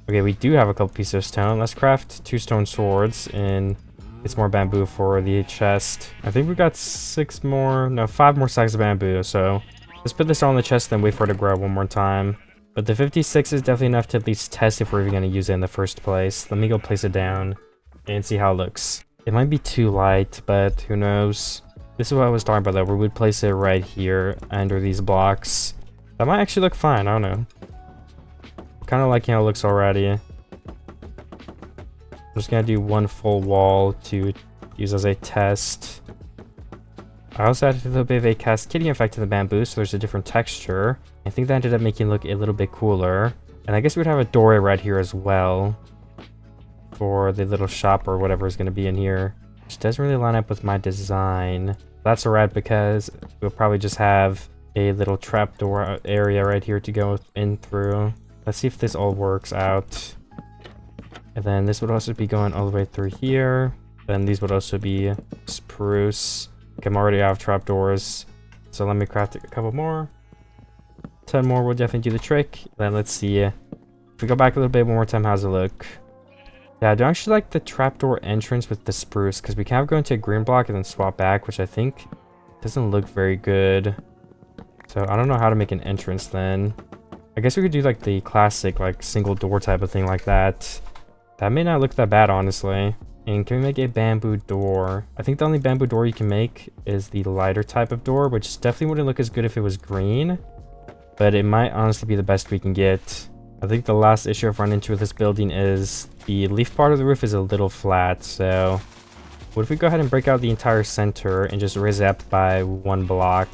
Okay, we do have a couple pieces of stone. Let's craft 2 stone swords and get some more bamboo for the chest. I think we got 5 more sacks of bamboo. So let's put this all in the chest and wait for it to grow one more time. But the 56 is definitely enough to at least test if we're even going to use it in the first place. Let me go place it down and see how it looks. It might be too light, but who knows. This is what I was talking about though. We would place it right here under these blocks. That might actually look fine. I don't know. Kind of liking how it looks already. I'm just gonna do 1 full wall to use as a test. I also added a little bit of a cascading effect to the bamboo, so there's a different texture. I think that ended up making it look a little bit cooler. And I guess we'd have a doorway right here as well for the little shop or whatever is going to be in here, which doesn't really line up with my design. That's alright because we'll probably just have a little trapdoor area right here to go in through. Let's see if this all works out. And then this would also be going all the way through here. Then these would also be spruce. Okay, I'm already out of trapdoors, so let me craft a couple more. 10 more will definitely do the trick. Then let's see. If we go back a little bit one more time, how's it look? Yeah, I don't actually like the trapdoor entrance with the spruce, because we kind of go into a green block and then swap back, which I think doesn't look very good. So I don't know how to make an entrance then. I guess we could do like the classic like single door type of thing like that. That may not look that bad, honestly. And can we make a bamboo door? I think the only bamboo door you can make is the lighter type of door, which definitely wouldn't look as good if it was green. But it might honestly be the best we can get. I think the last issue I've run into with this building is the leaf part of the roof is a little flat. So what if we go ahead and break out the entire center and just raise it up by 1 block?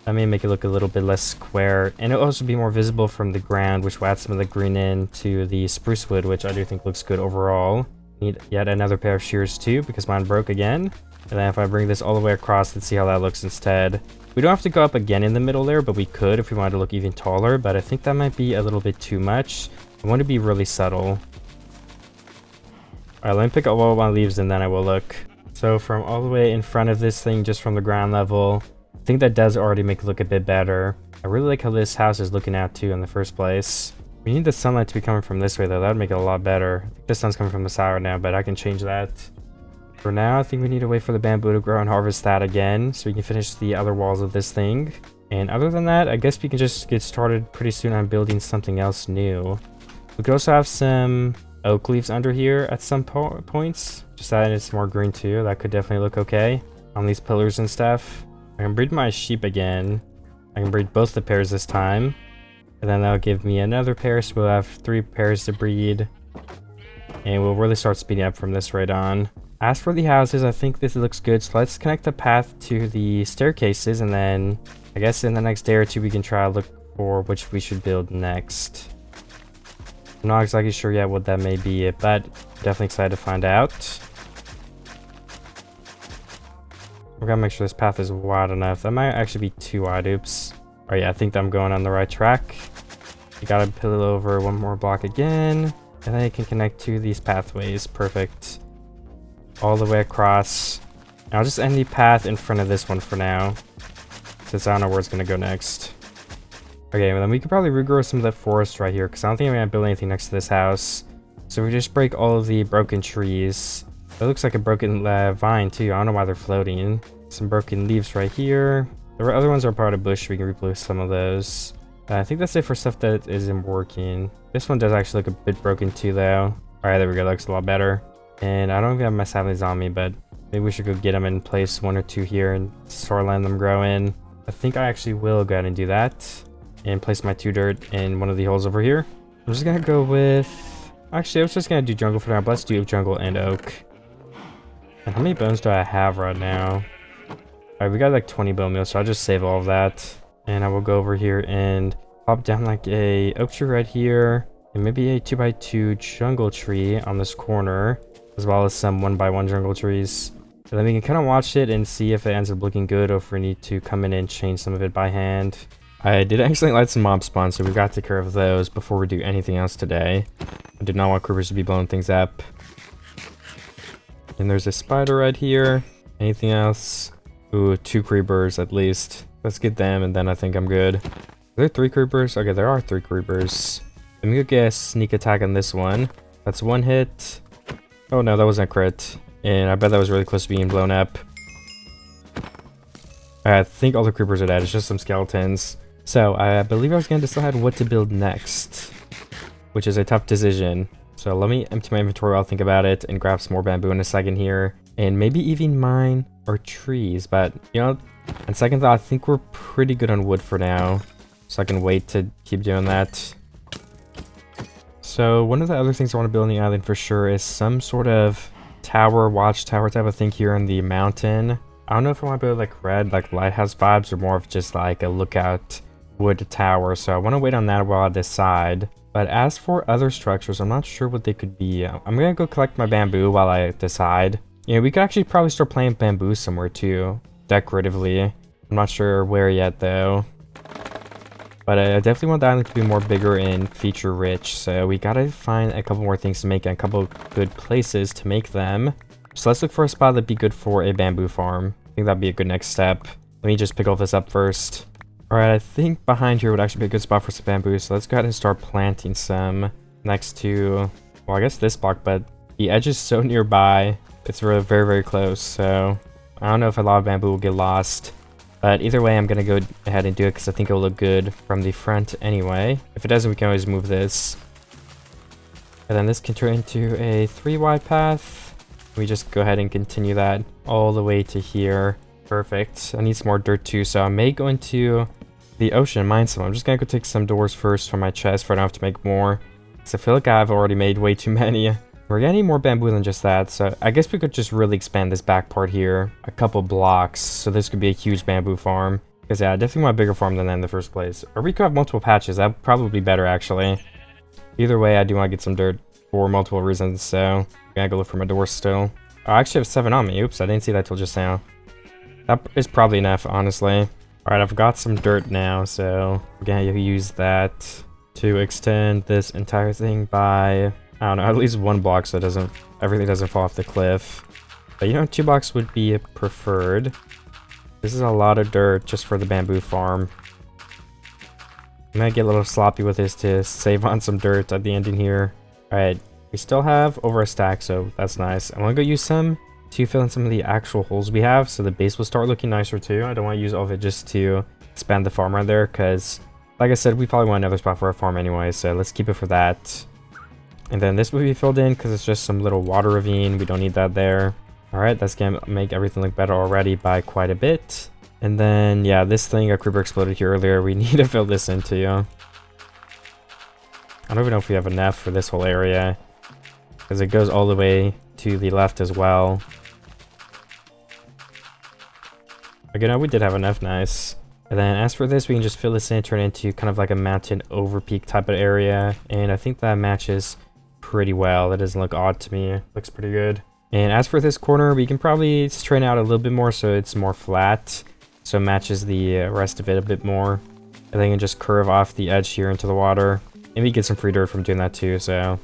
That may make it look a little bit less square, and it'll also be more visible from the ground, which will add some of the green in to the spruce wood, which I do think looks good overall. Need yet another pair of shears too, because mine broke again. And then if I bring this all the way across, let's see how that looks instead. We don't have to go up again in the middle there, but we could if we wanted to look even taller, but I think that might be a little bit too much. I want to be really subtle. Alright, let me pick up all of my leaves and then I will look. So from all the way in front of this thing, just from the ground level, I think that does already make it look a bit better. I really like how this house is looking out too in the first place. We need the sunlight to be coming from this way though. That would make it a lot better. I think the sun's coming from the side right now, but I can change that. For now, I think we need to wait for the bamboo to grow and harvest that again so we can finish the other walls of this thing. And other than that, I guess we can just get started pretty soon on building something else new. We could also have some oak leaves under here at some points. Just adding some more green too. That could definitely look okay on these pillars and stuff. I can breed my sheep again. I can breed both the pairs this time. And then that'll give me another pair, so we'll have 3 pairs to breed. And we'll really start speeding up from this right on. As for the houses, I think this looks good. So let's connect the path to the staircases, and then I guess in the next day or two we can try to look for which we should build next. I'm not exactly sure yet what that may be, but definitely excited to find out. We're gonna make sure this path is wide enough. That might actually be too wide. Oops. Oh yeah, I think I'm going on the right track. You gotta peel over 1 more block again, and then you can connect to these pathways. Perfect. All the way across. And I'll just end the path in front of this one for now, since I don't know where it's gonna go next. Okay, well then we could probably regrow some of the forest right here, because I don't think I'm gonna build anything next to this house. So we just break all of the broken trees. It looks like a broken vine too. I don't know why they're floating. Some broken leaves right here. The other ones are part of bush. We can replace some of those. I think that's it for stuff that isn't working. This one does actually look a bit broken too though. Alright, there we go. That looks a lot better. And I don't even have my saplings on me, but maybe we should go get them and place 1 or 2 here and start letting them grow in. I think I actually will go ahead and do that. and place my 2 dirt in one of the holes over here. I'm just gonna go with... Actually, I was just gonna do jungle for now, but let's do jungle and oak. And how many bones do I have right now? Alright, we got like 20 bone meal, so I'll just save all of that. And I will go over here and pop down like a oak tree right here, and maybe a 2x2 jungle tree on this corner, as well as some 1x1 jungle trees. And then we can kind of watch it and see if it ends up looking good, or if we need to come in and change some of it by hand. I did actually let some mobs spawn, so we've got to take care of those before we do anything else today. I did not want creepers to be blowing things up. And there's a spider right here. Anything else? Ooh, 2 creepers at least. Let's get them, and then I think I'm good. Are there 3 creepers? Okay, there are 3 creepers. Let me go get a sneak attack on this one. That's 1 hit. Oh no, that wasn't a crit. And I bet that was really close to being blown up. I think all the creepers are dead. It's just some skeletons. So I believe I was going to decide what to build next, which is a tough decision. So let me empty my inventory while I think about it, and grab some more bamboo in a second here. And maybe even mine or trees. But, you know, on second thought, I think we're pretty good on wood for now. So I can wait to keep doing that. So one of the other things I want to build on the island for sure is some sort of tower, watchtower type of thing here on the mountain. I don't know if I want to build like red, like lighthouse vibes, or more of just like a lookout wood tower. So I want to wait on that while I decide. But as for other structures, I'm not sure what they could be. I'm going to go collect my bamboo while I decide. You know, we could actually probably start playing bamboo somewhere too, decoratively. I'm not sure where yet though. But I definitely want the island to be more bigger and feature rich. So we gotta find a couple more things to make and a couple good places to make them. So let's look for a spot that'd be good for a bamboo farm. I think that'd be a good next step. Let me just pick all this up first. Alright, I think behind here would actually be a good spot for some bamboo. So let's go ahead and start planting some next to, well, I guess this block, but the edge is so nearby. It's really very, very close. So I don't know if a lot of bamboo will get lost. But either way, I'm going to go ahead and do it because I think it will look good from the front anyway. If it doesn't, we can always move this. And then this can turn into a 3 wide path. We just go ahead and continue that all the way to here. Perfect. I need some more dirt too, so I may go into the ocean and mine some. I'm just going to go take some doors first from my chest for I don't have to make more. Because I feel like I've already made way too many. We're gonna need more bamboo than just that, so I guess we could just really expand this back part here a couple blocks, so this could be a huge bamboo farm. Because yeah, I definitely want a bigger farm than that in the first place. Or we could have multiple patches, that would probably be better actually. Either way, I do want to get some dirt for multiple reasons, so I'm gonna go look for my doors still. Oh, I actually have 7 on me, oops, I didn't see that till just now. That is probably enough, honestly. Alright, I've got some dirt now, so I'm gonna use that to extend this entire thing by, I don't know, at least 1 block so it doesn't, everything doesn't fall off the cliff. But you know, 2 blocks would be preferred. This is a lot of dirt just for the bamboo farm. I might get a little sloppy with this to save on some dirt at the end in here. Alright, we still have over a stack, so that's nice. I want to go use some to fill in some of the actual holes we have, so the base will start looking nicer too. I don't want to use all of it just to expand the farm right there, because like I said, we probably want another spot for our farm anyway, so let's keep it for that. And then this will be filled in because it's just some little water ravine. We don't need that there. Alright, that's gonna make everything look better already by quite a bit. And then, yeah, this thing, a creeper exploded here earlier. We need to fill this in too. I don't even know if we have enough for this whole area, because it goes all the way to the left as well. Again, no, we did have enough, nice. And then as for this, we can just fill this in, turn it into kind of like a mountain over peak type of area. And I think that matches pretty well. That doesn't look odd to me. Looks pretty good. And as for this corner, we can probably straighten out a little bit more so it's more flat, so it matches the rest of it a bit more. And then you can just curve off the edge here into the water. And we get some free dirt from doing that too, so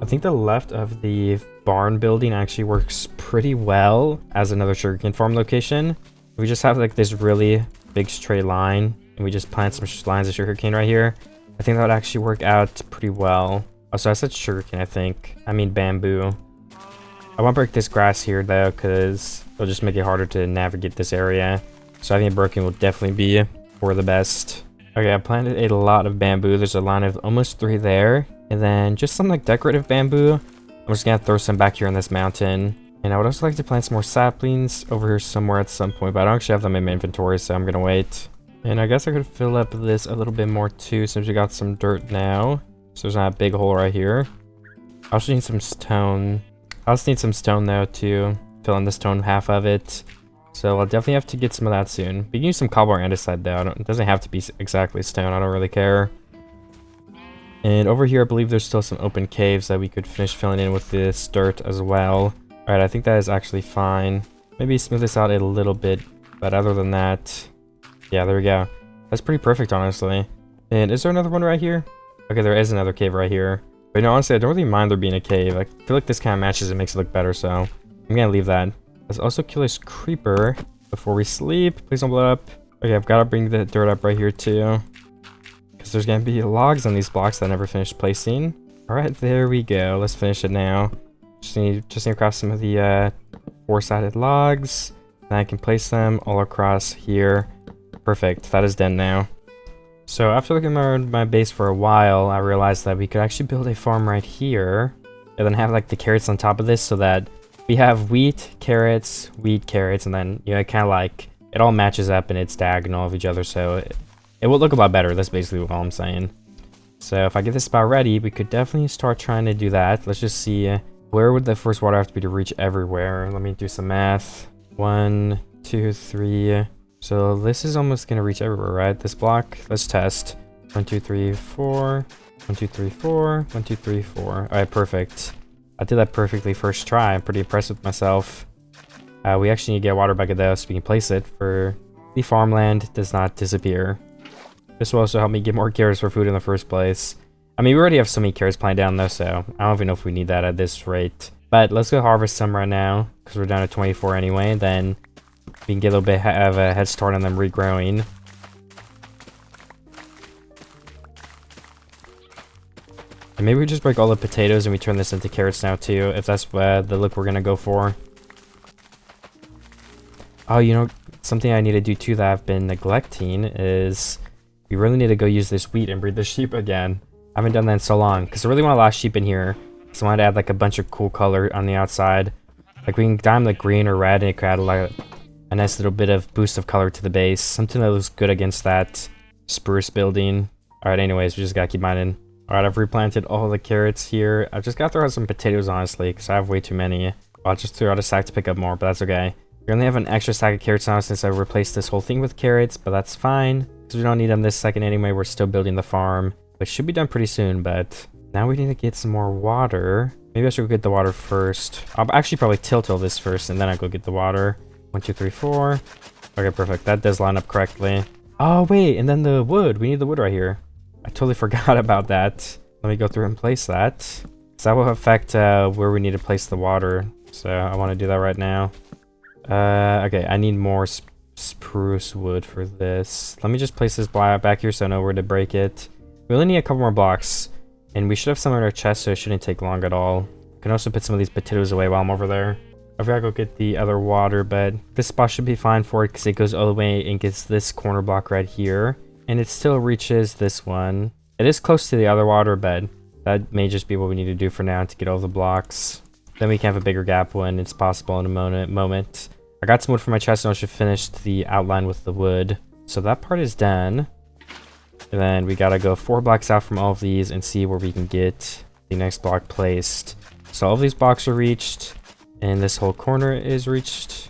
I think the left of the barn building actually works pretty well as another sugarcane farm location. We just have like this really big straight line, and we just plant some lines of sugarcane right here. I think that would actually work out pretty well. Oh, so I said sugarcane, I think. I mean bamboo. I won't break this grass here though, because it'll just make it harder to navigate this area. So I think broken will definitely be for the best. Okay, I planted a lot of bamboo. There's a line of almost 3 there. And then just some like decorative bamboo. I'm just gonna throw some back here on this mountain. And I would also like to plant some more saplings over here somewhere at some point, but I don't actually have them in my inventory, so I'm gonna wait. And I guess I could fill up this a little bit more too, since we got some dirt now. So there's not a big hole right here. I also need some stone. I also need some stone though to fill in the stone half of it. So I'll definitely have to get some of that soon. We can use some cobble or andesite though. It doesn't have to be exactly stone. I don't really care. And over here, I believe there's still some open caves that we could finish filling in with this dirt as well. Alright, I think that is actually fine. Maybe smooth this out a little bit, but other than that, yeah, there we go. That's pretty perfect, honestly. And is there another one right here? Okay, there is another cave right here. But no, honestly, I don't really mind there being a cave. I feel like this kind of matches and makes it look better, so I'm gonna leave that. Let's also kill this creeper before we sleep. Please don't blow up. Okay, I've got to bring the dirt up right here too, because there's gonna be logs on these blocks that I never finished placing. All right, there we go. Let's finish it now. Just need to craft some of the four-sided logs. Then I can place them all across here. Perfect. That is done now. So after looking around my base for a while, I realized that we could actually build a farm right here, and then have like the carrots on top of this, so that we have wheat, carrots, and then, you know, it kind of like it all matches up and it's diagonal of each other, so it will look a lot better. That's basically all I'm saying. So if I get this spot ready, we could definitely start trying to do that. Let's just see, where would the first water have to be to reach everywhere? Let me do some math. 1, 2, 3. So this is almost gonna reach everywhere, right? This block. Let's test. 1, 2, 3, 4. 1, 2, 3, 4. 1, 2, 3, 4. All right, perfect. I did that perfectly first try. I'm pretty impressed with myself. We actually need to get a water bucket though, so we can place it for the farmland does not disappear. This will also help me get more carrots for food in the first place. I mean, we already have so many carrots planted down though, so I don't even know if we need that at this rate. But let's go harvest some right now, because we're down to 24 anyway, and then we can get a little bit of a head start on them regrowing. And maybe we just break all the potatoes and we turn this into carrots now too, if that's the look we're gonna go for. Oh, you know, something I need to do too that I've been neglecting is we really need to go use this wheat and breed the sheep again. I haven't done that in so long, because I really want a lot of sheep in here. So I wanted to add like a bunch of cool color on the outside. Like we can dye them like green or red, and it could add like a nice little bit of boost of color to the base. Something that looks good against that spruce building. Alright, anyways, we just gotta keep mining. Alright, I've replanted all the carrots here. I've just gotta throw out some potatoes, honestly, because I have way too many. I'll just throw out a sack to pick up more, but that's okay. We only have an extra stack of carrots now since I replaced this whole thing with carrots, but that's fine, because we don't need them this second anyway. We're still building the farm, which should be done pretty soon, but now we need to get some more water. Maybe I should go get the water first. I'll actually probably till this first, and then I'll go get the water. 1, 2, 3, 4. Okay, perfect. That does line up correctly. Oh, wait, and then the wood. We need the wood right here. I totally forgot about that. Let me go through and place that. So that will affect where we need to place the water. So I want to do that right now. Okay, I need more spruce wood for this. Let me just place this block back here so I know where to break it. We only need a couple more blocks, and we should have some in our chest, so it shouldn't take long at all. I can also put some of these potatoes away while I'm over there. I've got to go get the other water, but this spot should be fine for it because it goes all the way and gets this corner block right here, and it still reaches this one. It is close to the other water bed. That may just be what we need to do for now to get all the blocks. Then we can have a bigger gap when it's possible in a moment. I got some wood for my chest, and I should finish the outline with the wood. So that part is done. And then we gotta go 4 blocks out from all of these and see where we can get the next block placed. So all of these blocks are reached, and this whole corner is reached.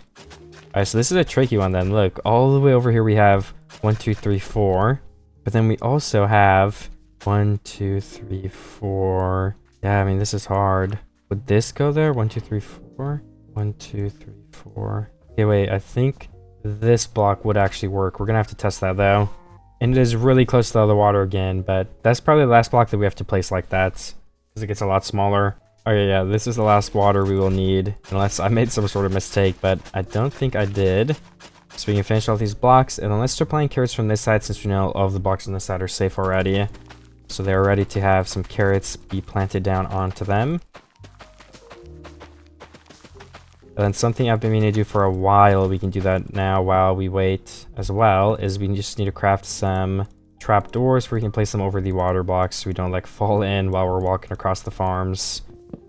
Alright, so this is a tricky one then. Look, all the way over here we have 1, 2, 3, 4. But then we also have 1, 2, 3, 4. Yeah, I mean, this is hard. Would this go there? 1, 2, 3, 4. 1, 2, 3, 4. Okay, wait, I think this block would actually work. We're gonna have to test that though. And it is really close to the other water again, but that's probably the last block that we have to place like that, because it gets a lot smaller. Okay, yeah, this is the last water we will need, unless I made some sort of mistake, but I don't think I did. So we can finish all these blocks, and then let's start planting carrots from this side, since we know all of the blocks on this side are safe already. So they're ready to have some carrots be planted down onto them. And then something I've been meaning to do for a while, we can do that now while we wait as well, is we just need to craft some trap doors where we can place them over the water blocks so we don't like fall in while we're walking across the farms.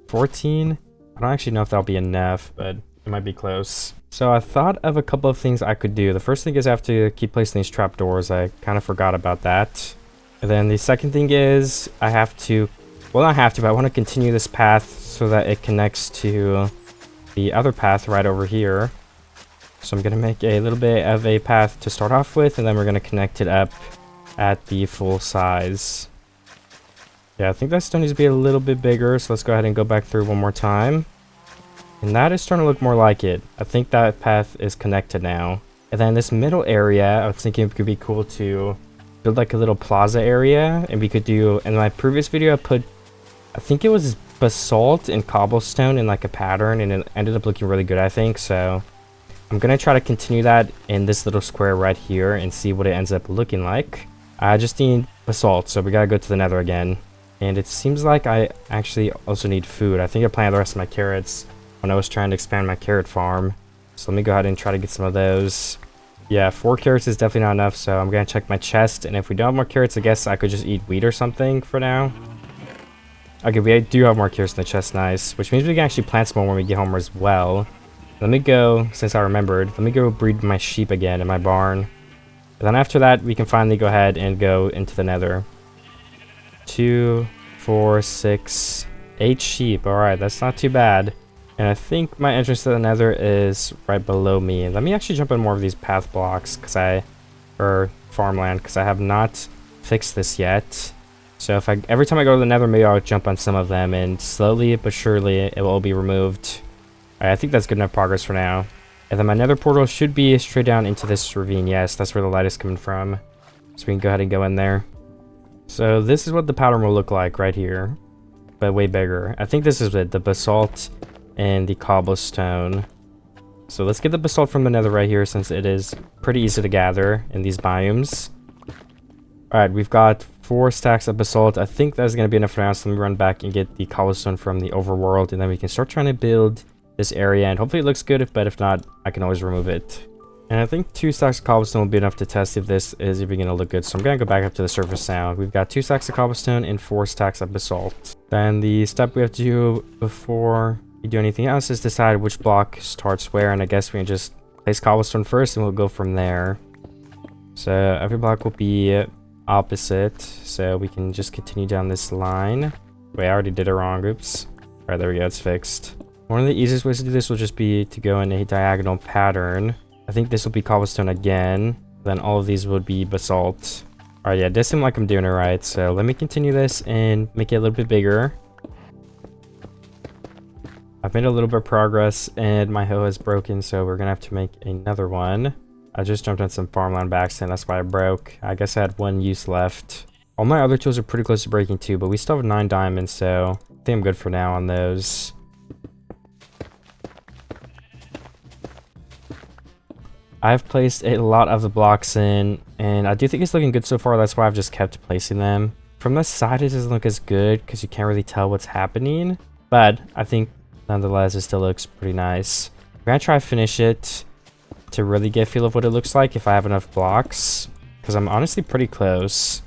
14? I don't actually know if that'll be enough, but it might be close. So I thought of a couple of things I could do. The first thing is I have to keep placing these trapdoors. I kind of forgot about that. And then the second thing is I have to, well, not have to, but I want to continue this path so that it connects to the other path right over here. So I'm going to make a little bit of a path to start off with, and then we're going to connect it up at the full size. Yeah, I think that still needs to be a little bit bigger, so let's go ahead and go back through one more time. And that is starting to look more like it. I think that path is connected now. And then this middle area, I was thinking it could be cool to build like a little plaza area. And we could do, in my previous video, I put, I think it was basalt and cobblestone in like a pattern. And it ended up looking really good, I think. So I'm going to try to continue that in this little square right here and see what it ends up looking like. I just need basalt, so we got to go to the nether again. And it seems like I actually also need food. I think I planted the rest of my carrots when I was trying to expand my carrot farm. So let me go ahead and try to get some of those. Yeah, 4 carrots is definitely not enough, so I'm going to check my chest. And if we don't have more carrots, I guess I could just eat wheat or something for now. Okay, we do have more carrots in the chest, nice. Which means we can actually plant some more when we get home as well. Let me go, since I remembered, let me go breed my sheep again in my barn. And then after that, we can finally go ahead and go into the nether. 2, 4, 6, 8 sheep. Alright, that's not too bad. And I think my entrance to the nether is right below me. Let me actually jump on more of these path blocks, or farmland, because I have not fixed this yet. So if every time I go to the nether, maybe I'll jump on some of them, and slowly but surely it will all be removed. Alright, I think that's good enough progress for now. And then my nether portal should be straight down into this ravine. Yes, that's where the light is coming from. So we can go ahead and go in there. So this is what the pattern will look like right here, but way bigger. I think this is it, the basalt and the cobblestone. So let's get the basalt from the nether right here, since it is pretty easy to gather in these biomes. Alright, we've got 4 stacks of basalt. I think that's going to be enough for now, so let me run back and get the cobblestone from the overworld, and then we can start trying to build this area, and hopefully it looks good, but if not, I can always remove it. And I think 2 stacks of cobblestone will be enough to test if this is even going to look good. So I'm going to go back up to the surface now. We've got 2 stacks of cobblestone and 4 stacks of basalt. Then the step we have to do before we do anything else is decide which block starts where, and I guess we can just place cobblestone first and we'll go from there. So every block will be opposite, so we can just continue down this line. Wait, I already did it wrong. Oops. Alright, there we go. It's fixed. One of the easiest ways to do this will just be to go in a diagonal pattern. I think this will be cobblestone again. Then all of these would be basalt. Alright, yeah, it does seem like I'm doing it right. So let me continue this and make it a little bit bigger. I've made a little bit of progress and my hoe is broken, so we're gonna have to make another one. I just jumped on some farmland by accident, that's why I broke. I guess I had 1 use left. All my other tools are pretty close to breaking too, but we still have 9 diamonds, so I think I'm good for now on those. I've placed a lot of the blocks in, and I do think it's looking good so far. That's why I've just kept placing them. From the side, it doesn't look as good because you can't really tell what's happening, but I think nonetheless it still looks pretty nice. I'm gonna try to finish it to really get a feel of what it looks like if I have enough blocks, because I'm honestly pretty close.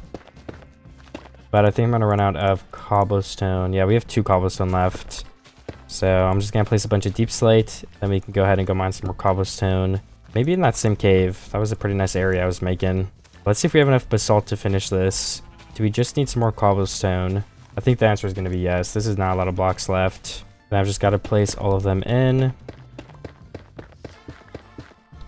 But I think I'm gonna run out of cobblestone. Yeah, we have 2 cobblestone left, so I'm just gonna place a bunch of deep slate, then we can go ahead and go mine some more cobblestone. Maybe in that same cave. That was a pretty nice area I was making. Let's see if we have enough basalt to finish this. Do we just need some more cobblestone? I think the answer is going to be yes. This is not a lot of blocks left. Then I've just got to place all of them in.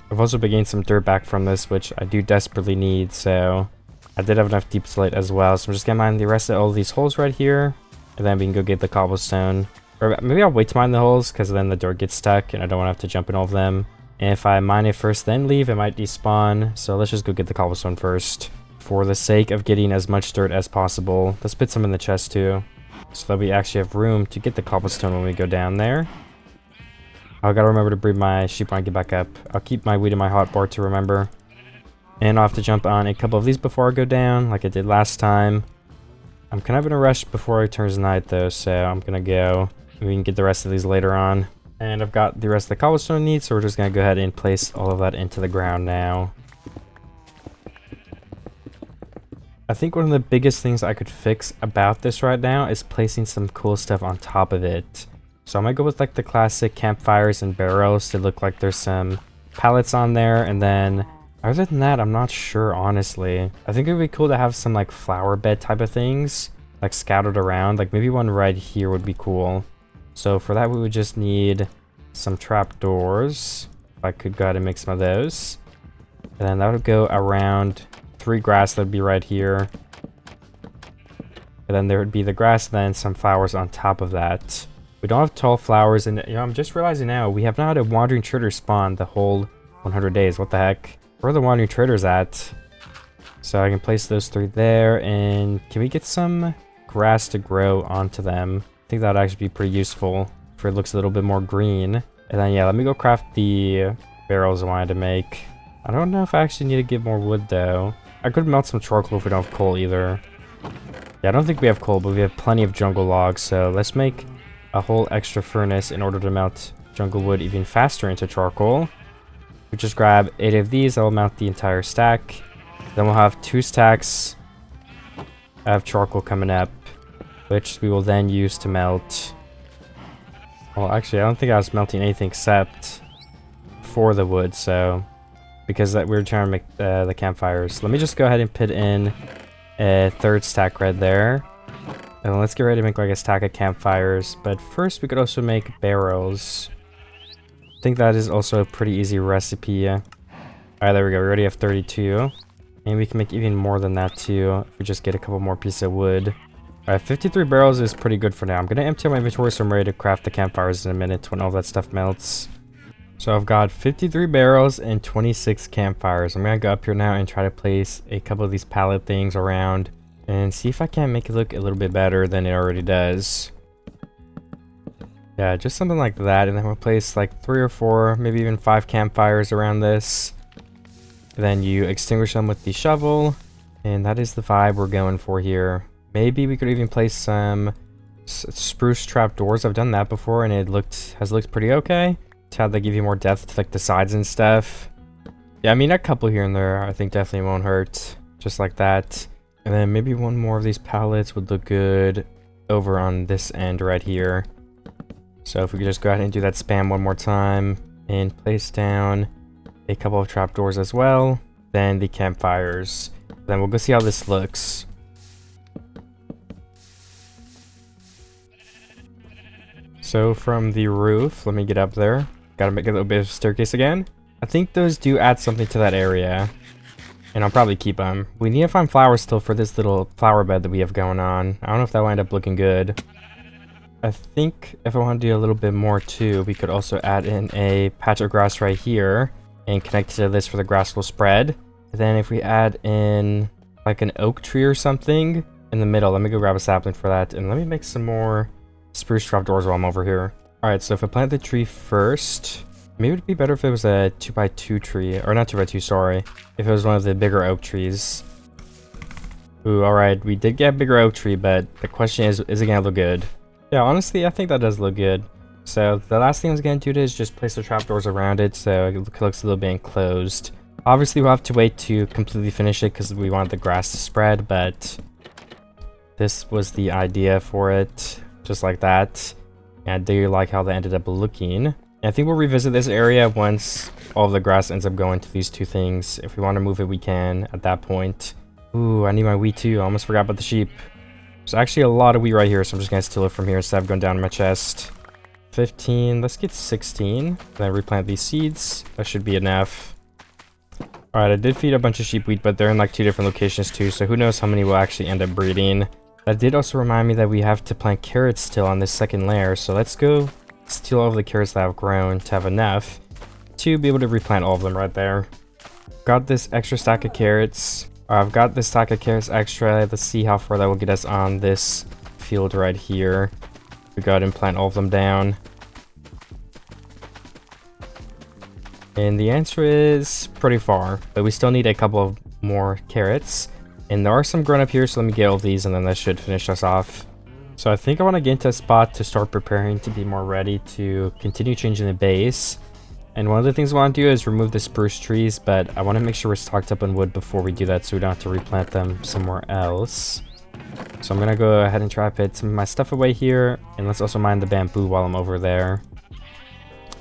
I've also been getting some dirt back from this, which I do desperately need, so I did have enough deep slate as well. So I'm just going to mine the rest of all of these holes right here, and then we can go get the cobblestone. Or maybe I'll wait to mine the holes, because then the dirt gets stuck, and I don't want to have to jump in all of them. And if I mine it first then leave, it might despawn. So let's just go get the cobblestone first. For the sake of getting as much dirt as possible. Let's put some in the chest too, so that we actually have room to get the cobblestone when we go down there. I gotta remember to breed my sheep when I get back up. I'll keep my wheat in my hotbar to remember. And I'll have to jump on a couple of these before I go down, like I did last time. I'm kind of in a rush before it turns night though, so I'm gonna go. We can get the rest of these later on. And I've got the rest of the cobblestone needs, so we're just going to go ahead and place all of that into the ground now. I think one of the biggest things I could fix about this right now is placing some cool stuff on top of it. So I might go with like the classic campfires and barrels to look like there's some pallets on there. And then other than that, I'm not sure, honestly. I think it would be cool to have some like flower bed type of things like scattered around. Like maybe one right here would be cool. So for that, we would just need some trapdoors. If I could go ahead and make some of those. And then that would go around 3 grass that would be right here. And then there would be the grass and then some flowers on top of that. We don't have tall flowers, and you know, I'm just realizing now we have not had a wandering trader spawn the whole 100 days. What the heck? Where are the wandering traders at? So I can place those 3 there, and can we get some grass to grow onto them? I think that would actually be pretty useful if it looks a little bit more green. And then yeah, let me go craft the barrels I wanted to make. I don't know if I actually need to get more wood though. I could melt some charcoal if we don't have coal either. Yeah, I don't think we have coal, but we have plenty of jungle logs, so let's make a whole extra furnace in order to melt jungle wood even faster into charcoal. We just grab 8 of these, I'll melt the entire stack. Then we'll have 2 stacks of charcoal coming up, which we will then use to melt. Well, actually, I don't think I was melting anything except for the wood, so because we were trying to make the campfires. Let me just go ahead and put in a 3rd stack right there. And let's get ready to make like a stack of campfires. But first, we could also make barrels. I think that is also a pretty easy recipe. Alright, there we go. We already have 32. And we can make even more than that too, if we just get a couple more pieces of wood. Alright, 53 barrels is pretty good for now. I'm going to empty out my inventory so I'm ready to craft the campfires in a minute when all that stuff melts. So I've got 53 barrels and 26 campfires. I'm going to go up here now and try to place a couple of these pallet things around and see if I can make it look a little bit better than it already does. Yeah, just something like that. And then we'll place like 3 or 4, maybe even 5 campfires around this. Then you extinguish them with the shovel. And that is the vibe we're going for here. Maybe we could even place some spruce trapdoors. I've done that before and it has looked pretty okay. To have they give you more depth to like the sides and stuff. Yeah, I mean a couple here and there I think definitely won't hurt. Just like that. And then maybe one more of these pallets would look good over on this end right here. So if we could just go ahead and do that spam one more time and place down a couple of trapdoors as well. Then the campfires. Then we'll go see how this looks. So from the roof, let me get up there. Gotta make a little bit of staircase again. I think those do add something to that area. And I'll probably keep them. We need to find flowers still for this little flower bed that we have going on. I don't know if that will end up looking good. I think if I want to do a little bit more too, we could also add in a patch of grass right here and connect to this for the grass will spread. And then if we add in like an oak tree or something in the middle, let me go grab a sapling for that. And let me make some more spruce trapdoors while I'm over here. Alright, so if I plant the tree first, maybe it'd be better if it was a 2x2 tree, or not 2x2, sorry. If it was one of the bigger oak trees. Ooh, alright, we did get a bigger oak tree, but the question is it gonna look good? Yeah, honestly, I think that does look good. So the last thing I was gonna do is just place the trapdoors around it so it looks a little bit enclosed. Obviously, we'll have to wait to completely finish it because we wanted the grass to spread, but this was the idea for it, just like that. And I do like how that ended up looking. And I think we'll revisit this area once all of the grass ends up going to these 2 things. If we want to move it, we can at that point. Ooh, I need my wheat too. I almost forgot about the sheep. There's actually a lot of wheat right here, so I'm just going to steal it from here instead of going down to my chest. 15. Let's get 16. Then replant these seeds. That should be enough. Alright, I did feed a bunch of sheep wheat, but they're in like 2 different locations too, so who knows how many will actually end up breeding. That did also remind me that we have to plant carrots still on this second layer, so let's go steal all of the carrots that have grown to have enough to be able to replant all of them right there. Got this extra stack of carrots. I've got this stack of carrots extra. Let's see how far that will get us on this field right here. We go ahead and plant all of them down. And the answer is pretty far, but we still need a couple of more carrots. And there are some grown up here, so let me get all these and then that should finish us off. So I think I want to get into a spot to start preparing to be more ready to continue changing the base. And one of the things I want to do is remove the spruce trees, but I want to make sure we're stocked up on wood before we do that so we don't have to replant them somewhere else. So I'm gonna go ahead and try to put some of my stuff away here, and let's also mine the bamboo while I'm over there.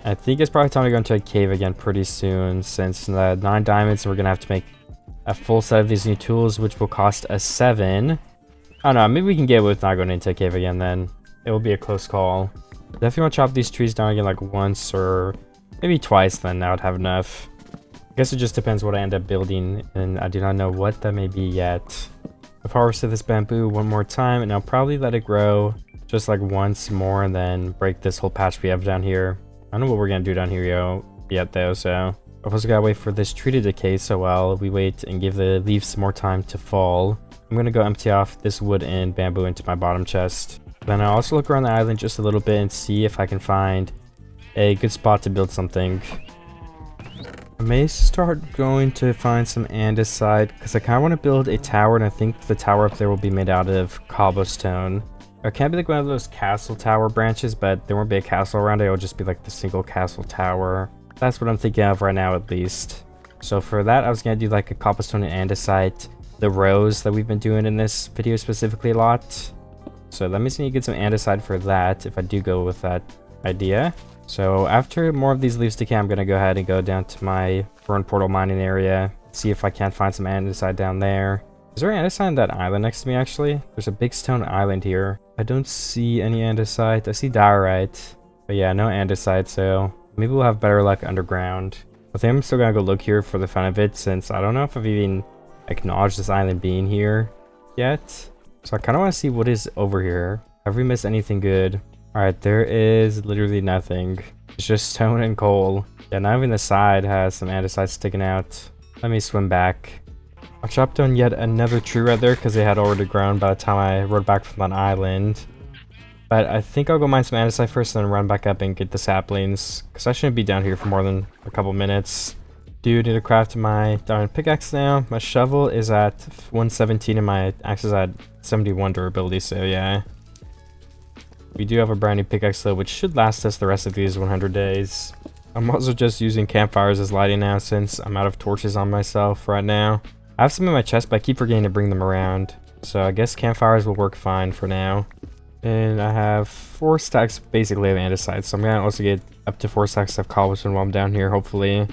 I think it's probably time to go into a cave again pretty soon, since the 9 diamonds, we're gonna have to make a full set of these new tools, which will cost us 7. I don't know, maybe we can get away with not going into a cave again then. It will be a close call. Definitely want to chop these trees down again like once or maybe twice, then I would have enough. I guess it just depends what I end up building, and I do not know what that may be yet. I've harvested this bamboo one more time, and I'll probably let it grow just like once more and then break this whole patch we have down here. I don't know what we're gonna do down here yet though, so I've also gotta wait for this tree to decay, so while we wait and give the leaves some more time to fall, I'm gonna go empty off this wood and bamboo into my bottom chest. Then I'll also look around the island just a little bit and see if I can find a good spot to build something. I may start going to find some andesite because I kind of want to build a tower, and I think the tower up there will be made out of cobblestone. It can't be like one of those castle tower branches, but there won't be a castle around it. It'll just be like the single castle tower. That's what I'm thinking of right now, at least. So for that, I was going to do like a cobblestone and andesite, the rows that we've been doing in this video specifically a lot. So let me see if you get some andesite for that, if I do go with that idea. So after more of these leaves decay, I'm going to go ahead and go down to my burn portal mining area, see if I can't find some andesite down there. Is there andesite on that island next to me, actually? There's a big stone island here. I don't see any andesite. I see diorite, but yeah, no andesite, so maybe we'll have better luck underground. I think I'm still going to go look here for the fun of it, since I don't know if I've even acknowledged this island being here yet. So I kind of want to see what is over here. Have we missed anything good? Alright, there is literally nothing. It's just stone and coal. Yeah, not even the side has some andesite sticking out. Let me swim back. I chopped down yet another tree right there because they had already grown by the time I rode back from that island. But I think I'll go mine some andesite first and then run back up and get the saplings, because I shouldn't be down here for more than a couple minutes. Do need to craft my diamond pickaxe now. My shovel is at 117 and my axe is at 71 durability, so yeah. We do have a brand new pickaxe though, which should last us the rest of these 100 days. I'm also just using campfires as lighting now since I'm out of torches on myself right now. I have some in my chest, but I keep forgetting to bring them around. So I guess campfires will work fine for now. And I have 4 stacks basically of andesite, so I'm gonna also get up to 4 stacks of cobblestone while I'm down here, hopefully.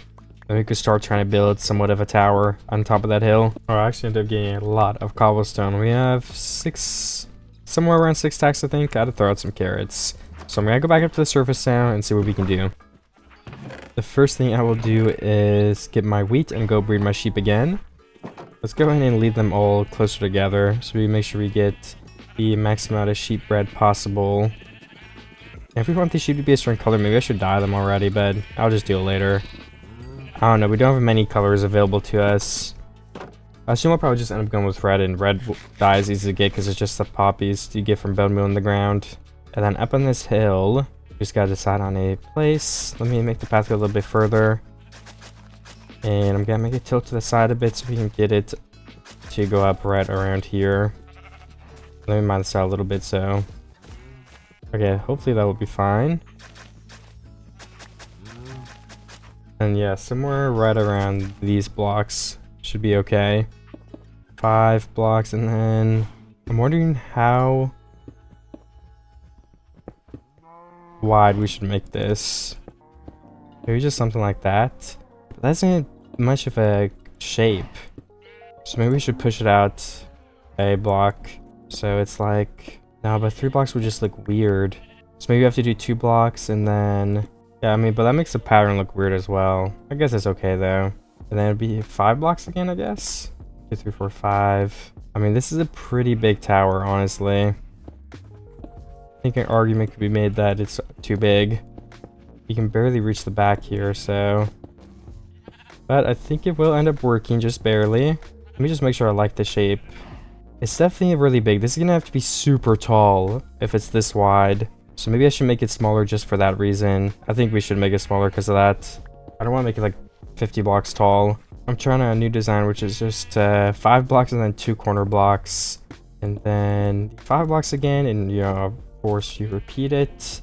Then we could start trying to build somewhat of a tower on top of that hill. Oh, I actually ended up getting a lot of cobblestone. We have somewhere around 6 stacks, I think. Gotta throw out some carrots. So I'm gonna go back up to the surface now and see what we can do. The first thing I will do is get my wheat and go breed my sheep again. Let's go ahead and lead them all closer together so we make sure we get the max amount of sheep bred possible. If we want these sheep to be a certain color, maybe I should dye them already, but I'll just do it later. I don't know, we don't have many colors available to us. I assume I'll probably just end up going with red, and red dye is easy to get because it's just the poppies you get from bone meal in the ground. And then up on this hill, we just gotta decide on a place. Let me make the path go a little bit further. And I'm gonna make it tilt to the side a bit so we can get it to go up right around here. Let me mine this out a little bit, so. Okay, hopefully that will be fine. And yeah, somewhere right around these blocks should be okay. 5 blocks, and then I'm wondering how wide we should make this. Maybe just something like that. That's not much of a shape, so maybe we should push it out a block so it's like, no, but 3 blocks would just look weird, so maybe we have to do 2 blocks and then, yeah, I mean, but that makes the pattern look weird as well. I guess it's okay though. And then it'd be 5 blocks again, I guess. 2, 3, 4, 5. I mean, this is a pretty big tower, honestly. I think an argument could be made that it's too big. You can barely reach the back here, so. But I think it will end up working, just barely. Let me just make sure I like the shape. It's definitely really big. This is gonna have to be super tall if it's this wide. So maybe I should make it smaller just for that reason. I think we should make it smaller because of that. I don't want to make it like 50 blocks tall. I'm trying a new design, which is just 5 blocks and then 2 corner blocks. And then 5 blocks again, and you know, of course you repeat it.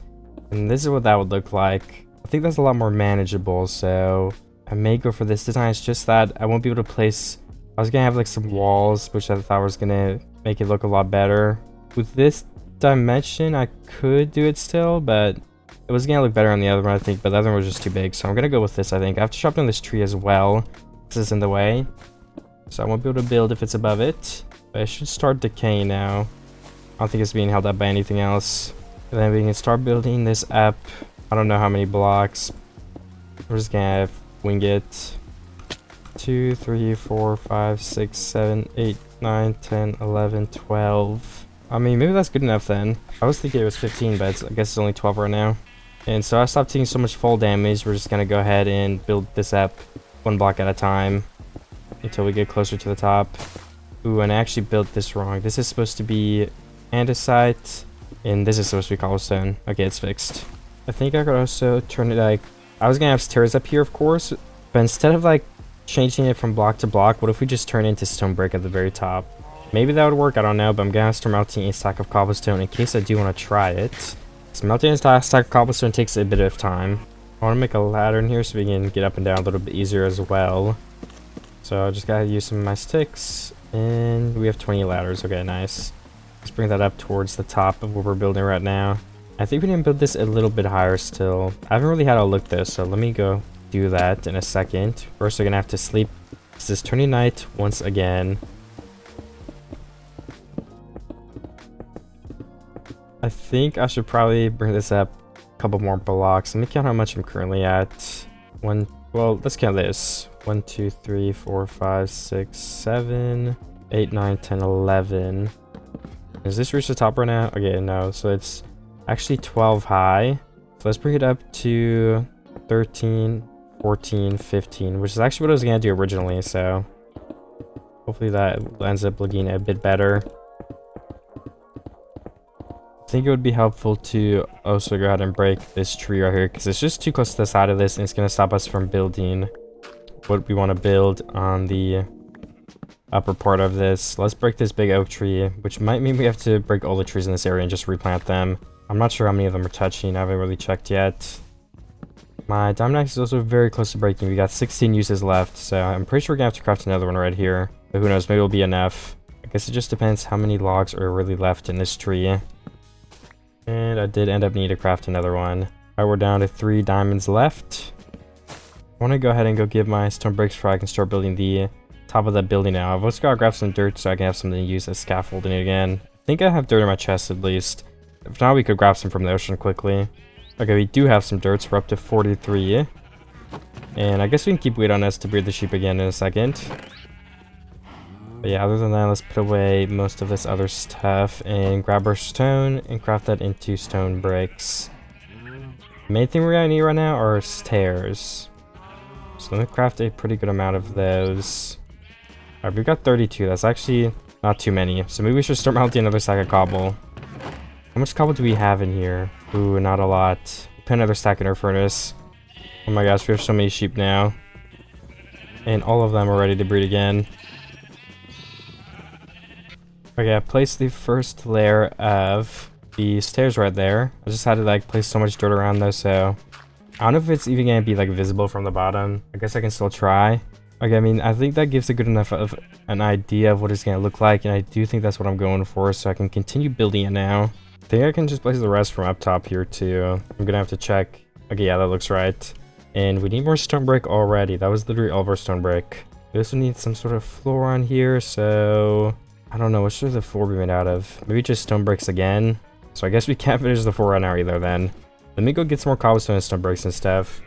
And this is what that would look like. I think that's a lot more manageable, so I may go for this design. It's just that I won't be able to place, I was gonna have like some walls, which I thought was gonna make it look a lot better. With this dimension, I could do it still, but it was gonna look better on the other one, I think, but the other one was just too big. So I'm gonna go with this, I think. I have to chop down this tree as well. This is in the way. So I won't be able to build if it's above it. But it should start decaying now. I don't think it's being held up by anything else. And then we can start building this up. I don't know how many blocks. We're just gonna wing it. 2, 3, 4, 5, 6, 7, 8, 9, 10, 11, 12. I mean, maybe that's good enough then. I was thinking it was 15, but I guess it's only 12 right now. And so I stopped taking so much fall damage. We're just gonna go ahead and build this up one block at a time until we get closer to the top. Ooh, and I actually built this wrong. This is supposed to be andesite, and this is supposed to be cobblestone. Okay, it's fixed. I think I could also turn it like... I was gonna have stairs up here, of course, but instead of like changing it from block to block, what if we just turn it into stone brick at the very top? Maybe that would work, I don't know, but I'm gonna start melting a stack of cobblestone in case I do want to try it. So melting a stack of cobblestone takes a bit of time. I want to make a ladder in here so we can get up and down a little bit easier as well. So I just gotta use some of my sticks, and we have 20 ladders. Okay, nice. Let's bring that up towards the top of what we're building right now. I think we can build this a little bit higher still. I haven't really had a look though, so let me go do that in a second. First, we're gonna have to sleep. This is turning night once again. I think I should probably bring this up a couple more blocks. Let me count how much I'm currently at. Well, let's count this. 1, 2, 3, 4, 5, 6, 7, 8, 9, 10, 11. Is this reach the top right now? Okay, no. So it's actually 12 high. So let's bring it up to 13, 14, 15, which is actually what I was going to do originally. So hopefully that ends up looking a bit better. I think it would be helpful to also go ahead and break this tree right here, because it's just too close to the side of this and it's going to stop us from building what we want to build on the upper part of this. Let's break this big oak tree, which might mean we have to break all the trees in this area and just replant them. I'm not sure how many of them are touching. I haven't really checked yet. My diamond axe is also very close to breaking. We got 16 uses left, so I'm pretty sure we're gonna have to craft another one right here. But who knows, maybe it'll be enough. I guess it just depends how many logs are really left in this tree. And I did end up needing to craft another one. Alright, we're down to 3 diamonds left. I want to go ahead and go give my stone bricks so I can start building the top of that building now. I've also got to grab some dirt so I can have something to use as scaffolding again. I think I have dirt in my chest at least. If not, we could grab some from the ocean quickly. Okay, we do have some dirt, so we're up to 43. And I guess we can keep waiting on us to breed the sheep again in a second. But yeah, other than that, let's put away most of this other stuff and grab our stone and craft that into stone bricks. The main thing we're gonna need right now are stairs. So let me craft a pretty good amount of those. Alright, we've got 32. That's actually not too many. So maybe we should start melting another stack of cobble. How much cobble do we have in here? Ooh, not a lot. Put another stack in our furnace. Oh my gosh, we have so many sheep now. And all of them are ready to breed again. Okay, I placed the first layer of the stairs right there. I just had to like place so much dirt around though, so I don't know if it's even gonna be like visible from the bottom. I guess I can still try. Okay, I mean, I think that gives a good enough of an idea of what it's gonna look like, and I do think that's what I'm going for, so I can continue building it now. I think I can just place the rest from up top here too. I'm gonna have to check. Okay, yeah, that looks right. And we need more stone brick already. That was literally all of our stone brick. We also need some sort of floor on here, so I don't know, what should the floor be made out of? Maybe just stone bricks again? So I guess we can't finish the floor right now either then. Let me go get some more cobblestone and stone bricks and stuff.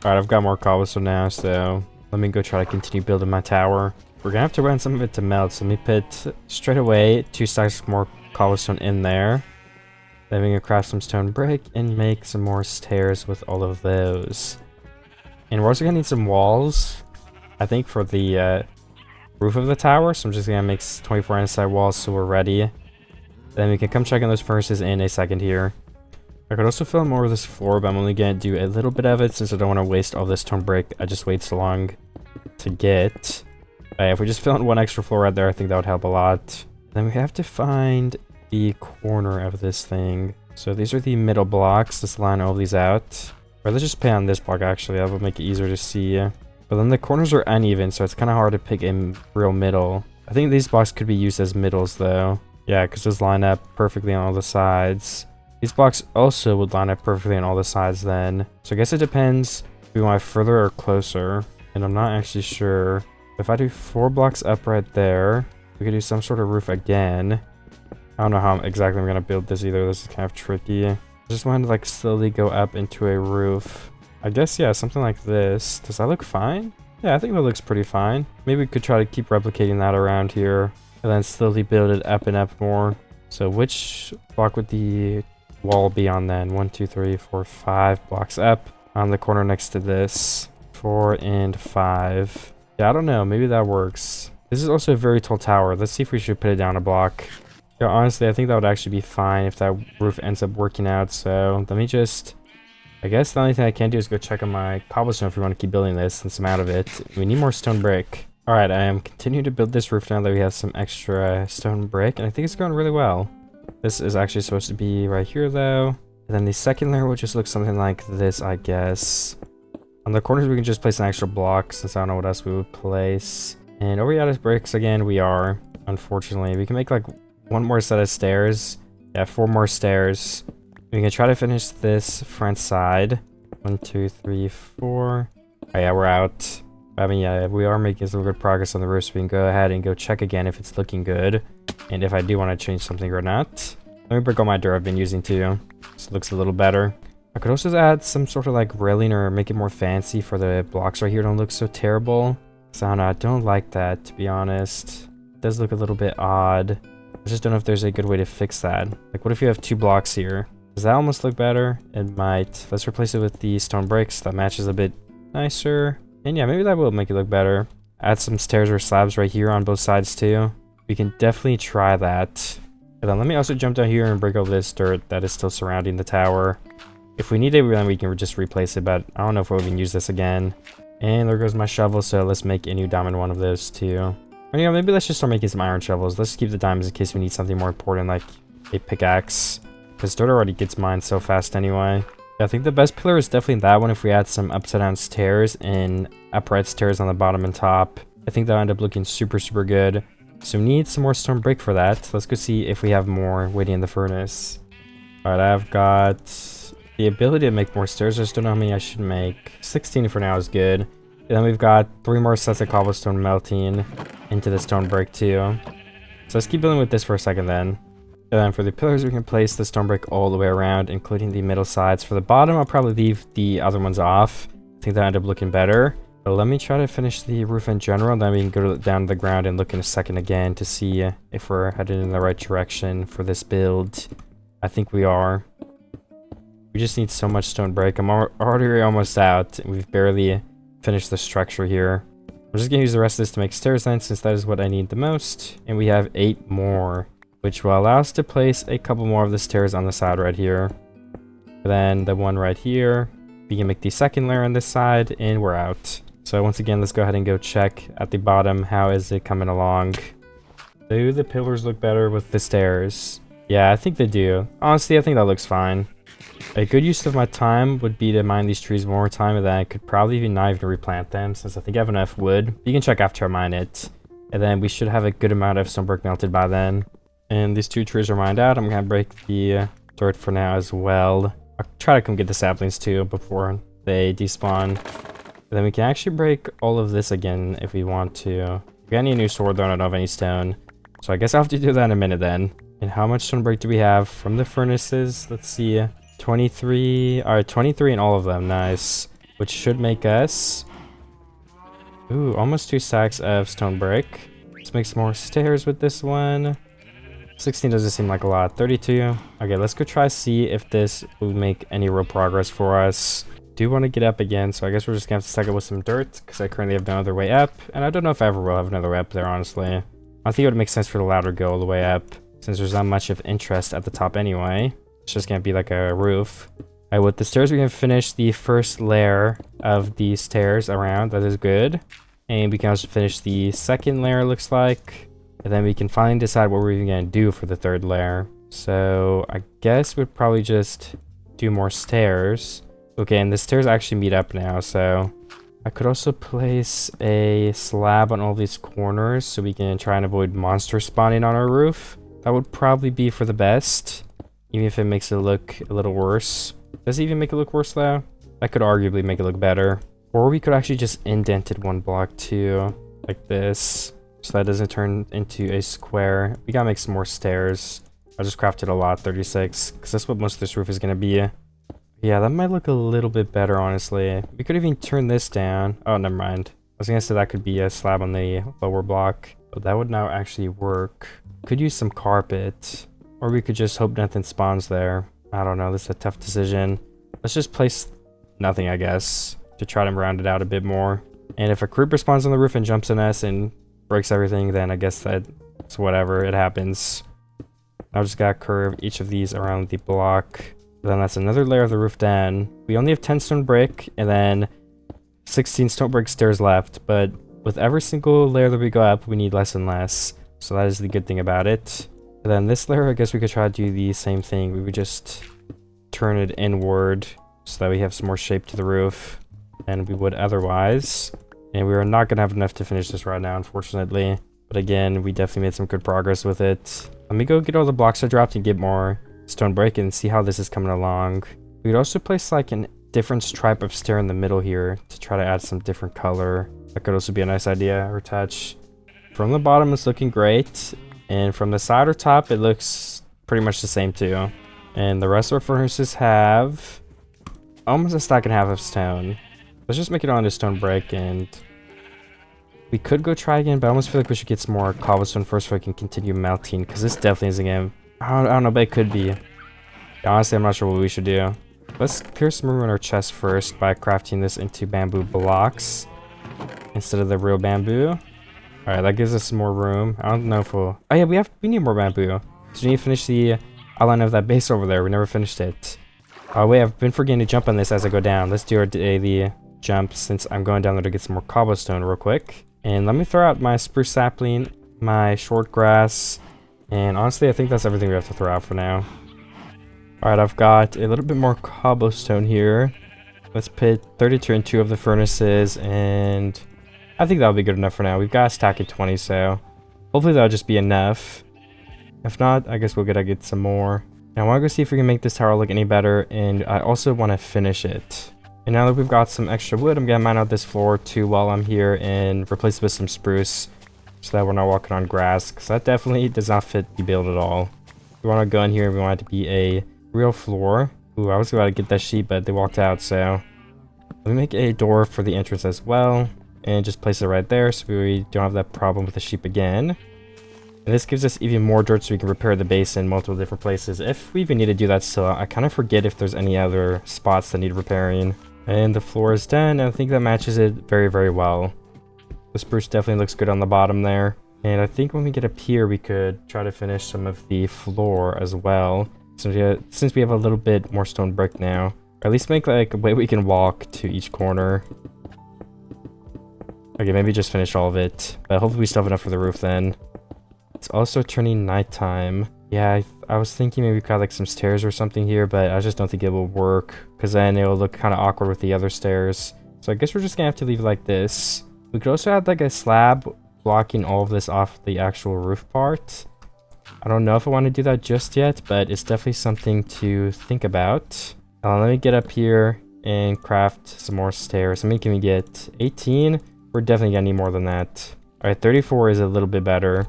Alright, I've got more cobblestone now, so let me go try to continue building my tower. We're gonna have to run some of it to melt, so let me put straight away 2 stacks more cobblestone in there. Then we can craft some stone brick and make some more stairs with all of those. And we're also gonna need some walls, I think, for the roof of the tower. So I'm just gonna make 24 inside walls so we're ready. Then we can come check on those furnaces in a second here. I could also fill more of this floor, but I'm only gonna do a little bit of it since I don't want to waste all this stone brick I just wait so long to get. If we just fill in 1 extra floor right there, I think that would help a lot. Then we have to find the corner of this thing. So these are the middle blocks. Let's line all these out. Or let's just pay on this block actually, that will make it easier to see. But then the corners are uneven, so it's kind of hard to pick a real middle. I think these blocks could be used as middles though. Yeah, because those line up perfectly on all the sides. These blocks also would line up perfectly on all the sides then. So I guess it depends if we want further or closer. And I'm not actually sure. If I do 4 blocks up right there, we could do some sort of roof again. I don't know how exactly I'm going to build this either. This is kind of tricky. I just want to like slowly go up into a roof. I guess, yeah, something like this. Does that look fine? Yeah, I think that looks pretty fine. Maybe we could try to keep replicating that around here and then slowly build it up and up more. So which block would the wall be on then? 1, 2, 3, 4, 5 blocks up on the corner next to this. 4 and 5. Yeah, I don't know. Maybe that works. This is also a very tall tower. Let's see if we should put it down a block. Yeah, honestly, I think that would actually be fine if that roof ends up working out. So let me just... I guess the only thing I can do is go check on my cobblestone if we want to keep building this since I'm out of it. We need more stone brick. Alright, I am continuing to build this roof now that we have some extra stone brick, and I think it's going really well. This is actually supposed to be right here though. And then the second layer will just look something like this, I guess. On the corners we can just place an extra block since I don't know what else we would place. And are we out of bricks again? We are, unfortunately. We can make like one more set of stairs. Yeah, 4 more stairs. We can try to finish this front side. 1, 2, 3, 4. Oh yeah, we're out. I mean, yeah, we are making some good progress on the roof, so we can go ahead and go check again if it's looking good. And if I do want to change something or not. Let me break all my dirt I've been using too. So it looks a little better. I could also add some sort of like railing or make it more fancy for the blocks right here don't look so terrible. So I don't know, I don't like that, to be honest. It does look a little bit odd. I just don't know if there's a good way to fix that. Like, what if you have 2 blocks here? Does that almost look better? It might. Let's replace it with the stone bricks. That matches a bit nicer. And yeah, maybe that will make it look better. Add some stairs or slabs right here on both sides too. We can definitely try that. And then let me also jump down here and break all this dirt that is still surrounding the tower. If we need it, then we can just replace it, but I don't know if we'll even use this again. And there goes my shovel, so let's make a new diamond one of those too. Or, you know, maybe let's just start making some iron shovels. Let's keep the diamonds in case we need something more important like a pickaxe. Because dirt already gets mined so fast anyway. Yeah, I think the best pillar is definitely that one if we add some upside down stairs and upright stairs on the bottom and top. I think that'll end up looking super, super good. So we need some more stone brick for that. Let's go see if we have more waiting in the furnace. Alright, I've got the ability to make more stairs. I just don't know how many I should make. 16 for now is good. And then we've got 3 more sets of cobblestone melting into the stone brick too. So let's keep building with this for a second then. And then for the pillars, we can place the stone brick all the way around, including the middle sides. For the bottom, I'll probably leave the other ones off. I think that'll end up looking better. But let me try to finish the roof in general, then we can go down to the ground and look in a second again to see if we're headed in the right direction for this build. I think we are. We just need so much stone brick. I'm already almost out. We've barely finished the structure here. I'm just going to use the rest of this to make stairs then, since that is what I need the most. And we have 8 more, which will allow us to place a couple more of the stairs on the side right here. And then the one right here. We can make the second layer on this side, and we're out. So once again, let's go ahead and go check at the bottom. How is it coming along? Do the pillars look better with the stairs? Yeah, I think they do. Honestly, I think that looks fine. A good use of my time would be to mine these trees one more time, and then I could probably even not even replant them, since I think I have enough wood. You can check after I mine it. And then we should have a good amount of stone brick melted by then. And these 2 trees are mined out. I'm gonna break the dirt for now as well. I'll try to come get the saplings too before they despawn. And then we can actually break all of this again if we want to. We got a new sword though, I don't have any stone. So I guess I'll have to do that in a minute then. And how much stone brick do we have from the furnaces? Let's see. 23. Alright, 23 in all of them. Nice. Which should make us... Ooh, almost 2 stacks of stone brick. Let's make some more stairs with this one. 16 doesn't seem like a lot. 32. Okay, let's go try see if this will make any real progress for us. Do want to get up again, so I guess we're just gonna have to stack it with some dirt because I currently have no other way up, and I don't know if I ever will have another way up there, honestly. I think it would make sense for the ladder to go all the way up since there's not much of interest at the top anyway. It's just gonna be like a roof. Alright, with the stairs we can finish the first layer of the stairs around. That is good. And we can also finish the second layer, looks like. And then we can finally decide what we're even gonna do for the third layer. So I guess we'd probably just do more stairs. Okay, and the stairs actually meet up now, so I could also place a slab on all these corners so we can try and avoid monsters spawning on our roof. That would probably be for the best, even if it makes it look a little worse. Does it even make it look worse though? That could arguably make it look better. Or we could actually just indent it one block too, like this, so that doesn't turn into a square. We gotta make some more stairs. I just crafted a lot, 36, because that's what most of this roof is gonna be. Yeah, that might look a little bit better, honestly. We could even turn this down. Oh, never mind. I was gonna say that could be a slab on the lower block, but that would now actually work. Could use some carpet, or we could just hope nothing spawns there. I don't know, this is a tough decision. Let's just place nothing, I guess, to try to round it out a bit more. And if a creeper spawns on the roof and jumps on us and breaks everything, then I guess that's whatever, it happens. I just gotta curve each of these around the block. Then that's another layer of the roof down. We only have 10 stone brick and then 16 stone brick stairs left, but with every single layer that we go up, we need less and less. So that is the good thing about it. And then this layer, I guess we could try to do the same thing. We would just turn it inward so that we have some more shape to the roof than we would otherwise. And we are not going to have enough to finish this right now, unfortunately. But again, we definitely made some good progress with it. Let me go get all the blocks I dropped and get more stone brick and see how this is coming along. We could also place like a different stripe of stair in the middle here to try to add some different color. That could also be a nice idea or touch. From the bottom, it's looking great. And from the side or top, it looks pretty much the same too. And the rest of our furnaces have almost a stack and a half of stone. Let's just make it onto stone brick, and we could go try again, but I almost feel like we should get some more cobblestone first so we can continue melting, because this definitely isn't gonna, I don't know, but it could be. Honestly, I'm not sure what we should do. Let's clear some room in our chest first by crafting this into bamboo blocks instead of the real bamboo. Alright, that gives us some more room. I don't know if we'll... Oh yeah, we need more bamboo. So we need to finish the outline of that base over there. We never finished it. Oh wait, I've been forgetting to jump on this as I go down. Let's do our daily jump since I'm going down there to get some more cobblestone real quick. And let me throw out my spruce sapling, my short grass, and honestly, I think that's everything we have to throw out for now. Alright, I've got a little bit more cobblestone here. Let's put 32 in 2 of the furnaces, and I think that'll be good enough for now. We've got a stack of 20, so hopefully that'll just be enough. If not, I guess we'll gotta get some more. Now I want to go see if we can make this tower look any better, and I also want to finish it. And now that we've got some extra wood, I'm gonna mine out this floor too while I'm here and replace it with some spruce so that we're not walking on grass, because that definitely does not fit the build at all. We want to go in here and we want it to be a real floor. Ooh, I was about to get that sheep, but they walked out, so let me make a door for the entrance as well and just place it right there so we don't have that problem with the sheep again. And this gives us even more dirt so we can repair the base in multiple different places if we even need to do that still. I kind of forget if there's any other spots that need repairing. And the floor is done, and I think that matches it very, very well. The spruce definitely looks good on the bottom there. And I think when we get up here, we could try to finish some of the floor as well. Since we have a little bit more stone brick now. Or at least make like a way we can walk to each corner. Okay, maybe just finish all of it. But hopefully we still have enough for the roof then. It's also turning nighttime. Yeah, I was thinking maybe we could have like some stairs or something here, but I just don't think it will work, because then it will look kind of awkward with the other stairs. So I guess we're just gonna have to leave it like this. We could also have like a slab blocking all of this off the actual roof part. I don't know if I want to do that just yet, but it's definitely something to think about. Let me get up here and craft some more stairs. How many can we get? 18? We're definitely gonna need more than that. Alright, 34 is a little bit better.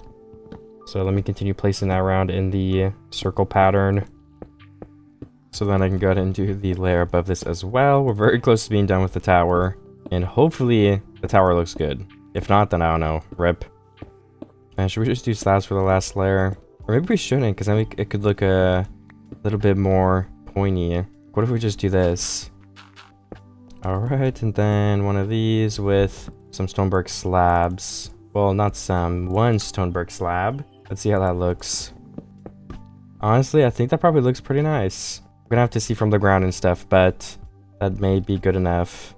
So let me continue placing that around in the circle pattern. So then I can go ahead and do the layer above this as well. We're very close to being done with the tower. And hopefully the tower looks good. If not, then I don't know. Rip. And should we just do slabs for the last layer? Or maybe we shouldn't, because then it could look a little bit more pointy. What if we just do this? Alright, and then one of these with some stonework slabs. Well, not some. One stonework slab. Let's see how that looks. Honestly, I think that probably looks pretty nice. We're gonna have to see from the ground and stuff, but that may be good enough.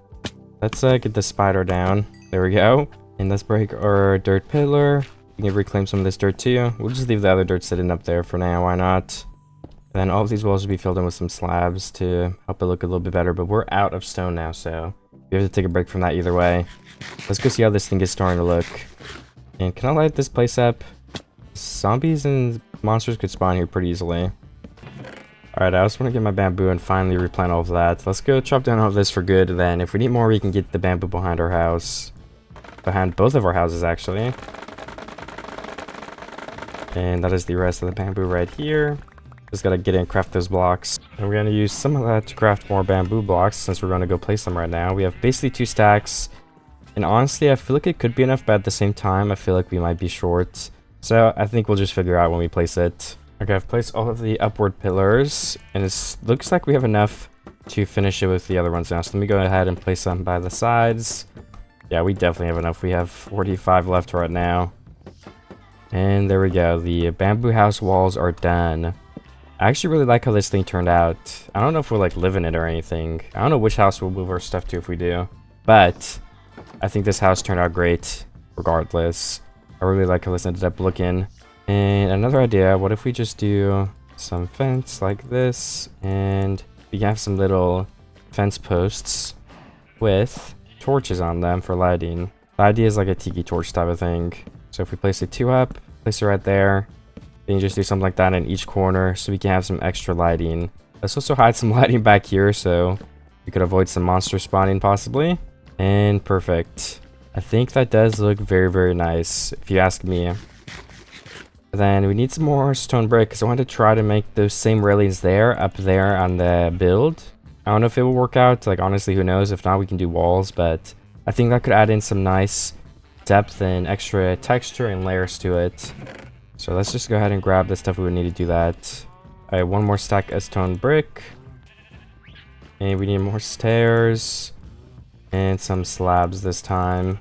Let's get the spider down. There we go. And let's break our dirt pillar. We can reclaim some of this dirt too. We'll just leave the other dirt sitting up there for now. Why not? And then all of these walls will be filled in with some slabs to help it look a little bit better. But we're out of stone now, so we We have to take a break from that either way. Let's go see how this thing is starting to look. And can I light this place up? Zombies and monsters could spawn here pretty easily. Alright, I just want to get my bamboo and finally replant all of that. Let's go chop down all of this for good. Then if we need more, we can get the bamboo behind our house. Behind both of our houses, actually. And that is the rest of the bamboo right here. Just gotta get in and craft those blocks. And we're gonna use some of that to craft more bamboo blocks since we're gonna go place them right now. We have basically 2 stacks. And honestly, I feel like it could be enough, but at the same time, I feel like we might be short. So I think we'll just figure out when we place it. Okay, I've placed all of the upward pillars, and it looks like we have enough to finish it with the other ones now. So let me go ahead and place them by the sides. Yeah, we definitely have enough. We have 45 left right now. And there we go. The bamboo house walls are done. I actually really like how this thing turned out. I don't know if we'll like live in it or anything. I don't know which house we'll move our stuff to if we do. But I think this house turned out great regardless. I really like how this ended up looking. And another idea, what if we just do some fence like this, and we have some little fence posts with torches on them for lighting. The idea is like a tiki torch type of thing. So if we place it 2 up, place it right there, then you just do something like that in each corner so we can have some extra lighting. Let's also hide some lighting back here so we could avoid some monster spawning possibly. And perfect. I think that does look very, very nice if you ask me. Then we need some more stone brick because I want to try to make those same railings there up there on the build. I don't know if it will work out, like honestly who knows. If not, we can do walls, but I think that could add in some nice depth and extra texture and layers to it. So let's just go ahead and grab the stuff we would need to do that. I have 1 more stack of stone brick, and we need more stairs and some slabs this time.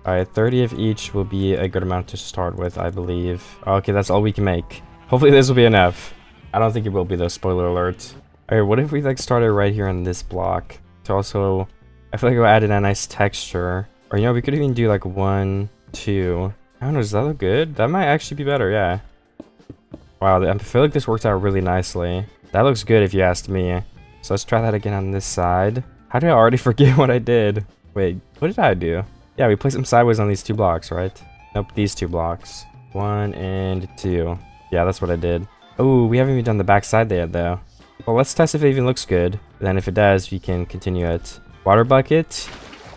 Alright, 30 of each will be a good amount to start with, I believe. Okay, that's all we can make. Hopefully this will be enough. I don't think it will be though, spoiler alert. Alright, what if we like started right here on this block to also, I feel like it will add in a nice texture. Or you know, we could even do like 1, 2. I don't know, does that look good? That might actually be better, yeah. Wow, I feel like this worked out really nicely. That looks good if you asked me. So let's try that again on this side. How did I already forget what I did? Wait, what did I do? Yeah, we placed them sideways on these 2 blocks, right? Nope, these 2 blocks. 1 and 2. Yeah, that's what I did. Oh, we haven't even done the back side yet, though. Well, let's test if it even looks good. Then if it does, we can continue it. Water bucket.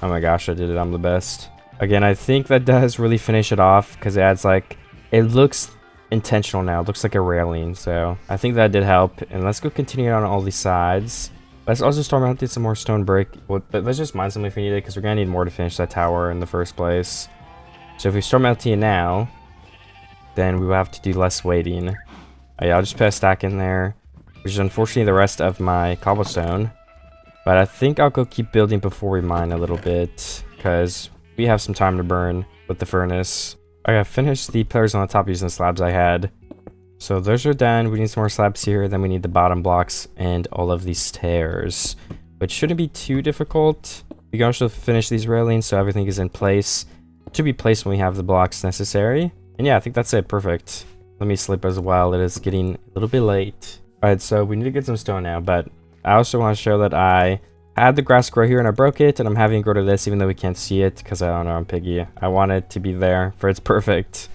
Oh my gosh, I did it. I'm the best. Again, I think that does really finish it off because it adds like, it looks intentional now. It looks like a railing. So I think that did help. And let's go continue on all these sides. Let's also start mounting some more stone brick. Well, let's just mine some if we need it because we're going to need more to finish that tower in the first place. So if we start mounting it now, then we will have to do less waiting. Yeah, I'll just put a stack in there, which is unfortunately the rest of my cobblestone. But I think I'll go keep building before we mine a little bit because we have some time to burn with the furnace. I have finished the pillars on the top using the slabs I had. So those are done. We need some more slabs here. Then we need the bottom blocks and all of these stairs, which shouldn't be too difficult. We can also finish these railings so everything is in place. To be placed when we have the blocks necessary. And yeah, I think that's it. Perfect. Let me sleep as well. It is getting a little bit late. Alright, so we need to get some stone now, but I also want to show that I had the grass grow here and I broke it, and I'm having it grow to this even though we can't see it because I don't know, I'm piggy. I want it to be there for it's perfect.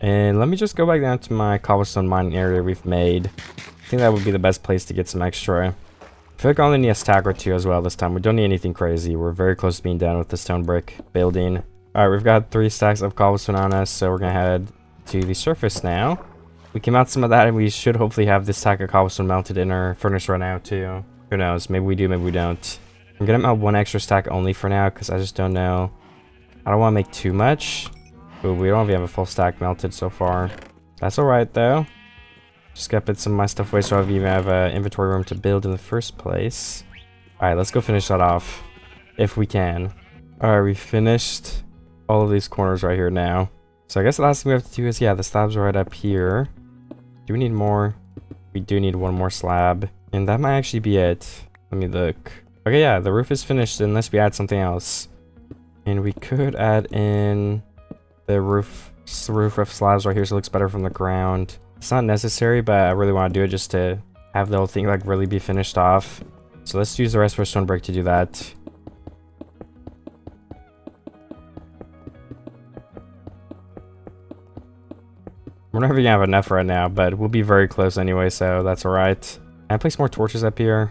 And let me just go back down to my cobblestone mining area we've made. I think that would be the best place to get some extra. I feel like I only need a stack or 2 as well this time. We don't need anything crazy. We're very close to being done with the stone brick building. Alright, we've got 3 stacks of cobblestone on us, so we're going to head to the surface now. We can mount some of that, and we should hopefully have this stack of cobblestone mounted in our furnace right now too. Who knows? Maybe we do, maybe we don't. I'm going to mount 1 extra stack only for now because I just don't know. I don't want to make too much. But we don't even have a full stack melted so far. That's alright though. Just gotta put some of my stuff away so I even have inventory room to build in the first place. Alright, let's go finish that off. If we can. Alright, we finished all of these corners right here now. So I guess the last thing we have to do is, yeah, the slabs are right up here. Do we need more? We do need 1 more slab. And that might actually be it. Let me look. Okay, yeah, the roof is finished unless we add something else. And we could add in the roof of slabs right here so it looks better from the ground. It's not necessary, but I really want to do it just to have the whole thing like really be finished off. So let's use the rest of our stone brick to do that. We're not even gonna have enough right now, but we'll be very close anyway, so that's alright. Can I place more torches up here?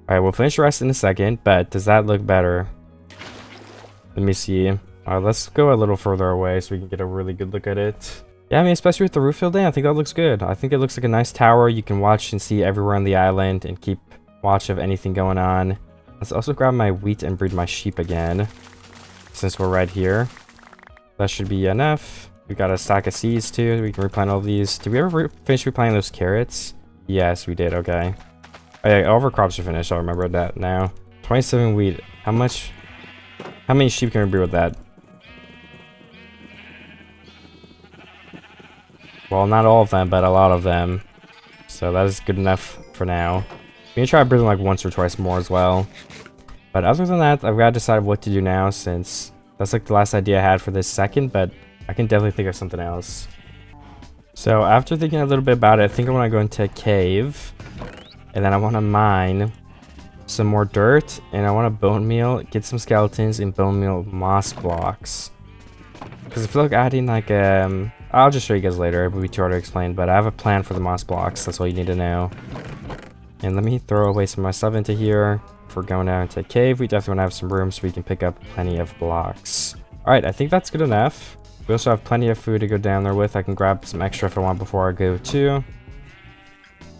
Alright, we'll finish the rest in a second, but does that look better? Let me see. Let's go a little further away so we can get a really good look at it. Yeah, I mean, especially with the roof filled in, I think that looks good. I think it looks like a nice tower. You can watch and see everywhere on the island and keep watch of anything going on. Let's also grab my wheat and breed my sheep again, since we're right here. That should be enough. We got a stack of seeds too. We can replant all these. Did we ever finish replanting those carrots? Yes, we did. Okay. Oh, yeah, all of our crops are finished. I'll remember that now. 27 wheat. How many sheep can we breed with that? Well, not all of them, but a lot of them. So that is good enough for now. We can try breeding like once or twice more as well. But other than that, I've got to decide what to do now, since that's like the last idea I had for this second, but I can definitely think of something else. So after thinking a little bit about it, I think I want to go into a cave. And then I want to mine some more dirt. And I want to bone meal, get some skeletons, and bone meal moss blocks. Because I feel like adding like, I'll just show you guys later. It would be too hard to explain. But I have a plan for the moss blocks. That's all you need to know. And let me throw away some of my stuff into here. If we're going out into a cave, we definitely want to have some room so we can pick up plenty of blocks. Alright, I think that's good enough. We also have plenty of food to go down there with. I can grab some extra if I want before I go too.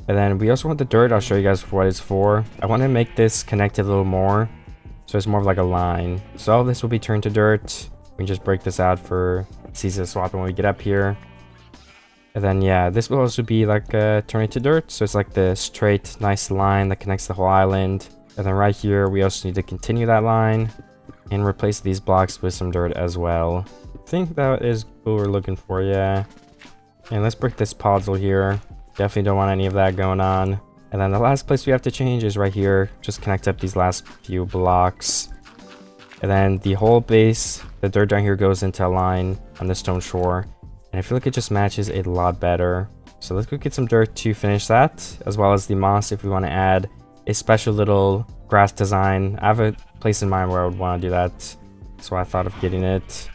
And then we also want the dirt. I'll show you guys what it's for. I want to make this connected a little more, so it's more of like a line. So all this will be turned to dirt. We can just break this out for season swapping when we get up here. And then yeah, this will also be like turn it to dirt. So it's like the straight, nice line that connects the whole island. And then right here, we also need to continue that line and replace these blocks with some dirt as well. I think that is what we're looking for, yeah. And let's break this puzzle here. Definitely don't want any of that going on. And then the last place we have to change is right here. Just connect up these last few blocks. And then the whole base, the dirt down here goes into a line on the stone shore. And I feel like it just matches a lot better. So let's go get some dirt to finish that, as well as the moss if we want to add a special little grass design. I have a place in mind where I would want to do that. So I thought of getting it.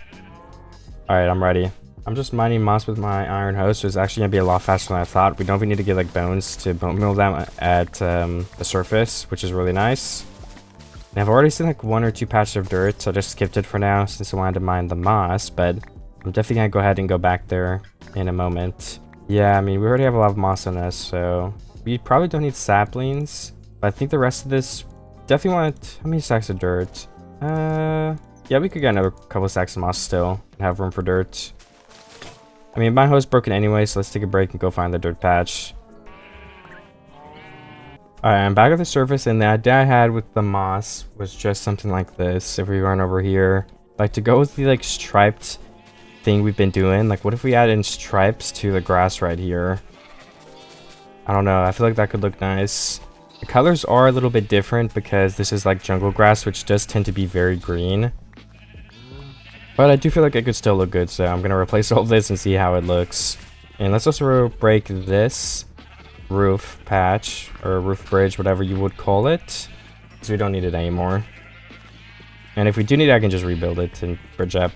Alright, I'm ready. I'm just mining moss with my iron hoe, so it's actually going to be a lot faster than I thought. We don't even need to get like bones to bone meal them at the surface, which is really nice. And I've already seen like 1 or 2 patches of dirt, so I just skipped it for now since I wanted to mine the moss, but I'm definitely going to go ahead and go back there in a moment. Yeah, I mean, we already have a lot of moss on us, so we probably don't need saplings, but I think the rest of this definitely want... How many stacks of dirt? Yeah, we could get another couple of stacks of moss still and have room for dirt. I mean, my hoe's broken anyway, so let's take a break and go find the dirt patch. Alright, I'm back at the surface, and the idea I had with the moss was just something like this. If we run over here, like to go with the like striped thing we've been doing, like what if we add in stripes to the grass right here? I don't know, I feel like that could look nice. The colors are a little bit different because this is like jungle grass, which does tend to be very green. But I do feel like it could still look good, so I'm going to replace all of this and see how it looks. And let's also break this roof patch, or roof bridge, whatever you would call it, because we don't need it anymore. And if we do need it, I can just rebuild it and bridge up.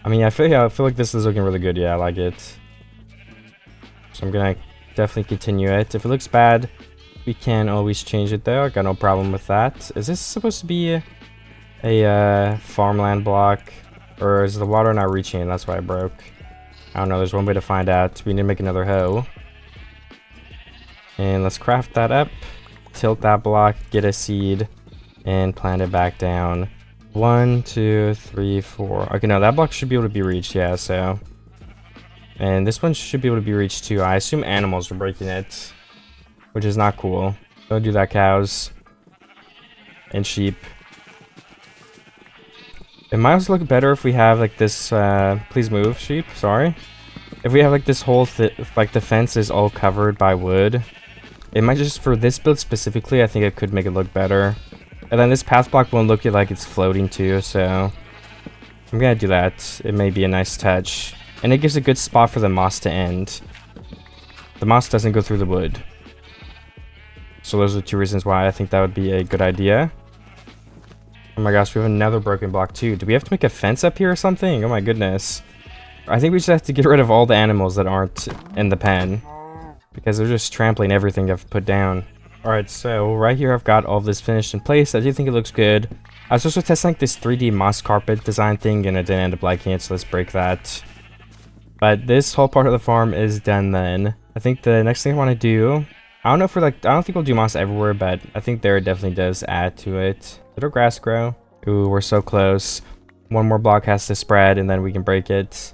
I mean, I feel like this is looking really good. Yeah, I like it. So I'm going to definitely continue it. If it looks bad, we can always change it though. I got no problem with that. Is this supposed to be a farmland block? Or is the water not reaching? That's why it broke. I don't know. There's one way to find out. We need to make another hoe. And let's craft that up. Tilt that block. Get a seed. And plant it back down. 1, 2, 3, 4. Okay, no, that block should be able to be reached. Yeah, so. And this one should be able to be reached too. I assume animals are breaking it, which is not cool. Don't do that, cows and sheep. It might also look better if we have like this, please move, sheep, sorry. If we have like this whole, like the fence is all covered by wood. It might just, for this build specifically, I think it could make it look better. And then this path block won't look like it's floating too, so I'm gonna do that. It may be a nice touch. And it gives a good spot for the moss to end. The moss doesn't go through the wood. So those are 2 reasons why I think that would be a good idea. Oh my gosh, we have another broken block too. Do we have to make a fence up here or something? Oh my goodness. I think we just have to get rid of all the animals that aren't in the pen, because they're just trampling everything I've put down. Alright, so right here I've got all of this finished in place. I do think it looks good. I was also testing like this 3D moss carpet design thing and I didn't end up liking it, so let's break that. But this whole part of the farm is done then. I think the next thing I want to do, I don't know if we're like, I don't think we'll do moss everywhere, but I think there it definitely does add to it. Did our grass grow? Ooh, we're so close. One more block has to spread and then we can break it.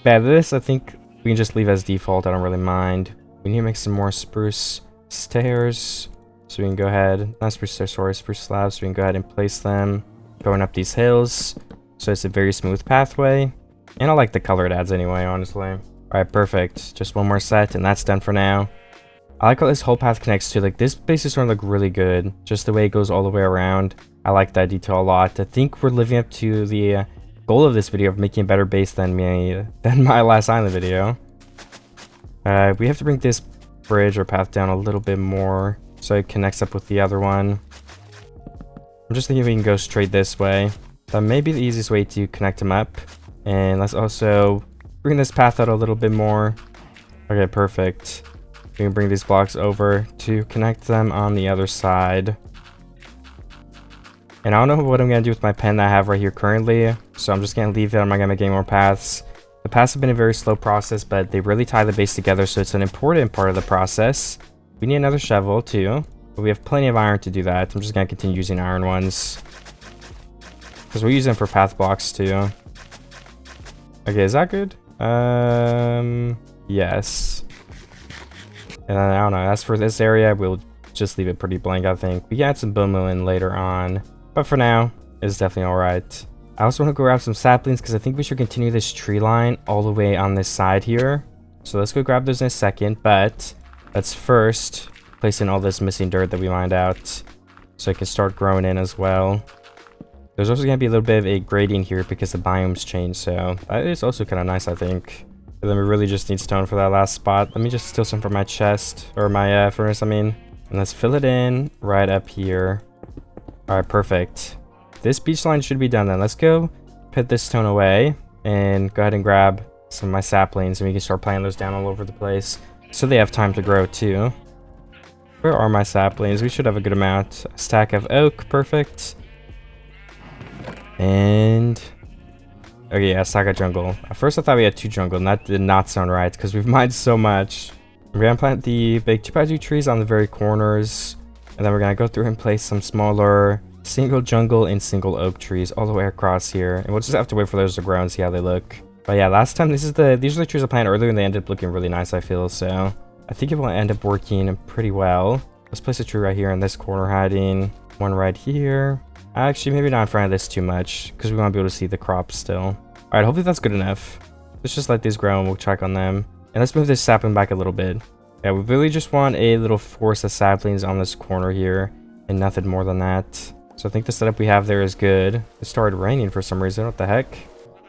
But this I think we can just leave as default. I don't really mind. We need to make some more spruce stairs, so we can go ahead, not spruce stairs, sorry, spruce slabs, so we can go ahead and place them going up these hills, so it's a very smooth pathway, and I like the color it adds anyway, honestly. All right, perfect. Just one more set and that's done for now. I like how this whole path connects to, like, this base is starting to look really good, just the way it goes all the way around. I like that detail a lot. I think we're living up to the goal of this video of making a better base than my last island video. We have to bring this bridge or path down a little bit more so it connects up with the other one. I'm just thinking we can go straight this way. That may be the easiest way to connect them up. And let's also bring this path out a little bit more. Okay, perfect. We can bring these blocks over to connect them on the other side. And I don't know what I'm going to do with my pen that I have right here currently, so I'm just going to leave it. I'm not going to make any more paths. The paths have been a very slow process, but they really tie the base together, so it's an important part of the process. We need another shovel too, but we have plenty of iron to do that. I'm just going to continue using iron ones, because we're using them for path blocks too. Okay, is that good? Yes. And I don't know, as for this area, we'll just leave it pretty blank, I think. We can add some bone meal in later on, but for now, it's definitely alright. I also want to go grab some saplings because I think we should continue this tree line all the way on this side here. So let's go grab those in a second, but let's first place in all this missing dirt that we mined out so it can start growing in as well. There's also going to be a little bit of a gradient here because the biomes change, so that is also kind of nice, I think. But then we really just need stone for that last spot. Let me just steal some from my chest, or my furnace, I mean. And let's fill it in right up here. Alright, perfect. This beach line should be done then. Let's go put this stone away and go ahead and grab some of my saplings and we can start planting those down all over the place so they have time to grow too. Where are my saplings? We should have a good amount. A stack of oak, perfect. And okay, yeah, stack of jungle. At first I thought we had 2 jungle and that did not sound right because we've mined so much. We're gonna plant the big 2x2 trees on the very corners, and then we're gonna go through and place some smaller single jungle and single oak trees all the way across here, and we'll just have to wait for those to grow and see how they look. But yeah, last time these are the trees I planted earlier and they ended up looking really nice, I feel, so I think it will end up working pretty well. Let's place a tree right here in this corner hiding, one right here. Actually, maybe not in front of this too much because we want to be able to see the crops still. All right, hopefully that's good enough. Let's just let these grow and we'll check on them. And let's move this sapling back a little bit. Yeah, we really just want a little forest of saplings on this corner here and nothing more than that. So I think the setup we have there is good. It started raining for some reason. What the heck?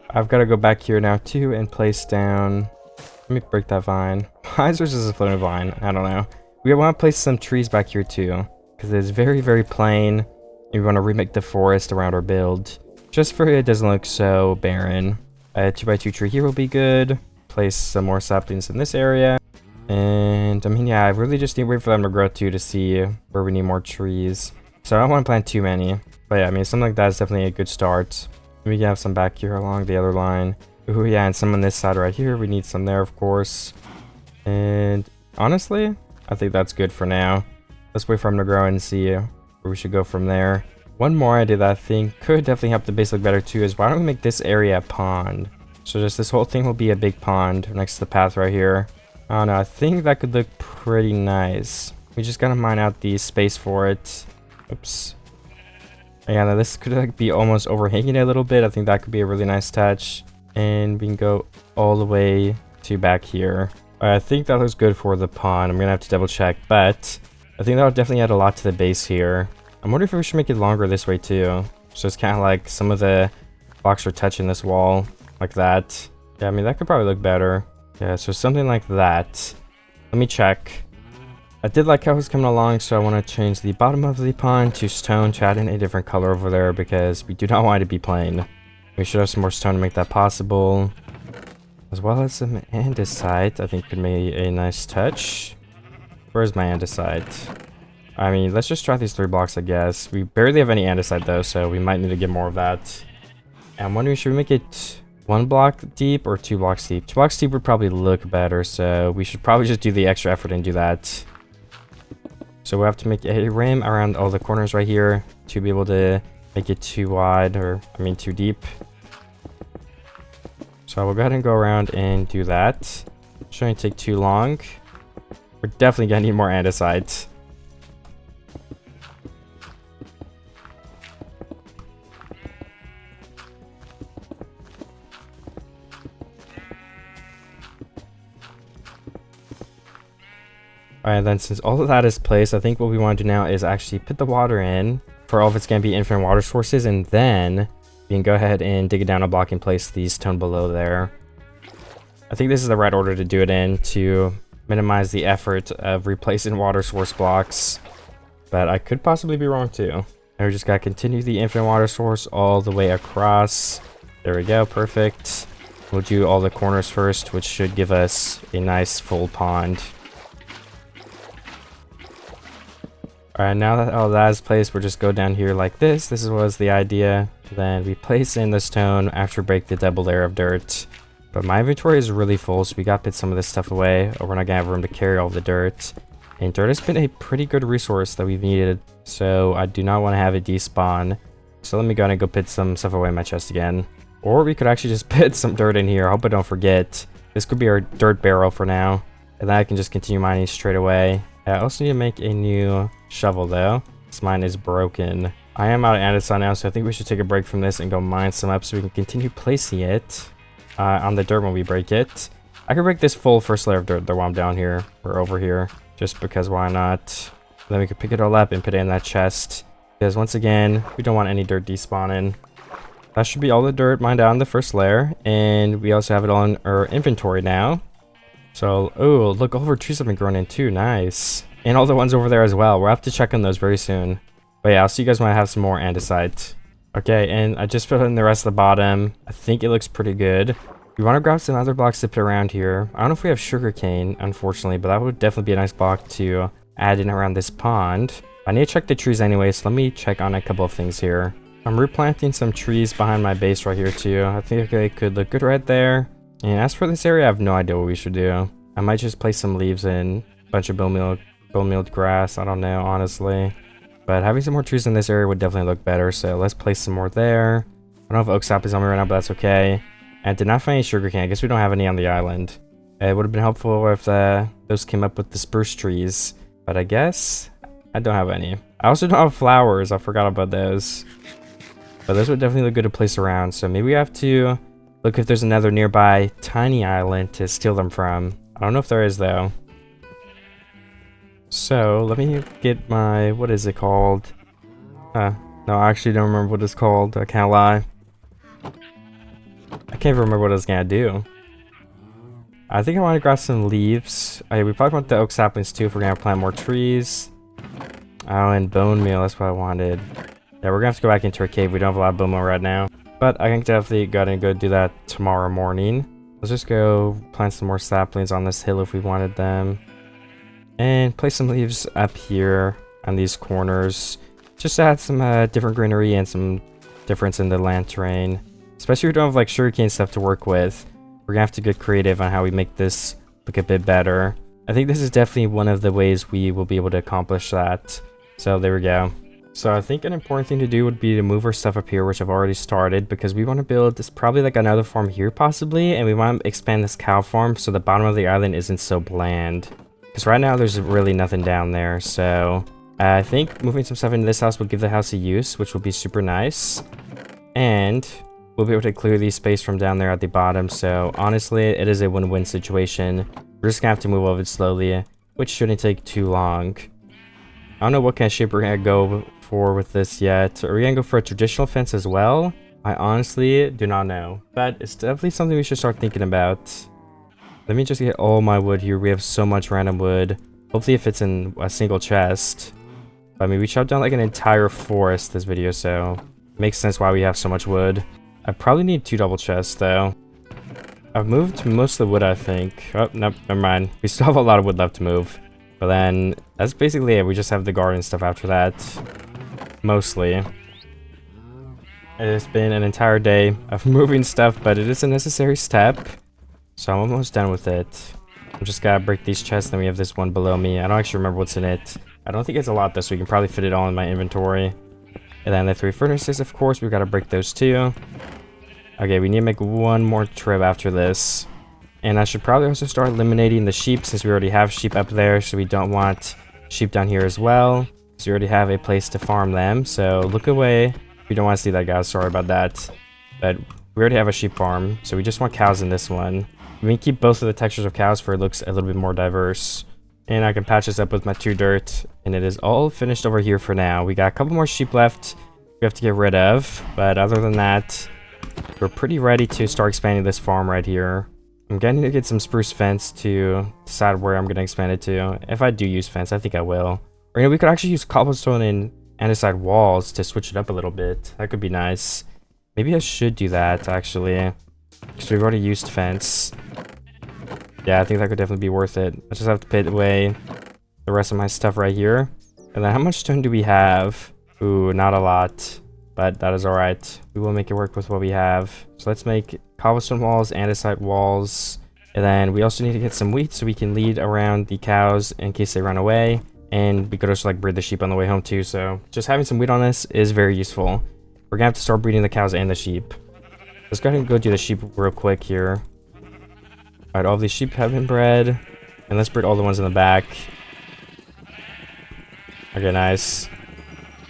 I've got to go back here now too and place down. Let me break that vine. Why is there just a floating vine? I don't know. We want to place some trees back here too because it's very, very plain. And we want to remake the forest around our build just for it doesn't look so barren. A 2x2 tree here will be good. Place some more saplings in this area. And I mean, yeah, I really just need to wait for them to grow too to see where we need more trees. So I don't want to plant too many, but yeah, I mean, something like that is definitely a good start. We can have some back here along the other line. Ooh, yeah, and some on this side right here. We need some there, of course. And honestly, I think that's good for now. Let's wait for them to grow and see where we should go from there. One more idea that I think could definitely help the base look better too is why don't we make this area a pond? So just this whole thing will be a big pond next to the path right here. I don't know, I think that could look pretty nice. We just gotta mine out the space for it. Oops. Yeah, now this could like be almost overhanging it a little bit. I think that could be a really nice touch. And we can go all the way to back here. I think that looks good for the pond. I'm gonna have to double check, but I think that would definitely add a lot to the base here. I'm wondering if we should make it longer this way too. So it's kind of like some of the blocks are touching this wall like that. Yeah, I mean, that could probably look better. Yeah, so something like that. Let me check. I did like how it was coming along, so I want to change the bottom of the pond to stone to add in a different color over there because we do not want it to be plain. We should have some more stone to make that possible. As well as some andesite, I think could be a nice touch. Where's my andesite? I mean, let's just try these 3 blocks, I guess. We barely have any andesite though, so we might need to get more of that. And I'm wondering, should we make it 1 block deep or 2 blocks deep? 2 blocks deep would probably look better, so we should probably just do the extra effort and do that. So we have to make a rim around all the corners right here to be able to make it too wide, or I mean too deep. So we'll go ahead and go around and do that. Shouldn't take too long. We're definitely gonna need more andesite. Alright, then since all of that is placed, I think what we want to do now is actually put the water in for all of it's going to be infinite water sources, and then we can go ahead and dig it down a block and place the stone below there. I think this is the right order to do it in to minimize the effort of replacing water source blocks, but I could possibly be wrong too. And we just got to continue the infinite water source all the way across. There we go, perfect. We'll do all the corners first, which should give us a nice full pond. Alright, now that all that is placed, we'll just go down here like this. This was the idea. Then we place in the stone after break the double layer of dirt. But my inventory is really full, so we got to put some of this stuff away, or we're not gonna have room to carry all the dirt. And dirt has been a pretty good resource that we've needed, so I do not want to have it despawn. So let me go ahead and go put some stuff away in my chest again. Or we could actually just put some dirt in here. I hope I don't forget. This could be our dirt barrel for now. And then I can just continue mining straight away. I also need to make a new shovel though. This mine is broken. I am out of andesite now, so I think we should take a break from this and go mine some up so we can continue placing it on the dirt when we break it. I could break this full first layer of dirt though while I'm down here or over here, just because why not? Then we could pick it all up and put it in that chest, because once again, we don't want any dirt despawning. That should be all the dirt mined out on the first layer, and we also have it all in our inventory now. So, oh, look, all of our trees have been grown in too. Nice. And all the ones over there as well. We'll have to check on those very soon. But yeah, I'll see you guys when I have some more andesite. Okay, and I just filled in the rest of the bottom. I think it looks pretty good. We want to grab some other blocks to put around here. I don't know if we have sugarcane, unfortunately, but that would definitely be a nice block to add in around this pond. I need to check the trees anyway, so let me check on a couple of things here. I'm replanting some trees behind my base right here too. I think they could look good right there. And as for this area, I have no idea what we should do. I might just place some leaves in, a bunch of bone mealed grass, I don't know, honestly. But having some more trees in this area would definitely look better, so let's place some more there. I don't know if oak sap is on me right now, but that's okay. And I did not find any sugarcane. I guess we don't have any on the island. It would have been helpful if those came up with the spruce trees, but I guess I don't have any. I also don't have flowers, I forgot about those. But those would definitely look good to place around, so maybe we have to look if there's another nearby tiny island to steal them from. I don't know if there is though. So let me get my, what is it called? No, I actually don't remember what it's called. I can't lie. I can't even remember what I was gonna do. I think I want to grab some leaves. We probably want the oak saplings too if we're gonna plant more trees. Oh, and bone meal, that's what I wanted. Yeah, we're gonna have to go back into our cave. We don't have a lot of bone meal right now. But I can definitely go do that tomorrow morning. Let's just go plant some more saplings on this hill if we wanted them. And place some leaves up here on these corners. Just to add some different greenery and some difference in the land terrain. Especially if we don't have like sugarcane stuff to work with. We're gonna have to get creative on how we make this look a bit better. I think this is definitely one of the ways we will be able to accomplish that. So there we go. So I think an important thing to do would be to move our stuff up here, which I've already started, because we want to build this probably like another farm here possibly, and we want to expand this cow farm so the bottom of the island isn't so bland. Because right now there's really nothing down there, so I think moving some stuff into this house will give the house a use, which will be super nice. And we'll be able to clear the space from down there at the bottom, so honestly it is a win-win situation. We're just gonna have to move over it slowly, which shouldn't take too long. I don't know what kind of shape we're gonna go for with this yet. Are we gonna go for a traditional fence as well? I honestly do not know, but it's definitely something we should start thinking about. Let me just get all my wood here. We have so much random wood. Hopefully it fits in a single chest. But, I mean, we chopped down like an entire forest this video, so it makes sense why we have so much wood. I probably need 2 double chests, though. I've moved most of the wood, I think. Oh, nope, never mind. We still have a lot of wood left to move. But then, that's basically it. We just have the garden stuff after that. Mostly. It's been an entire day of moving stuff, but it is a necessary step. So I'm almost done with it. I just gotta break these chests, then we have this one below me. I don't actually remember what's in it. I don't think it's a lot though, so we can probably fit it all in my inventory. And then the 3 furnaces, of course, we've got to break those too. Okay, we need to make one more trip after this. And I should probably also start eliminating the sheep since we already have sheep up there, so we don't want sheep down here as well. So we already have a place to farm them, so look away. We don't want to see that, guys. Sorry about that. But we already have a sheep farm, so we just want cows in this one. We can keep both of the textures of cows for it looks a little bit more diverse. And I can patch this up with my 2 dirt, and it is all finished over here for now. We got a couple more sheep left we have to get rid of, but other than that, we're pretty ready to start expanding this farm right here. I'm going to get some spruce fence to decide where I'm going to expand it to. If I do use fence, I think I will. Or, you know, we could actually use cobblestone and andesite walls to switch it up a little bit. That could be nice. Maybe I should do that, actually, because we've already used fence. Yeah, I think that could definitely be worth it. I just have to put away the rest of my stuff right here. And then how much stone do we have? Ooh, not a lot, but that is all right. We will make it work with what we have. So let's make cobblestone walls, andesite walls, and then we also need to get some wheat so we can lead around the cows in case they run away. And we could also like breed the sheep on the way home too. So just having some wheat on this is very useful. We're gonna have to start breeding the cows and the sheep. Let's go ahead and go do the sheep real quick here. All right, all these sheep have been bred, and let's breed all the ones in the back. Okay, nice.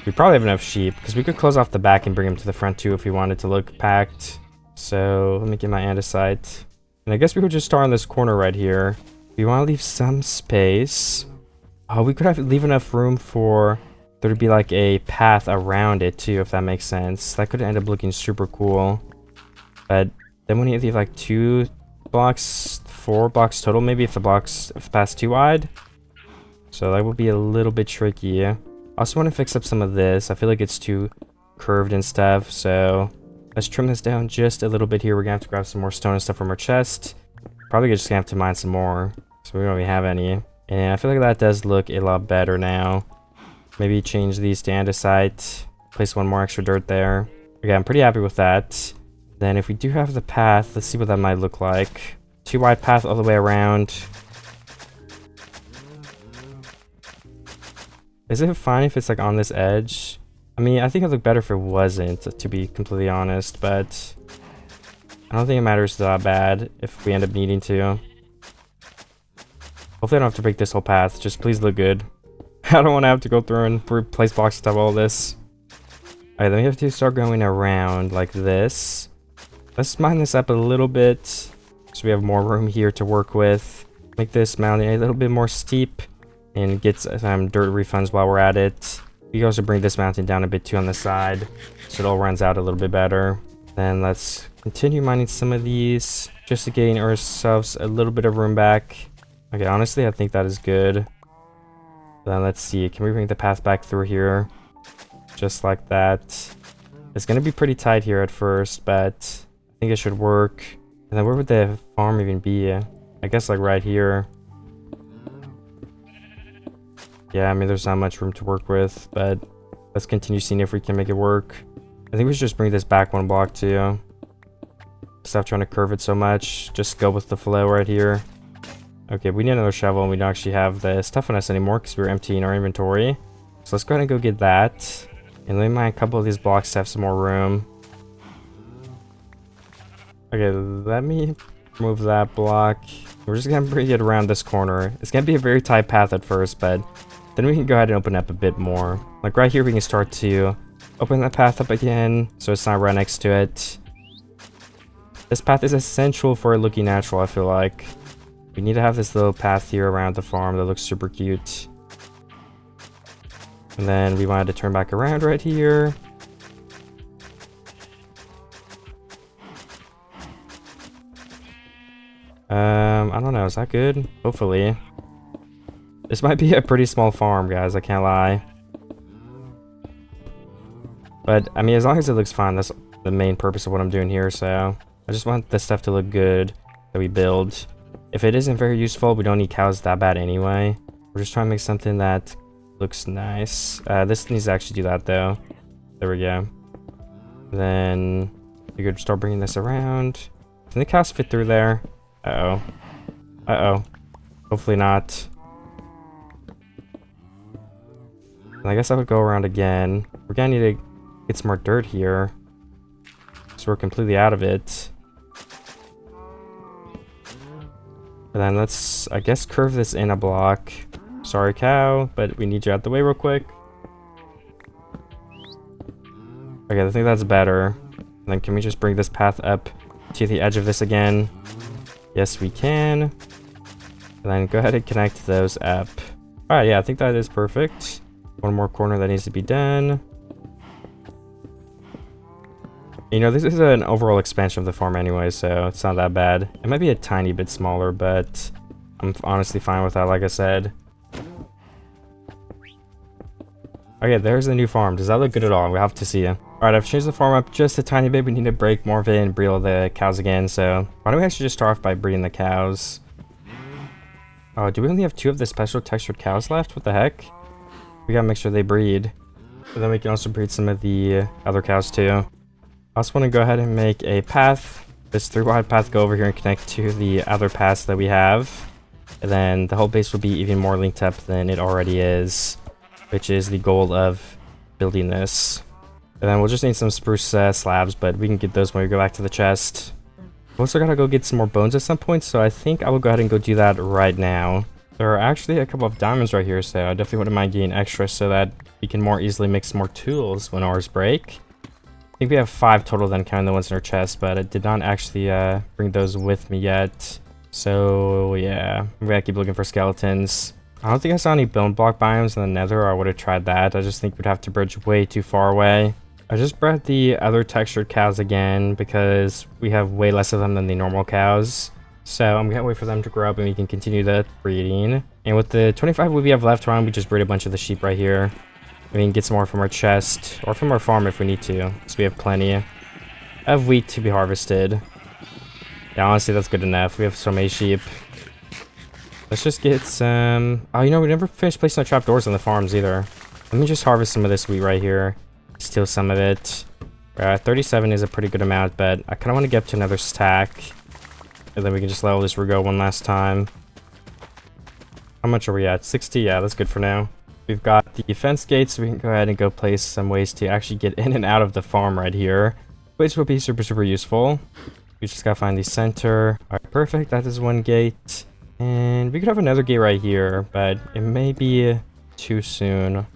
We probably have enough sheep because we could close off the back and bring them to the front too if we wanted to look packed. So let me get my andesite, and I guess we could just start on this corner right here. We want to leave some space. Oh, we could leave enough room for there to be like a path around it too, if that makes sense. That could end up looking super cool. But then we need to leave like 2 blocks, 4 blocks total maybe if the path's too wide. So that would be a little bit tricky. I also want to fix up some of this. I feel like it's too curved and stuff, so let's trim this down just a little bit here. We're gonna have to grab some more stone and stuff from our chest. Probably just gonna have to mine some more, so we don't really have any. And I feel like that does look a lot better now. Maybe change these to andesite, place 1 more extra dirt there. Okay, I'm pretty happy with that. Then if we do have the path, let's see what that might look like. 2 wide path all the way around. Is it fine if it's like on this edge? I mean, I think it'd look better if it wasn't, to be completely honest, but I don't think it matters that bad if we end up needing to. Hopefully I don't have to break this whole path, just please look good. I don't want to have to go through and replace blocks to have all this. Alright, then we have to start going around like this. Let's mine this up a little bit so we have more room here to work with. Make this mountain a little bit more steep and get some dirt refunds while we're at it. We can also bring this mountain down a bit too on the side so it all runs out a little bit better. Then let's continue mining some of these just to gain ourselves a little bit of room back. Okay, honestly, I think that is good. Then let's see, can we bring the path back through here? Just like that. It's gonna be pretty tight here at first, but I think it should work. And then where would the farm even be? I guess like right here. Yeah, I mean, there's not much room to work with, but let's continue seeing if we can make it work. I think we should just bring this back 1 block too. Stop trying to curve it so much. Just go with the flow right here. Okay, we need another shovel, and we don't actually have the stuff on us anymore because we're emptying our inventory. So let's go ahead and go get that. And let me mine a couple of these blocks to have some more room. Okay, let me move that block. We're just gonna bring it around this corner. It's gonna be a very tight path at first, but then we can go ahead and open up a bit more. Like right here, we can start to open that path up again so it's not right next to it. This path is essential for it looking natural, I feel like. We need to have this little path here around the farm that looks super cute. And then we wanted to turn back around right here. I don't know, is that good? Hopefully. This might be a pretty small farm, guys, I can't lie. But, I mean, as long as it looks fine, that's the main purpose of what I'm doing here, so... I just want this stuff to look good that we build. If it isn't very useful, we don't need cows that bad anyway. We're just trying to make something that looks nice. This needs to actually do that, though. There we go. Then, we could start bringing this around. Can the cows fit through there? Uh-oh. Uh-oh. Hopefully not. And I guess I would go around again. We're gonna need to get some more dirt here. So we're completely out of it. And then let's, I guess, curve this in a block. Sorry, cow, but we need you out the way real quick. Okay, I think that's better. And then can we just bring this path up to the edge of this again? Yes, we can. And then go ahead and connect those up. Alright, yeah, I think that is perfect. One more corner that needs to be done. You know, this is an overall expansion of the farm anyway, so it's not that bad. It might be a tiny bit smaller, but I'm honestly fine with that, like I said. Okay, there's the new farm. Does that look good at all? We have to see. Alright, I've changed the farm up just a tiny bit. We need to break more of it and breed all the cows again, so why don't we actually just start off by breeding the cows? Oh, do we only have 2 of the special textured cows left? What the heck? We gotta make sure they breed. But then we can also breed some of the other cows too. I also want to go ahead and make a path. This 3-wide path go over here and connect to the other paths that we have. And then the whole base will be even more linked up than it already is, which is the goal of building this. And then we'll just need some spruce slabs, but we can get those when we go back to the chest. We also gotta go get some more bones at some point, so I think I will go ahead and go do that right now. There are actually a couple of diamonds right here, so I definitely wouldn't mind getting extra so that we can more easily make some more tools when ours break. I think we have 5 total then, counting the ones in our chest, but I did not actually bring those with me yet. So yeah, I'm gonna keep looking for skeletons. I don't think I saw any bone block biomes in the nether, or I would have tried that. I just think we'd have to bridge way too far away. I just bred the other textured cows again because we have way less of them than the normal cows. So I'm gonna wait for them to grow up and we can continue the breeding. And with the 25 we have left around, we just breed a bunch of the sheep right here. We can get some more from our chest or from our farm if we need to, because we have plenty of wheat to be harvested. Yeah, honestly, that's good enough. We have so many sheep. Let's just get some... Oh, you know, we never finished placing the trapdoors on the farms either. Let me just harvest some of this wheat right here. Steal some of it. 37 is a pretty good amount, but I kind of want to get up to another stack. And then we can just level this go one last time. How much are we at? 60? Yeah, that's good for now. We've got the fence gates, so we can go ahead and go place some ways to actually get in and out of the farm right here, which will be super, super useful. We just gotta find the center. Alright, perfect. That is one gate. And we could have another gate right here, but it may be too soon.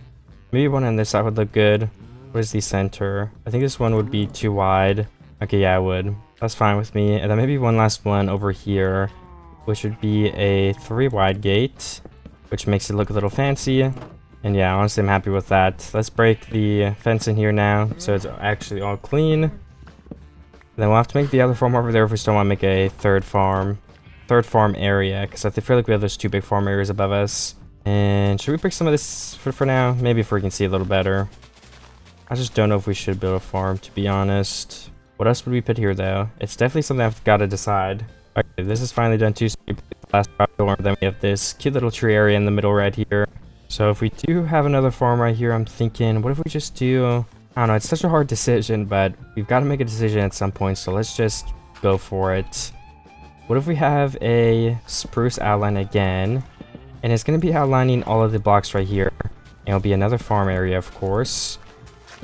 Maybe one on this side would look good. What is the center? I think this one would be too wide. Okay, yeah, it would. That's fine with me. And then maybe one last one over here, which would be a 3-wide gate, which makes it look a little fancy. And yeah, honestly, I'm happy with that. Let's break the fence in here now, so it's actually all clean. Then we'll have to make the other farm over there if we still want to make a third farm area, because I feel like we have those 2 big farm areas above us. And should we break some of this for now? Maybe if we can see a little better. I just don't know if we should build a farm, to be honest. What else would we put here, though? It's definitely something I've got to decide. Okay, this is finally done too. So we put the last door. Then we have this cute little tree area in the middle right here. So if we do have another farm right here, I'm thinking, what if we just do... I don't know, it's such a hard decision, but we've got to make a decision at some point, so let's just go for it. What if we have a spruce outline again, and it's going to be outlining all of the blocks right here, and it'll be another farm area, of course.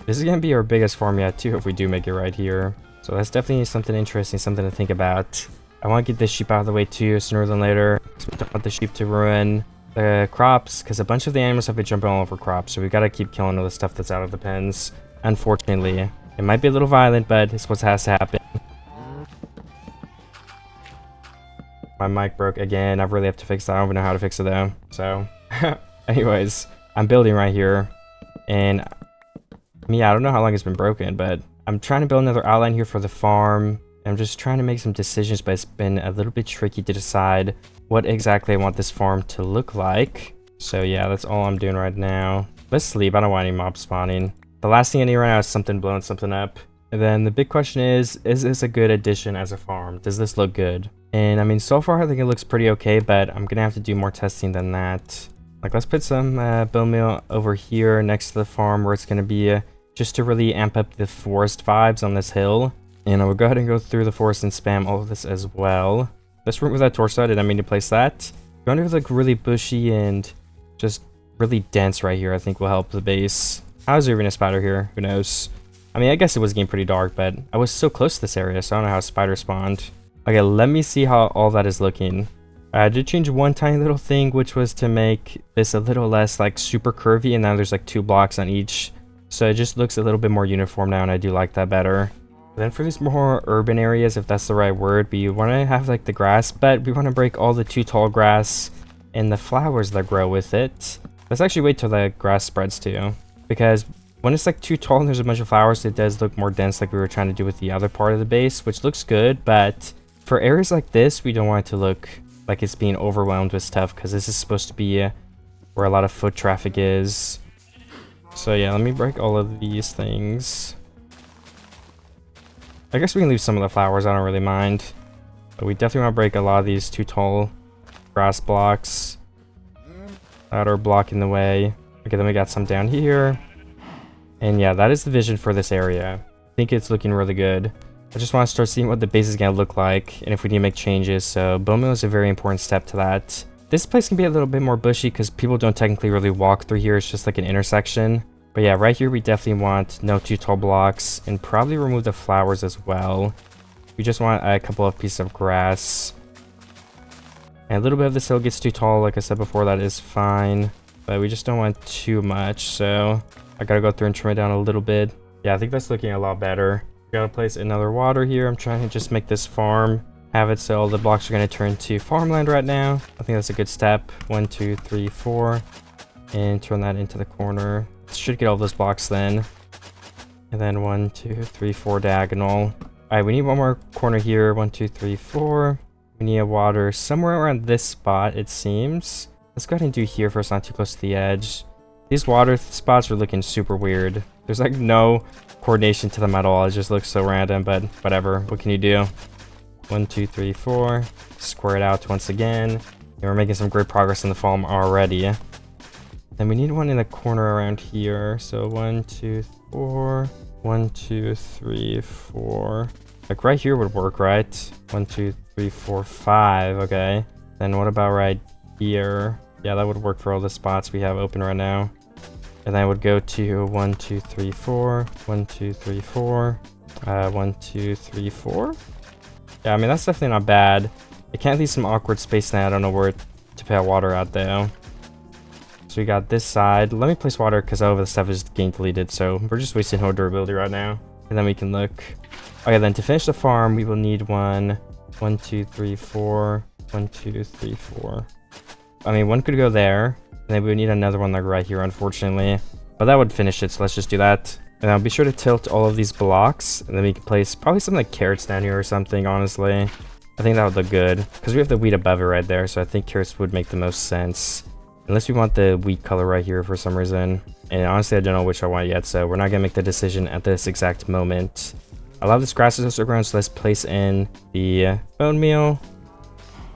This is going to be our biggest farm yet, too, if we do make it right here. So that's definitely something interesting, something to think about. I want to get this sheep out of the way, too, sooner than later, because we don't want the sheep to ruin the crops, because a bunch of the animals have been jumping all over crops, so we got to keep killing all the stuff that's out of the pens. Unfortunately, it might be a little violent, but it's what has to happen. My mic broke again. I really have to fix that. I don't even know how to fix it though. So, anyways, I'm building right here, and I don't know how long it's been broken, but I'm trying to build another outline here for the farm. I'm just trying to make some decisions, but it's been a little bit tricky to decide what exactly I want this farm to look like. So yeah, that's all I'm doing right now. Let's sleep. I don't want any mobs spawning. The last thing I need right now is something blowing something up. And then the big question is this a good addition as a farm? Does this look good? And I mean, so far I think it looks pretty okay, but I'm gonna have to do more testing than that. Like, let's put some bone meal over here next to the farm where it's gonna be just to really amp up the forest vibes on this hill. And I will go ahead and go through the forest and spam all of this as well. Let's remove that torso. I didn't mean to place that. You want to look really bushy and just really dense right here. I think will help the base. How's there even a spider here? Who knows? I mean, I guess it was getting pretty dark, but I was so close to this area, so I don't know how spiders spawned. Okay, let me see how all that is looking. I did change one tiny little thing, which was to make this a little less like super curvy, and now there's like 2 blocks on each. So it just looks a little bit more uniform now, and I do like that better. Then for these more urban areas, if that's the right word, we want to have like the grass, but we want to break all the too tall grass and the flowers that grow with it. Let's actually wait till the grass spreads too, because when it's like too tall and there's a bunch of flowers, it does look more dense like we were trying to do with the other part of the base, which looks good. But for areas like this, we don't want it to look like it's being overwhelmed with stuff, because this is supposed to be where a lot of foot traffic is. So yeah, let me break all of these things. I guess we can leave some of the flowers, I don't really mind. But we definitely want to break a lot of these too tall grass blocks that are blocking the way. Okay, then we got some down here. And yeah, that is the vision for this area. I think it's looking really good. I just want to start seeing what the base is going to look like and if we need to make changes. So bone meal is a very important step to that. This place can be a little bit more bushy because people don't technically really walk through here. It's just like an intersection. But yeah, right here we definitely want no too tall blocks and probably remove the flowers as well. We just want a couple of pieces of grass. And a little bit of this hill gets too tall, like I said before, that is fine. But we just don't want too much, so I gotta go through and trim it down a little bit. Yeah, I think that's looking a lot better. Gotta place another water here. I'm trying to just make this farm, have it so all the blocks are gonna turn to farmland right now. I think that's a good step. 1, 2, 3, 4. And turn that into the corner. Should get all those blocks then. And then 1, 2, 3, 4 diagonal. Alright, we need one more corner here. 1, 2, 3, 4. We need a water somewhere around this spot, it seems. Let's go ahead and do here first, not too close to the edge. These water spots are looking super weird. There's like no coordination to them at all. It just looks so random, but whatever. What can you do? 1, 2, 3, 4. Square it out once again. And we're making some great progress in the farm already. Then we need one in the corner around here. So 1, 2, 4. 1, 2, 3, 4. Like right here would work, right? 1, 2, 3, 4, 5. Okay. Then what about right here? Yeah, that would work for all the spots we have open right now. And then I would go to 1, 2, 3, 4. 1, 2, 3, 4. 1, 2, 3, 4. Yeah, I mean, that's definitely not bad. It can't leave some awkward space now. I don't know where to put water out though. So we got this side. Let me place water because all of the stuff is getting deleted. So we're just wasting whole durability right now. And then we can look. Okay, then to finish the farm, we will need 1, 2, 3, 4. 1, 2, 3, 4. I mean, one could go there. And then we would need another one like right here, unfortunately. But that would finish it, so let's just do that. And I'll be sure to tilt all of these blocks. And then we can place probably some like carrots down here or something, honestly. I think that would look good. Because we have the wheat above it right there, so I think carrots would make the most sense. Unless we want the wheat color right here for some reason. And honestly, I don't know which I want yet, so we're not going to make the decision at this exact moment. A lot of this grass is also grown, so let's place in the bone meal.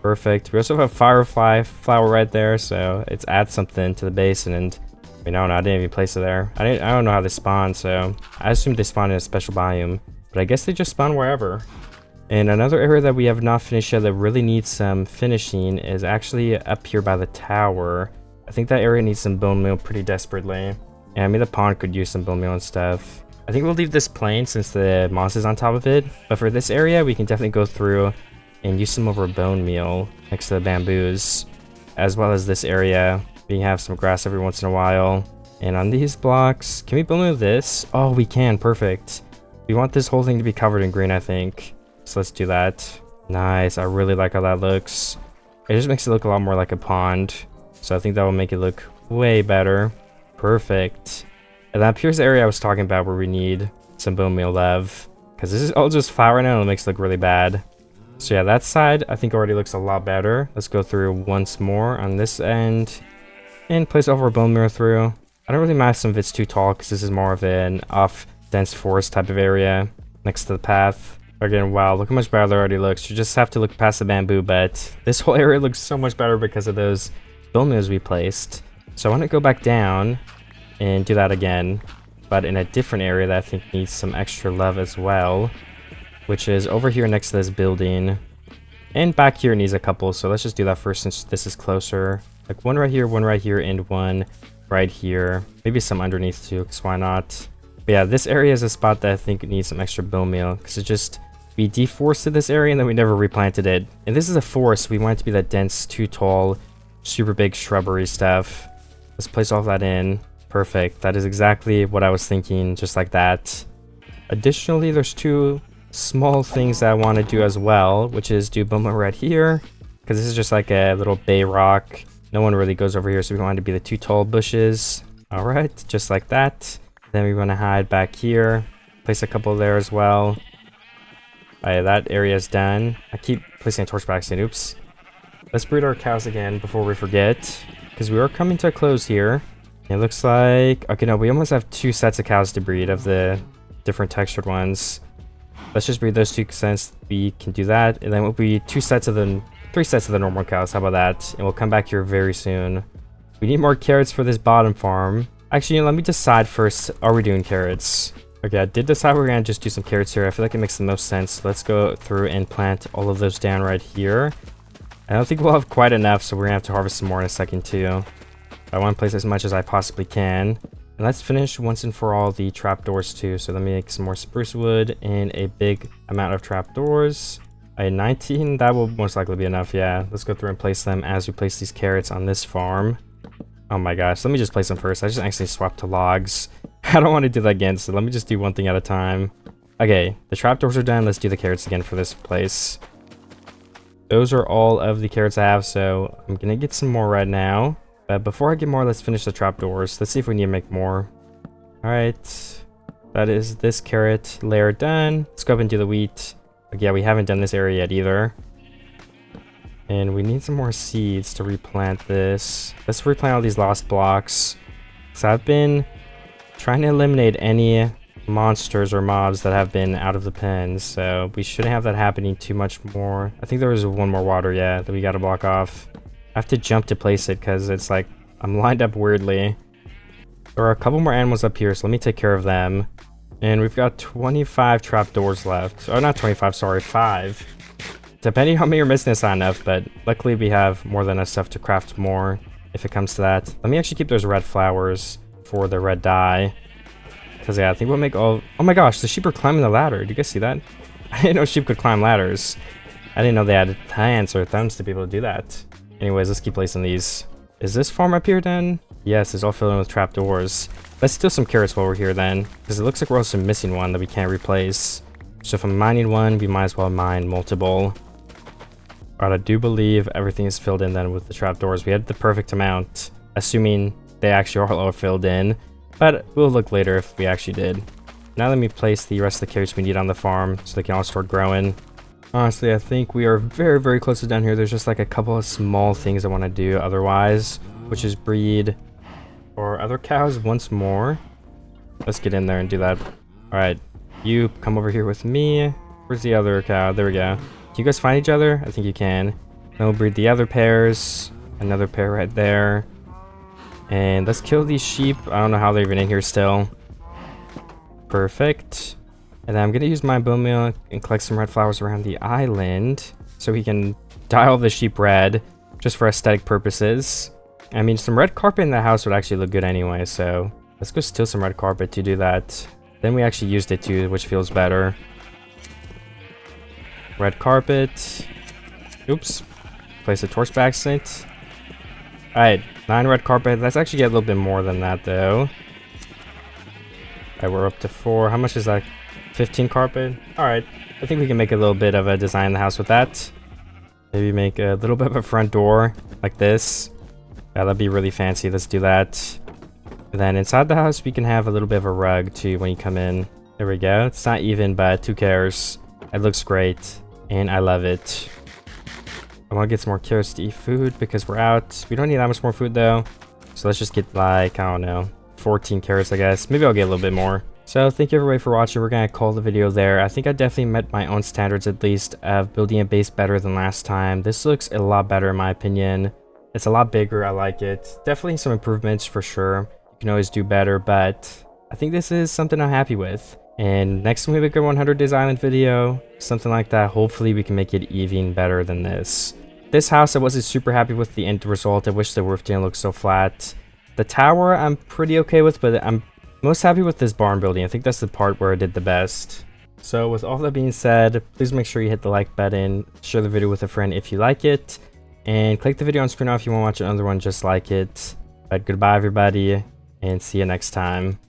Perfect. We also have a firefly flower right there, so it's adds something to the base. And I mean, I don't know, I didn't even place it there. I don't know how they spawn, so I assumed they spawn in a special biome, but I guess they just spawn wherever. And another area that we have not finished yet that really needs some finishing is actually up here by the tower. I think that area needs some bone meal pretty desperately. And I mean, the pond could use some bone meal and stuff. I think we'll leave this plain since the moss is on top of it, but for this area, we can definitely go through and use some of our bone meal next to the bamboos, as well as this area. We can have some grass every once in a while. And on these blocks, can we bone meal this? Oh, we can. Perfect. We want this whole thing to be covered in green, I think. So let's do that. Nice. I really like how that looks. It just makes it look a lot more like a pond. So I think that will make it look way better. Perfect. And then here's the area I was talking about where we need some bone meal lev. Because this is all just flat right now and it makes it look really bad. So yeah, that side I think already looks a lot better. Let's go through once more on this end. and place all of our bone meal through. I don't really mind if it's too tall because this is more of an off dense forest type of area next to the path. Again, wow, look how much better it already looks. You just have to look past the bamboo, but this whole area looks so much better because of those bone meals we placed. So I want to go back down and do that again, but in a different area that I think needs some extra love as well, which is over here next to this building. And back here needs a couple, so let's just do that first since this is closer. Like one right here, and one right here. Maybe some underneath too, because why not? But yeah, this area is a spot that I think needs some extra bone meal, because it just... we deforested this area and then we never replanted it. And this is a forest, we want it to be that dense, too tall, super big shrubbery stuff. Let's place all that in. Perfect. That is exactly what I was thinking, just like that. Additionally, there's two small things that I want to do as well, which is do bone meal right here, because this is just like a little bay rock. No one really goes over here, so we want it to be the two tall bushes. All right, just like that. Then we want to hide back here. Place a couple there as well. Alright, that area is done. I keep placing a torch back soon. Oops. Let's breed our cows again before we forget, because we are coming to a close here. It looks like... okay, no, we almost have 2 sets of cows to breed of the different textured ones. Let's just breed those 2 since we can do that. And then we'll be 3 sets of the normal cows. How about that? And we'll come back here very soon. We need more carrots for this bottom farm. Actually, let me decide first. Are we doing carrots? Okay, I did decide we're gonna just do some carrots here. I feel like it makes the most sense. Let's go through and plant all of those down right here. I don't think we'll have quite enough, so we're gonna have to harvest some more in a second too. I want to place as much as I possibly can. And let's finish once and for all the trapdoors too. So let me make some more spruce wood and a big amount of trapdoors. 19, that will most likely be enough, yeah. Let's go through and place them as we place these carrots on this farm. Oh my gosh, let me just place them first. I just actually swapped to logs. I don't want to do that again, so let me just do one thing at a time. Okay, the trapdoors are done. Let's do the carrots again for this place. Those are all of the carrots I have, so I'm gonna get some more right now. But before I get more, let's finish the trapdoors. Let's see if we need to make more. Alright, that is this carrot layer done. Let's go up and do the wheat. Like, yeah, we haven't done this area yet either. And we need some more seeds to replant this. Let's replant all these lost blocks. So I've been trying to eliminate any monsters or mobs that have been out of the pens, so we shouldn't have that happening too much more. I think there was one more water, yeah, that we gotta block off. I have to jump to place it because it's like I'm lined up weirdly. There are a couple more animals up here, so let me take care of them. And we've got 25 trapdoors left. Oh, not 25, sorry, 5. Depending on how many are missing, it's not enough, but luckily we have more than enough stuff to craft more if it comes to that. Let me actually keep those red flowers for the red dye. Because, yeah, I think we'll make all... oh my gosh, the sheep are climbing the ladder. Did you guys see that? I didn't know sheep could climb ladders. I didn't know they had hands or thumbs to be able to do that. Anyways, let's keep placing these. Is this farm up here done? Yes, it's all filled in with trapdoors. Let's steal some carrots while we're here then, because it looks like we're also missing one that we can't replace. So if I'm mining one, we might as well mine multiple. Alright, I do believe everything is filled in then with the trapdoors. We had the perfect amount, assuming they actually are all filled in. But we'll look later if we actually did. Now let me place the rest of the carrots we need on the farm so they can all start growing. Honestly, I think we are very, very close to done here. There's just like a couple of small things I want to do otherwise, which is breed or other cows once more. Let's get in there and do that. Alright, you come over here with me. Where's the other cow? There we go. Can you guys find each other? I think you can. Then we'll breed the other pairs. Another pair right there. And let's kill these sheep. I don't know how they're even in here still. Perfect. And then I'm going to use my bone meal and collect some red flowers around the island so we can dye all the sheep red just for aesthetic purposes. I mean, some red carpet in the house would actually look good anyway, so let's go steal some red carpet to do that. Then we actually used it too, which feels better. Red carpet. Oops. Place a torch by accident. Alright, 9 red carpet. Let's actually get a little bit more than that though. Alright, we're up to 4. How much is that? 15 carpet? Alright, I think we can make a little bit of a design in the house with that. Maybe make a little bit of a front door like this. Yeah, that'd be really fancy. Let's do that. And then inside the house, we can have a little bit of a rug too when you come in. There we go. It's not even, but who cares? It looks great, and I love it. I want to get some more carrots to eat food because we're out. We don't need that much more food though. So let's just get like, I don't know, 14 carrots, I guess. Maybe I'll get a little bit more. So thank you everybody for watching. We're going to call the video there. I think I definitely met my own standards, at least, of building a base better than last time. This looks a lot better in my opinion. It's a lot bigger. I like it. Definitely some improvements for sure. You can always do better, but I think this is something I'm happy with. And next time we make a 100 Days Island video, something like that, hopefully we can make it even better than this. This house, I wasn't super happy with the end result. I wish the roof didn't look so flat. The tower, I'm pretty okay with, but I'm most happy with this barn building. I think that's the part where I did the best. So with all that being said, please make sure you hit the like button, share the video with a friend if you like it, and click the video on screen now if you want to watch another one just like it. But goodbye everybody, and see you next time.